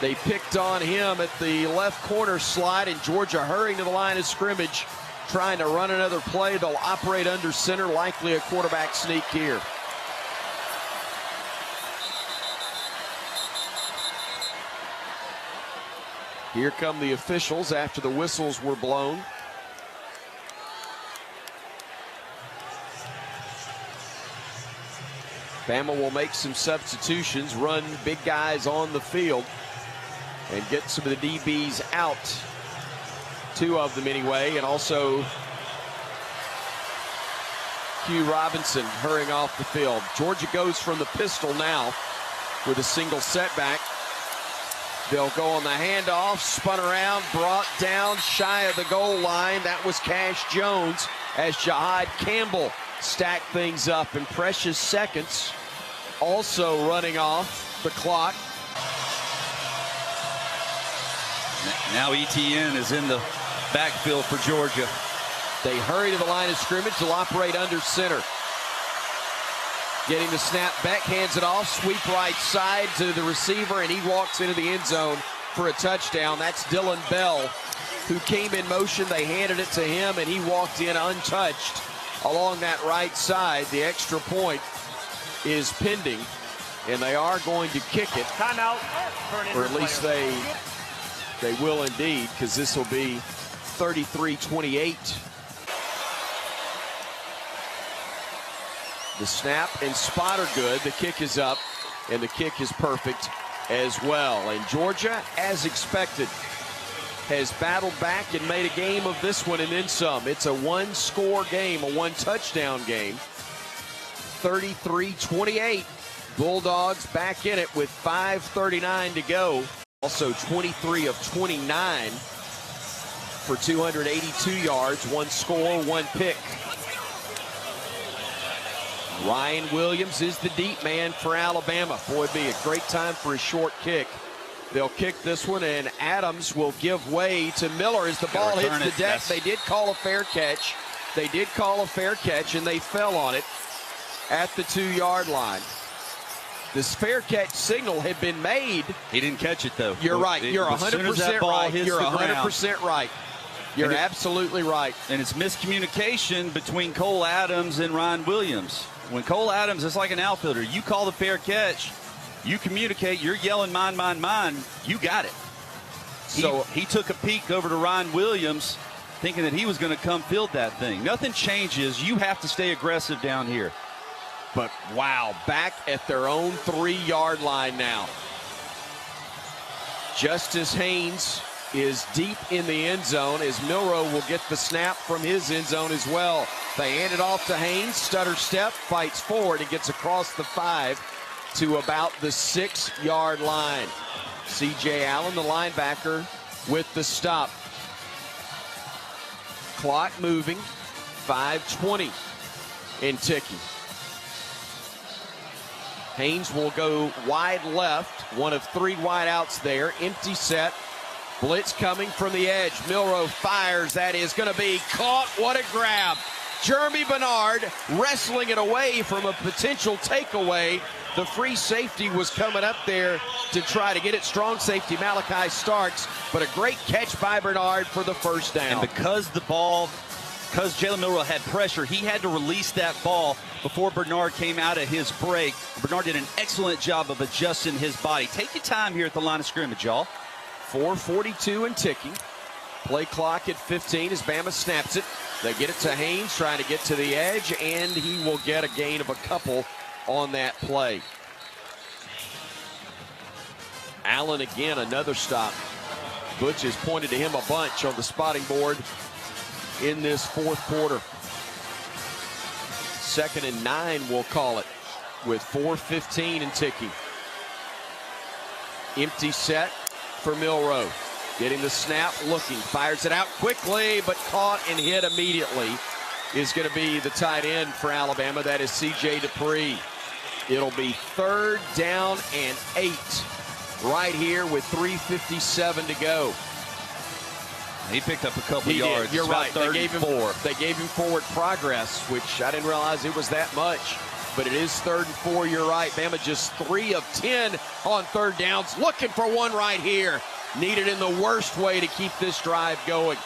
They picked on him at the left corner slide, and Georgia hurrying to the line of scrimmage, trying to run another play. They'll operate under center, likely a quarterback sneak here. Here come the officials after the whistles were blown. Bama will make some substitutions, run big guys on the field, and get some of the DBs out. 2 of them anyway, and also Q Robinson hurrying off the field. Georgia goes from the pistol now with a single setback. They'll go on the handoff, spun around, brought down shy of the goal line. That was Cash Jones as Jahad Campbell stacked things up in precious seconds. Also running off the clock. Now ETN is in the backfield for Georgia. They hurry to the line of scrimmage. They'll operate under center. Getting the snap back, hands it off, sweep right side to the receiver, and he walks into the end zone for a touchdown. That's Dylan Bell, who came in motion. They handed it to him, and he walked in untouched along that right side. The extra point is pending, and they are going to kick it. Timeout for an or at least player. they will indeed, because this will be 33-28. The snap and spot are good. The kick is up, and the kick is perfect as well. And Georgia, as expected, has battled back and made a game of this one and then some. It's a one-score game, a one-touchdown game. 33-28. Bulldogs back in it with 5:39 to go. Also 23 of 29 for 282 yards. One score, one pick. Ryan Williams is the deep man for Alabama. Boy, it'd be a great time for a short kick. They'll kick this one, and Adams will give way to Miller as the ball hits the deck. They did call a fair catch. They did call a fair catch, and they fell on it at the 2-yard line. This fair catch signal had been made. He didn't catch it, though. You're right. You're 100% right. You're 100% right. You're absolutely right. And it's miscommunication between Cole Adams and Ryan Williams. When Cole Adams is like an outfielder, you call the fair catch, you communicate, you're yelling mine, mine, mine, you got it. So he took a peek over to Ryan Williams thinking that he was going to come field that thing. Nothing changes. You have to stay aggressive down here. But wow, back at their own 3-yard line now. Justice Haynes is deep in the end zone as Milroe will get the snap from his end zone as well. They hand it off to Haynes, stutter step, fights forward and gets across the 5 to about the 6-yard line. C.J. Allen, the linebacker, with the stop. Clock moving, 5:20 and ticking. Haynes will go wide left, one of 3 wideouts there, empty set. Blitz coming from the edge. Milroe fires. That is going to be caught. What a grab. Jeremy Bernard wrestling it away from a potential takeaway. The free safety was coming up there to try to get it. Strong safety Malachi Starks, but a great catch by Bernard for the first down. And because Jalen Milroe had pressure, he had to release that ball before Bernard came out of his break. Bernard did an excellent job of adjusting his body. Take your time here at the line of scrimmage, y'all. 4:42 and ticking. Play clock at 15 as Bama snaps it. They get it to Haynes, trying to get to the edge, and he will get a gain of a couple on that play. Allen again, another stop. Butch has pointed to him a bunch on the spotting board in this fourth quarter. 2nd and 9, we'll call it, with 4:15 and ticking. Empty set for Milroe. Getting the snap, looking, fires it out quickly, but caught and hit immediately is going to be the tight end for Alabama. That is C.J. Dupree. It'll be 3rd down and 8 right here with 3:57 to go. He picked up a couple yards. You're right. They gave him forward progress, which I didn't realize it was that much. But it is 3rd and 4. You're right. Bama just 3 of 10 on 3rd downs. Looking for one right here. Needed in the worst way to keep this drive going.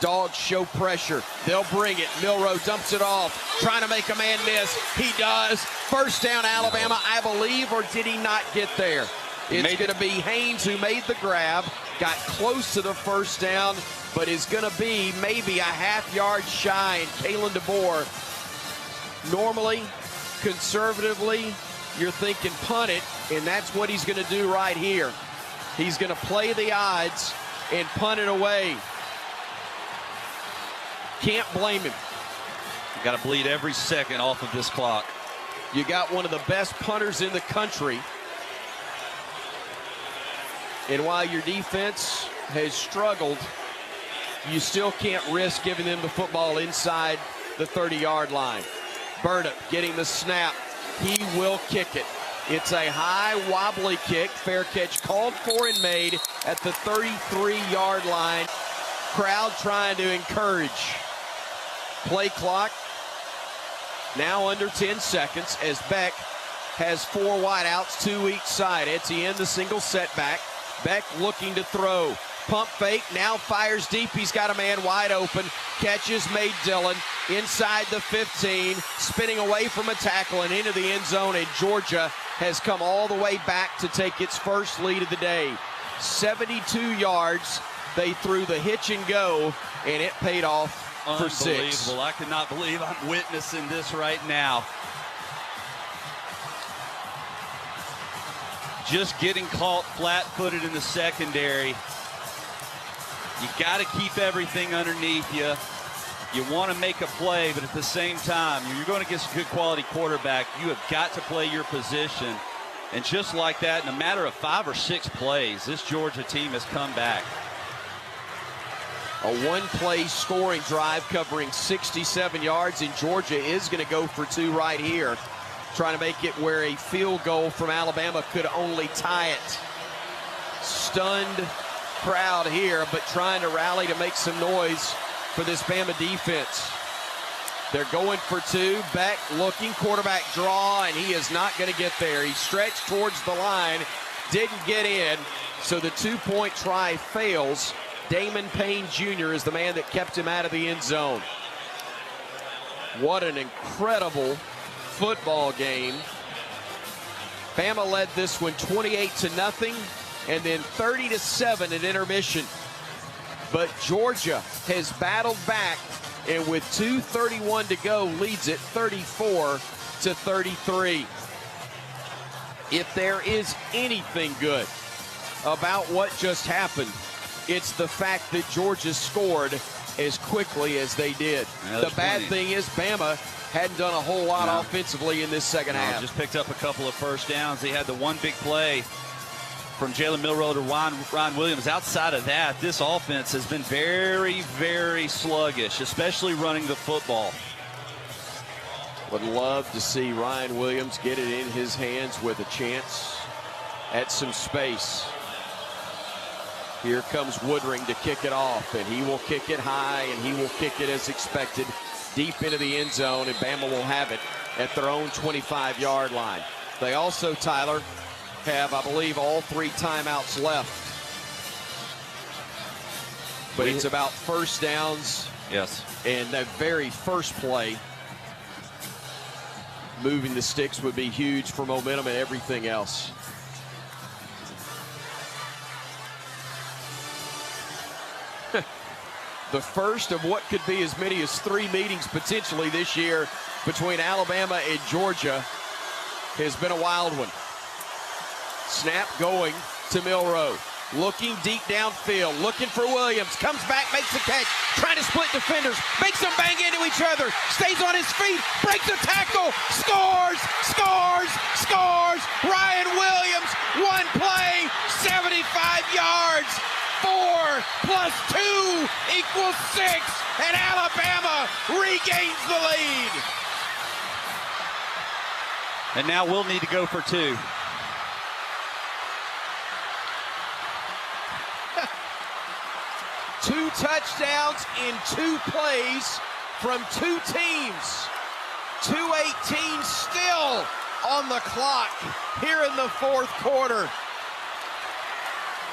Dogs show pressure. They'll bring it. Milroe dumps it off. Trying to make a man miss. He does. 1st down Alabama, I believe, or did he not get there? It's going to be Haynes who made the grab. Got close to the 1st down, but is going to be maybe a half-yard shy. And Kalen DeBoer, normally, conservatively, you're thinking punt it, and that's what he's going to do right here. He's going to play the odds and punt it away. Can't blame him. You got to bleed every second off of this clock. You got one of the best punters in the country. And while your defense has struggled, you still can't risk giving them the football inside the 30-yard line. Burnett getting the snap. He will kick it. It's a high, wobbly kick. Fair catch called for and made at the 33-yard line. Crowd trying to encourage. Play clock now under 10 seconds as Beck has 4 wideouts, 2 each side. Etienne, the single setback. Beck looking to throw. Pump fake, now fires deep. He's got a man wide open. Catches made Dillon inside the 15, spinning away from a tackle and into the end zone, and Georgia has come all the way back to take its first lead of the day. 72 yards. They threw the hitch and go, and it paid off for 6. Unbelievable. I cannot believe I'm witnessing this right now. Just getting caught flat-footed in the secondary. You got to keep everything underneath you. You want to make a play, but at the same time, you're going to get some good quality quarterback. You have got to play your position. And just like that, in a matter of 5 or 6 plays, this Georgia team has come back. A one-play scoring drive covering 67 yards, and Georgia is going to go for 2 right here, trying to make it where a field goal from Alabama could only tie it. Stunned crowd here, but trying to rally to make some noise for this Bama defense. They're going for 2. Beck looking, quarterback draw, and he is not going to get there. He stretched towards the line, didn't get in, so the 2-point try fails. Damon Payne Jr. is the man that kept him out of the end zone. What an incredible football game. Bama led this one 28-0 and then 30-7 at intermission. But Georgia has battled back, and with 2:31 to go, leads it 34-33. If there is anything good about what just happened, it's the fact that Georgia scored as quickly as they did. Yeah, the bad thing is Bama hadn't done a whole lot offensively in this second half. Just picked up a couple of 1st downs. They had the one big play from Jalen Milroe to Ryan Williams. Outside of that, this offense has been very, very sluggish, especially running the football. Would love to see Ryan Williams get it in his hands with a chance at some space. Here comes Woodring to kick it off, and he will kick it high, and he will kick it as expected deep into the end zone, and Bama will have it at their own 25-yard line. They also, Tyler, have, I believe, all 3 timeouts left. But it's about 1st downs. Yes. And that very first play, moving the sticks would be huge for momentum and everything else. The first of what could be as many as 3 meetings potentially this year between Alabama and Georgia. has been a wild one. Snap going to Milroe. Looking deep downfield, looking for Williams. Comes back, makes the catch, trying to split defenders, makes them bang into each other, stays on his feet, breaks a tackle, scores, scores, scores. Ryan Williams, one play, 75 yards. 4 plus 2 equals 6, and Alabama regains the lead. And now we'll need to go for 2. Two touchdowns in 2 plays from 2 teams. 2:18 still on the clock here in the 4th quarter.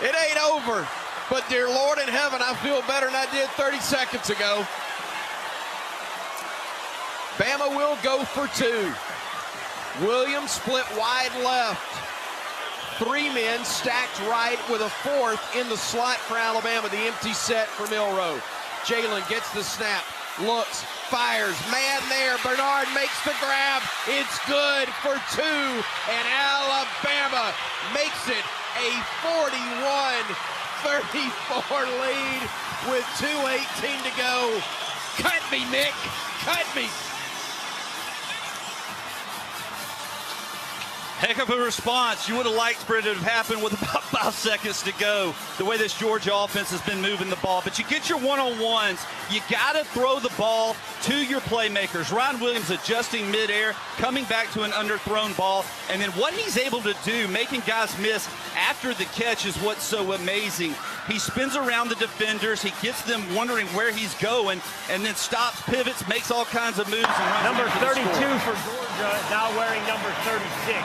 It ain't over, but dear Lord in heaven, I feel better than I did 30 seconds ago. Bama will go for 2. Williams split wide left. 3 men stacked right with a 4th in the slot for Alabama. The empty set for Milroe. Jalen gets the snap, looks, fires, man there. Bernard makes the grab. It's good for 2, and Alabama makes it a 41-34 lead with 2:18 to go. Cut me, Nick. Cut me. Heck of a response. You would have liked for it to have happened with about 5 seconds to go, the way this Georgia offense has been moving the ball. But you get your one-on-ones. You got to throw the ball to your playmakers. Ryan Williams adjusting midair, coming back to an underthrown ball. And then what he's able to do, making guys miss after the catch, is what's so amazing. He spins around the defenders. He gets them wondering where he's going, and then stops, pivots, makes all kinds of moves. And runs number 32 score. for Georgia, now wearing number 36.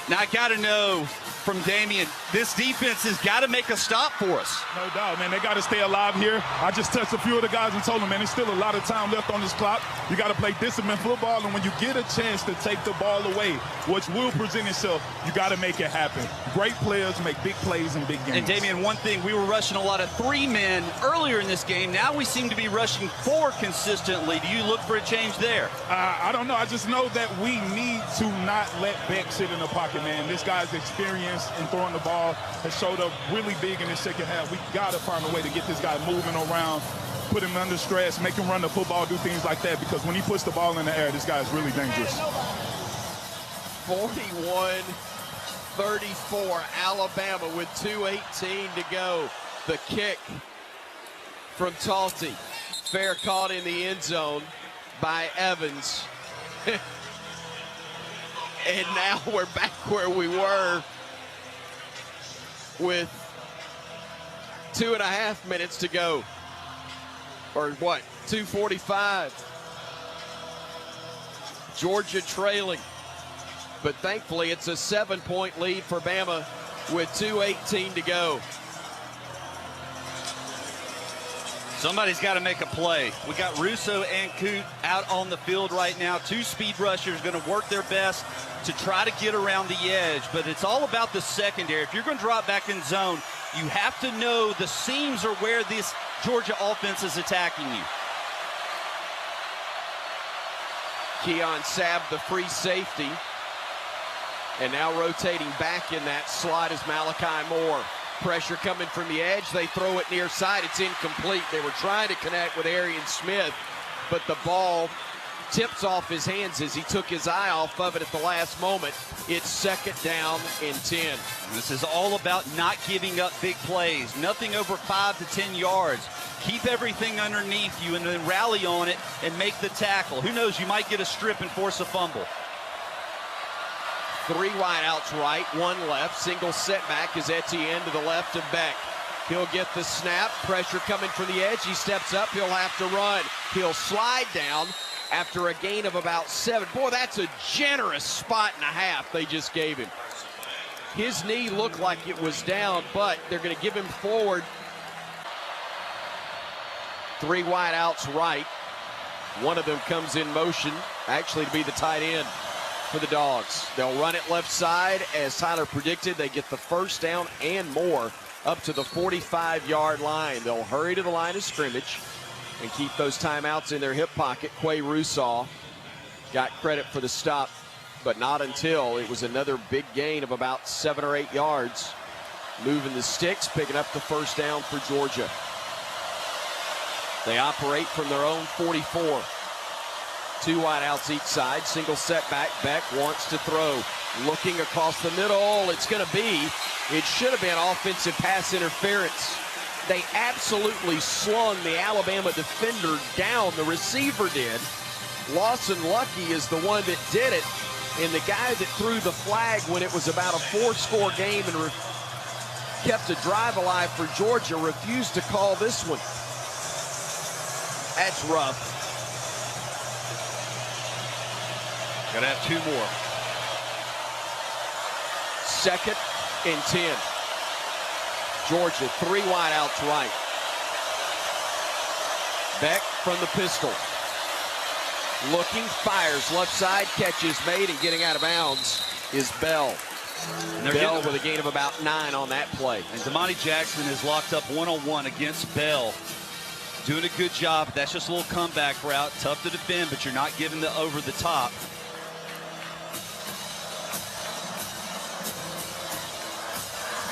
Now, I got to know from Damian, this defense has got to make a stop for us. No doubt, man. They got to stay alive here. I just touched a few of the guys and told them, man, there's still a lot of time left on this clock. You got to play disciplined football, and when you get a chance to take the ball away, which will present itself, you got to make it happen. Great players make big plays in big games. And, Damian, one thing, we were rushing a lot of 3 men earlier in this game. Now we seem to be rushing 4 consistently. Do you look for a change there? I don't know. I just know that we need to not let Beck sit in the pocket, man. This guy's experience in throwing the ball has showed up really big in the second half. We got to find a way to get this guy moving around, put him under stress, make him run the football, do things like that, because when he puts the ball in the air, this guy is really dangerous. 41-34, Alabama with 2:18 to go. The kick from Talty. Fair caught in the end zone by Evans. And now we're back where we were with 2.5 minutes to go. Or what, 2:45. Georgia trailing. But thankfully it's a 7-point lead for Bama with 2:18 to go. Somebody's got to make a play. We got Russo and Coote out on the field right now. 2 speed rushers going to work their best to try to get around the edge. But it's all about the secondary. If you're going to drop back in zone, you have to know the seams are where this Georgia offense is attacking you. Keon Sabb, the free safety. And now rotating back in that slot is Malachi Moore. Pressure coming from the edge. They throw it near side. It's incomplete. They were trying to connect with Arian Smith, but the ball tips off his hands as he took his eye off of it at the last moment. It's 2nd down and 10. This is all about not giving up big plays. Nothing over 5 to 10 yards. Keep everything underneath you and then rally on it and make the tackle. Who knows, you might get a strip and force a fumble. 3 wideouts right, 1 left. Single setback is Etienne to the left of Beck. He'll get the snap. Pressure coming from the edge. He steps up. He'll have to run. He'll slide down after a gain of about 7. Boy, that's a generous spot and a half they just gave him. His knee looked like it was down, but they're going to give him forward. 3 wideouts right. One of them comes in motion, actually to be the tight end for the Dogs. They'll run it left side. As Tyler predicted, they get the 1st down and more up to the 45-yard line. They'll hurry to the line of scrimmage and keep those timeouts in their hip pocket. Quay Russaw got credit for the stop, but not until it was another big gain of about 7 or 8 yards. Moving the sticks, picking up the first down for Georgia. They operate from their own 44. 2 wideouts each side, single setback. Beck wants to throw. Looking across the middle, it should have been offensive pass interference. They absolutely slung the Alabama defender down. The receiver did. Lawson Lucky is the one that did it. And the guy that threw the flag when it was about a 4-score game and kept a drive alive for Georgia refused to call this one. That's rough. Got to have 2 more. 2nd and 10. Georgia, 3 wideouts right. Beck from the pistol. Looking, fires, left side, catch is made, and getting out of bounds is Bell. Bell with a gain of about 9 on that play. And Damani Jackson is locked up one-on-one against Bell. Doing a good job. That's just a little comeback route. Tough to defend, but you're not giving the over the top.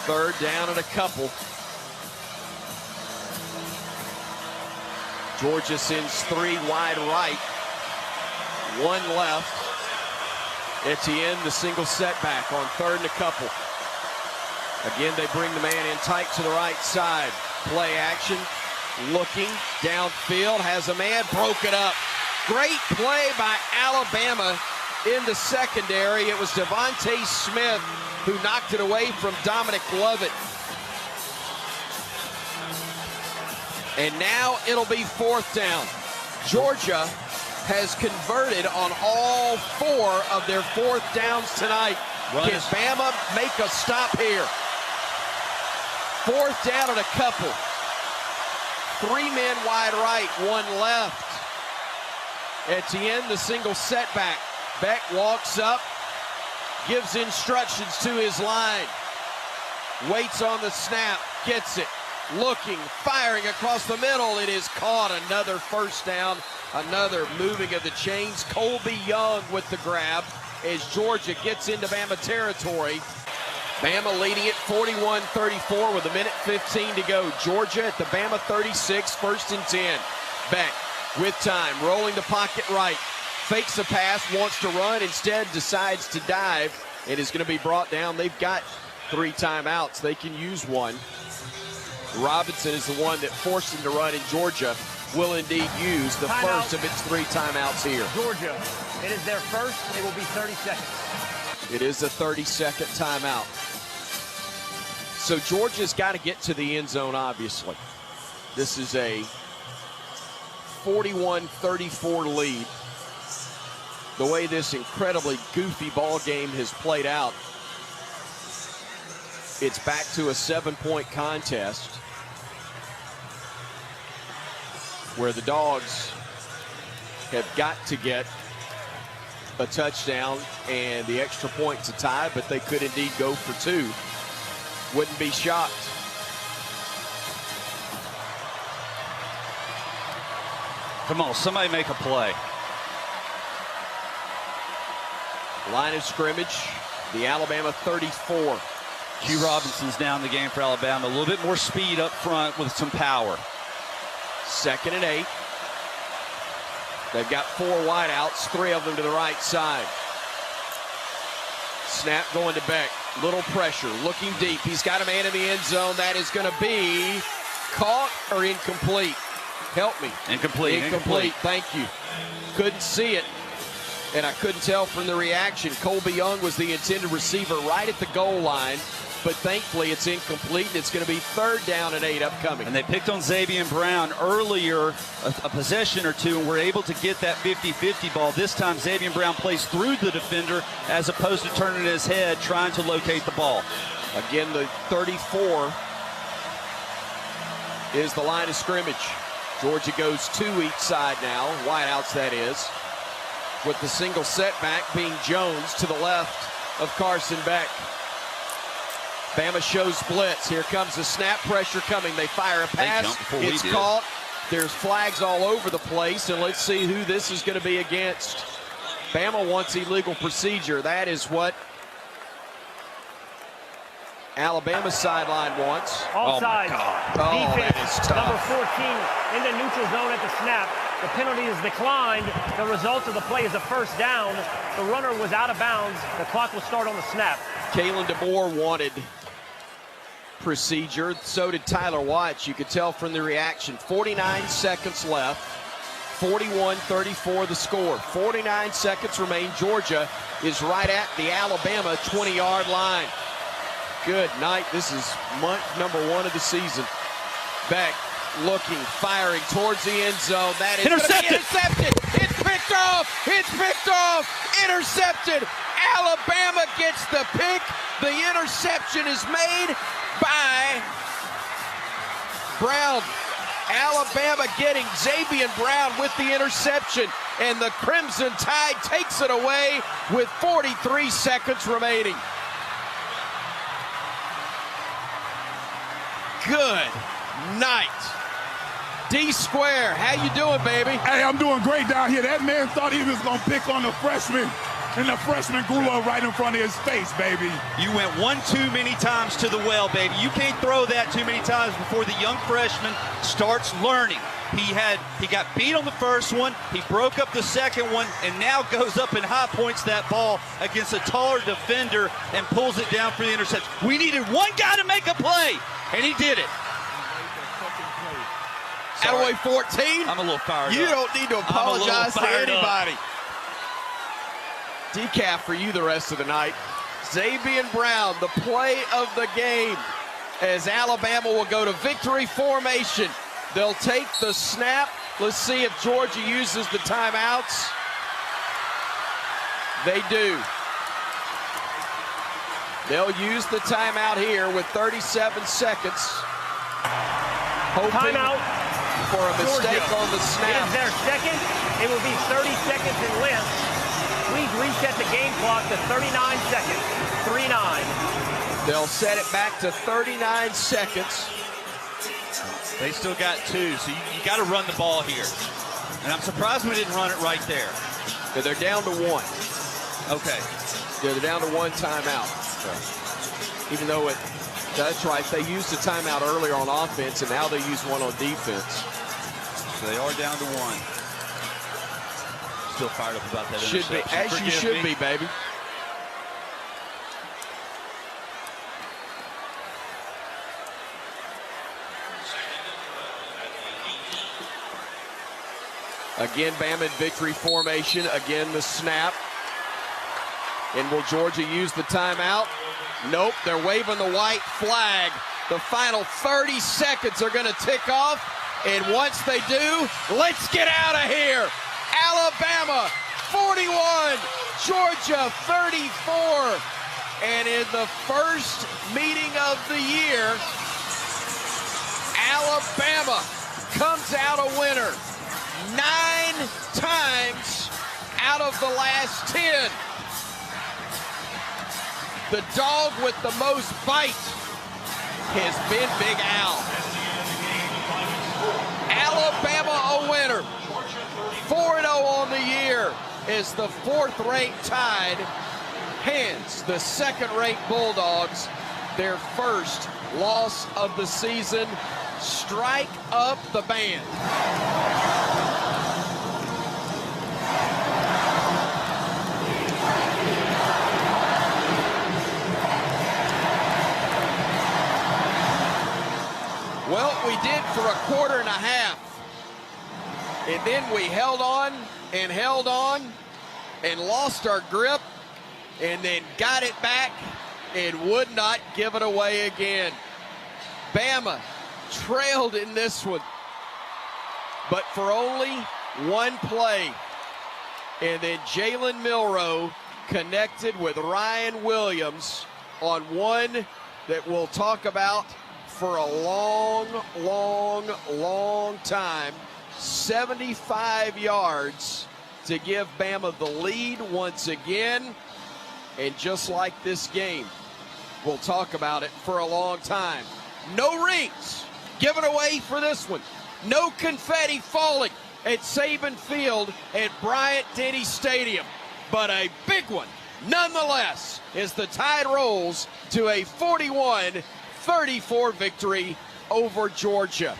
Third down and a couple. Georgia sends 3 wide right. 1 left. Etienne, the single setback on 3rd and a couple. Again, they bring the man in tight to the right side. Play action. Looking downfield. Has a man. Broke it up. Great play by Alabama in the secondary. It was Devontae Smith who knocked it away from Dominic Lovett. And now it'll be 4th down. Georgia has converted on all 4 of their 4th downs tonight. Can Bama make a stop here? 4th down and a couple. 3 men wide right, 1 left. Etienne, the single setback. Beck walks up, gives instructions to his line. Waits on the snap, gets it. Looking, firing across the middle. It is caught. Another first down. Another moving of the chains. Colby Young with the grab as Georgia gets into Bama territory. Bama leading it 41-34 with 1:15 to go. Georgia at the Bama 36, 1st and 10. Beck with time, rolling the pocket right. Fakes a pass, wants to run, instead decides to dive and is going to be brought down. They've got 3 timeouts. They can use one. Robinson is the one that forced him to run, and Georgia will indeed use the first of its 3 timeouts here. Georgia, it is their first. It will be 30 seconds. It is a 30-second timeout. So Georgia's got to get to the end zone, obviously. This is a 41-34 lead. The way this incredibly goofy ball game has played out, it's back to a 7-point contest where the Dogs have got to get a touchdown and the extra point to tie, but they could indeed go for 2. Wouldn't be shocked. Come on, somebody make a play. Line of scrimmage, the Alabama 34. Q Robinson's down the game for Alabama. A little bit more speed up front with some power. 2nd and 8. They've got 4 wideouts, 3 of them to the right side. Snap going to Beck. Little pressure, looking deep. He's got a man in the end zone. That is going to be caught or incomplete. Help me. Incomplete. Thank you. Couldn't see it, and I couldn't tell from the reaction. Colby Young was the intended receiver right at the goal line, but thankfully it's incomplete, and it's going to be 3rd down and 8 upcoming. And they picked on Xavier Brown earlier, a possession or 2, and were able to get that 50-50 ball. This time Xavier Brown plays through the defender as opposed to turning his head trying to locate the ball. Again, the 34 is the line of scrimmage. Georgia goes 2 each side now, wideouts that is, with the single setback being Jones to the left of Carson Beck. Bama shows blitz. Here comes the snap, pressure coming. They fire a pass. It's caught. There's flags all over the place, and let's see who this is going to be against. Bama wants illegal procedure. That is what Alabama's sideline wants. Offside. Defense, that is number tough. 14 in the neutral zone at the snap. The penalty is declined. The result of the play is a first down. The runner was out of bounds. The clock will start on the snap. Kalen DeBoer wanted procedure. So did Tyler Watts. You could tell from the reaction. 49 seconds left. 41-34 the score. 49 seconds remain. Georgia is right at the Alabama 20-yard line. Good night. This is month number 1 of the season. Beck looking, firing towards the end zone. That is intercepted. It's picked off. It's picked off. Intercepted. Alabama gets the pick. The interception is made by Brown. Alabama getting Xavier Brown with the interception, and the Crimson Tide takes it away with 43 seconds remaining. Good night. D-Square, how you doing, baby? Hey, I'm doing great down here. That man thought he was going to pick on the freshman, and the freshman grew up right in front of his face, baby. You went one too many times to the well, baby. You can't throw that too many times before the young freshman starts learning. He got beat on the first one, he broke up the second one, and now goes up and high points that ball against a taller defender and pulls it down for the interception. We needed one guy to make a play, and he did it. Attaway 14. I'm a little fired up. You don't need to apologize to anybody. Decaf for you the rest of the night. Xavier Brown, the play of the game, as Alabama will go to victory formation. They'll take the snap. Let's see if Georgia uses the timeouts. They do. They'll use the timeout here with 37 seconds. Hoping Timeout for a mistake Georgia. on the snap. It is their second. It will be 30 seconds in length. Please reset the game clock to 39 seconds. 3-9. They'll set it back to 39 seconds. They still got 2, so you got to run the ball here. And I'm surprised we didn't run it right there. They're down to 1. Okay. They're down to 1 timeout. Even though that's right, they used the timeout earlier on offense, and now they use one on defense. So they are down to 1. Still fired up about that Should be, interception. as you should be, baby. Again, Bama in victory formation. Again, the snap. And will Georgia use the timeout? Nope, they're waving the white flag. The final 30 seconds are going to tick off. And once they do, let's get out of here. Alabama 41, Georgia 34. And in the first meeting of the year, Alabama comes out a winner 9 times out of the last 10. The dog with the most bite has been Big Al. Alabama a winner. 4-0 on the year as the 4th-ranked Tide hands the 2nd-ranked Bulldogs their first loss of the season. Strike up the band. Well, we did for a quarter and a half. And then we held on and lost our grip and then got it back and would not give it away again. Bama trailed in this one, but for only one play. And then Jalen Milroe connected with Ryan Williams on one that we'll talk about for a long, long, long time. 75 yards to give Bama the lead once again. And just like this game, we'll talk about it for a long time. No rings given away for this one. No confetti falling at Saban Field at Bryant-Denny Stadium. but a big one nonetheless, as the Tide rolls to a 41-34 victory over Georgia.